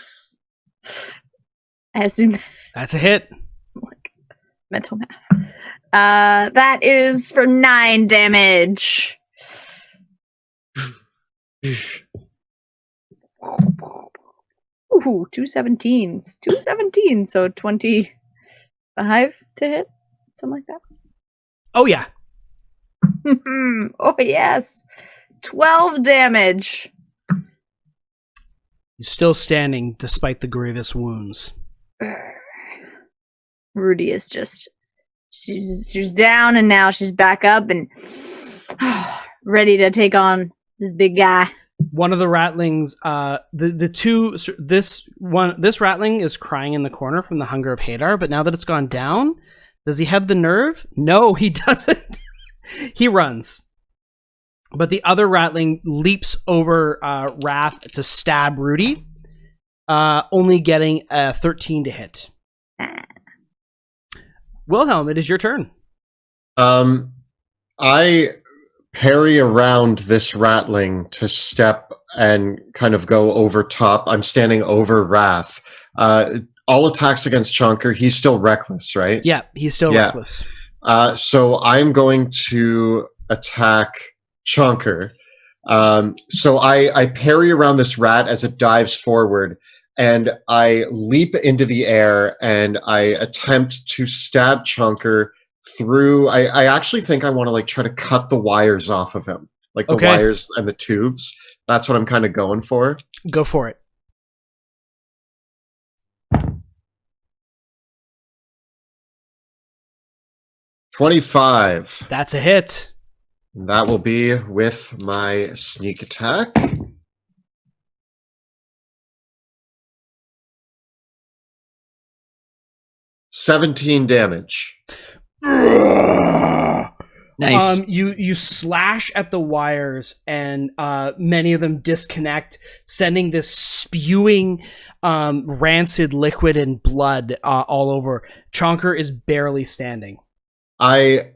I assume That's a hit. like mental math. That is for 9 damage. Ooh, 2 17s. 2 17s, so 25 to hit. Something like that. Oh, yeah. Oh, yes. 12 damage. He's still standing despite the grievous wounds. Rudy is just... She's down, and now she's back up and ready to take on this big guy. One of the rattlings, this rattling is crying in the corner from the hunger of Hadar, but now that it's gone down, does he have the nerve? No, he doesn't. He runs. But the other rattling leaps over Wrath to stab Rudy, only getting a 13 to hit. Wilhelm, it is your turn. I parry around this rattling to step and kind of go over top. I'm standing over Wrath. All attacks against Chonker, he's still reckless, right? Yeah, he's still reckless. So I'm going to attack Chonker. So I parry around this rat as it dives forward, and I leap into the air, and I attempt to stab Chonker through. I actually think I want to try to cut the wires off of him, like the wires and the tubes. That's what I'm kind of going for. Go for it. $25. That's a hit. That will be with my sneak attack. $17 damage. Nice. You slash at the wires, and many of them disconnect, sending this spewing rancid liquid and blood all over. Chonker is barely standing. I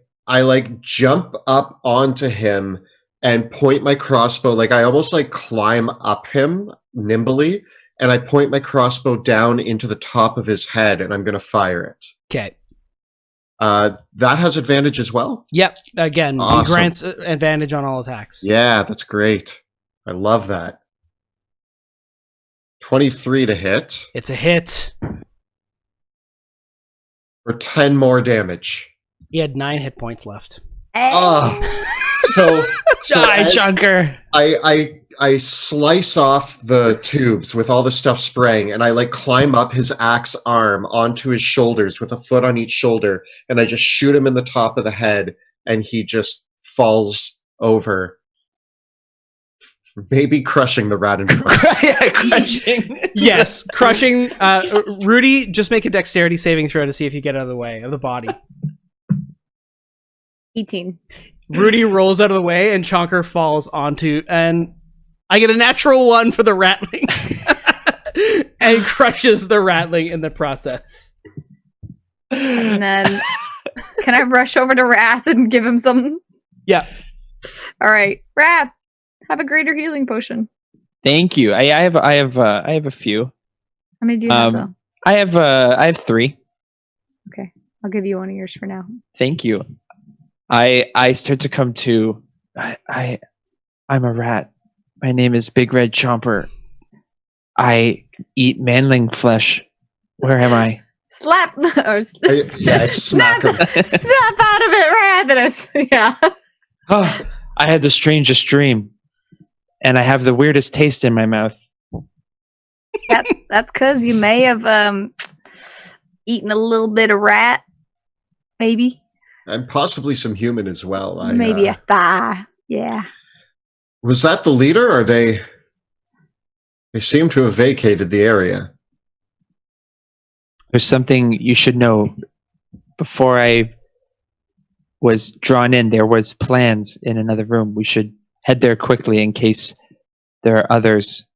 jump up onto him and point my crossbow. I almost climb up him nimbly, and I point my crossbow down into the top of his head, and I'm going to fire it. Okay. That has advantage as well? Yep. Again, awesome. It grants advantage on all attacks. Yeah, that's great. I love that. 23 to hit. It's a hit. For 10 more damage. He had 9 hit points left. So Die, Chonker! I slice off the tubes with all the stuff spraying, and I climb up his axe arm onto his shoulders with a foot on each shoulder, and I just shoot him in the top of the head, and he just falls over, maybe crushing the rat in front. Yeah, crushing. Yes, crushing. Rudy, just make a dexterity saving throw to see if you get out of the way of the body. 18. Rudy rolls out of the way, and Chonker falls onto, and I get a natural 1 for the ratling, and crushes the ratling in the process. And then, can I rush over to Wrath and give him some? Yeah. All right, Wrath, have a greater healing potion. Thank you. I have a few. How many do you have though? I have 3. Okay, I'll give you one of yours for now. Thank you. I start to come to. I'm a rat. My name is Big Red Chomper. I eat manling flesh. Where am I? Slap or smack him. Snap out of it, Wrath. Yeah. Oh, I had the strangest dream, and I have the weirdest taste in my mouth. That's because you may have eaten a little bit of rat, maybe. And possibly some human as well. Maybe a thigh. Yeah. Was that the leader, or they seem to have vacated the area? There's something you should know. Before I was drawn in, there was plans in another room. We should head there quickly in case there are others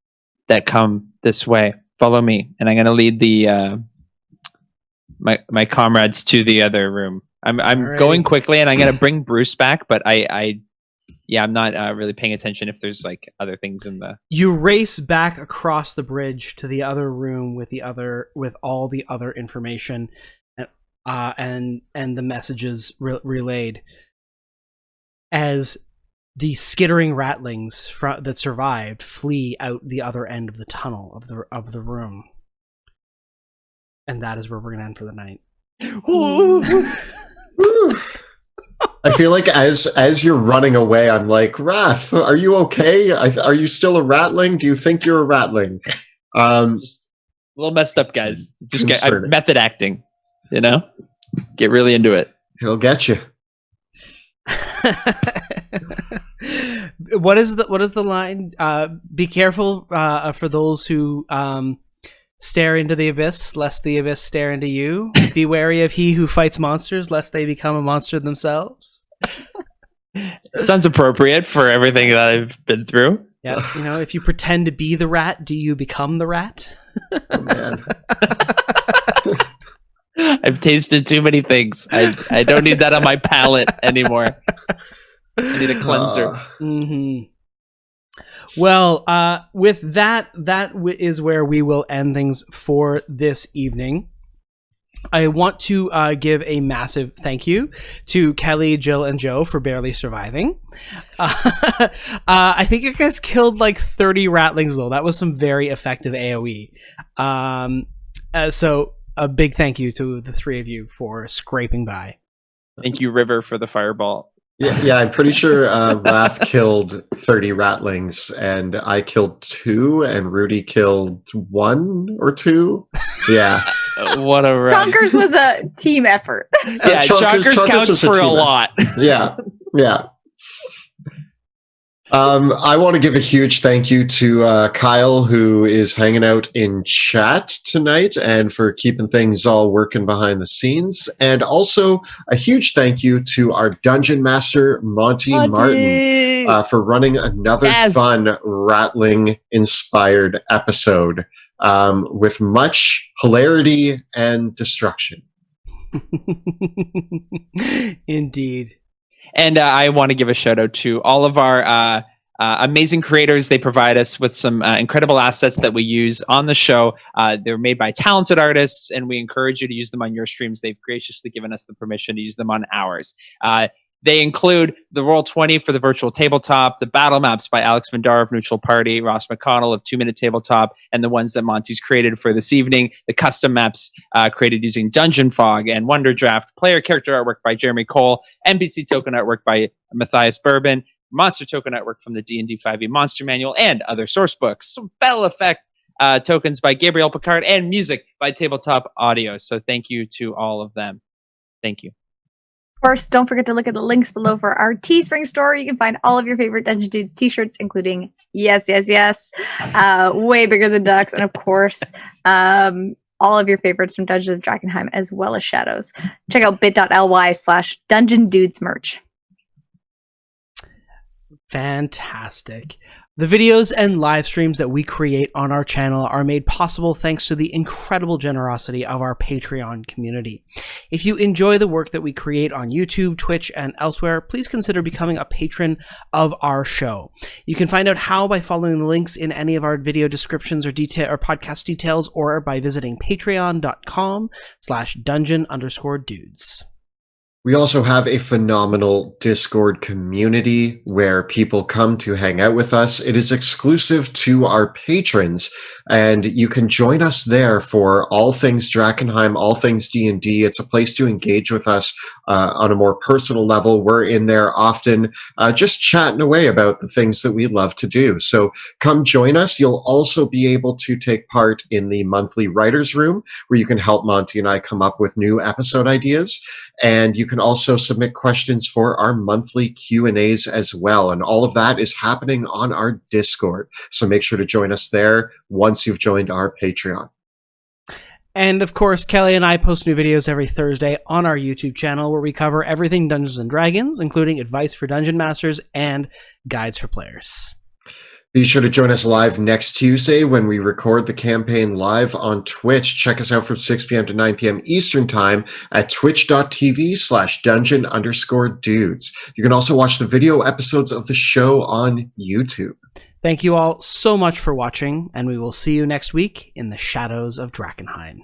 that come this way. Follow me, and I'm going to lead the my comrades to the other room. I'm right. going quickly, and I'm going to bring Bruce back, but I'm not really paying attention if there's other things in the. You race back across the bridge to the other room with all the other information, and the messages relayed. As the skittering ratlings that survived flee out the other end of the tunnel of the room, and that is where we're going to end for the night. I feel like as you're running away, I'm like, Wrath, are you okay? Are you still a ratling? Do you think you're a ratling? Just a little messed up, guys. Just get method acting, get really into it. It'll get you. What is the line? Be careful for those who stare into the abyss, lest the abyss stare into you. Be wary of he who fights monsters, lest they become a monster themselves. Sounds appropriate for everything that I've been through. Yeah, if you pretend to be the rat, do you become the rat? Oh, man. I've tasted too many things. I don't need that on my palate anymore. I need a cleanser. Mm-hmm. Well, with that is where we will end things for this evening. I want to give a massive thank you to Kelly, Jill, and Joe for barely surviving. I think you guys killed like 30 ratlings, though. That was some very effective AoE. So a big thank you to the three of you for scraping by. Thank you, River, for the fireball. Yeah, I'm pretty sure Wrath killed 30 ratlings, and I killed 2, and Rudy killed 1 or 2. Yeah. What a run. Chonker's was a team effort. Yeah, Chonker's counts for a lot. Yeah. I want to give a huge thank you to Kyle, who is hanging out in chat tonight and for keeping things all working behind the scenes. And also a huge thank you to our Dungeon Master, Monty Martin, for running another fun Rattling-inspired episode with much hilarity and destruction. Indeed. And I want to give a shout out to all of our amazing creators. They provide us with some incredible assets that we use on the show. They're made by talented artists, and we encourage you to use them on your streams. They've graciously given us the permission to use them on ours. They include the Roll20 for the virtual tabletop, the battle maps by Alex Vendar of Neutral Party, Ross McConnell of 2 Minute Tabletop, and the ones that Monty's created for this evening, the custom maps created using Dungeon Fog and Wonder Draft, player character artwork by Jeremy Cole, NPC token artwork by Matthias Bourbon, monster token artwork from the D&D 5e Monster Manual, and other source books. Some battle effect tokens by Gabriel Picard, and music by Tabletop Audio. So thank you to all of them. Thank you. Of course, don't forget to look at the links below for our Teespring store. You can find all of your favorite Dungeon Dudes t-shirts, including yes, way bigger than ducks, and of course, all of your favorites from Dungeons of Drakkenheim, as well as Shadows. Check out bit.ly/Dungeon Dudes merch. Fantastic. The videos and live streams that we create on our channel are made possible thanks to the incredible generosity of our Patreon community. If you enjoy the work that we create on YouTube, Twitch, and elsewhere, please consider becoming a patron of our show. You can find out how by following the links in any of our video descriptions or podcast details, or by visiting patreon.com/dungeon_dudes. We also have a phenomenal Discord community where people come to hang out with us. It is exclusive to our patrons, and you can join us there for all things Drakkenheim, all things D&D. It's a place to engage with us on a more personal level. We're in there often just chatting away about the things that we love to do. So come join us. You'll also be able to take part in the monthly writer's room, where you can help Monty and I come up with new episode ideas. And you can also submit questions for our monthly Q&As as well. And all of that is happening on our Discord. So make sure to join us there once you've joined our Patreon. And of course, Kelly and I post new videos every Thursday on our YouTube channel, where we cover everything Dungeons & Dragons, including advice for Dungeon Masters and guides for players. Be sure to join us live next Tuesday when we record the campaign live on Twitch. Check us out from 6 p.m. to 9 p.m. Eastern Time at twitch.tv/dungeon_dudes. You can also watch the video episodes of the show on YouTube. Thank you all so much for watching, and we will see you next week in the Shadows of Drakkenheim.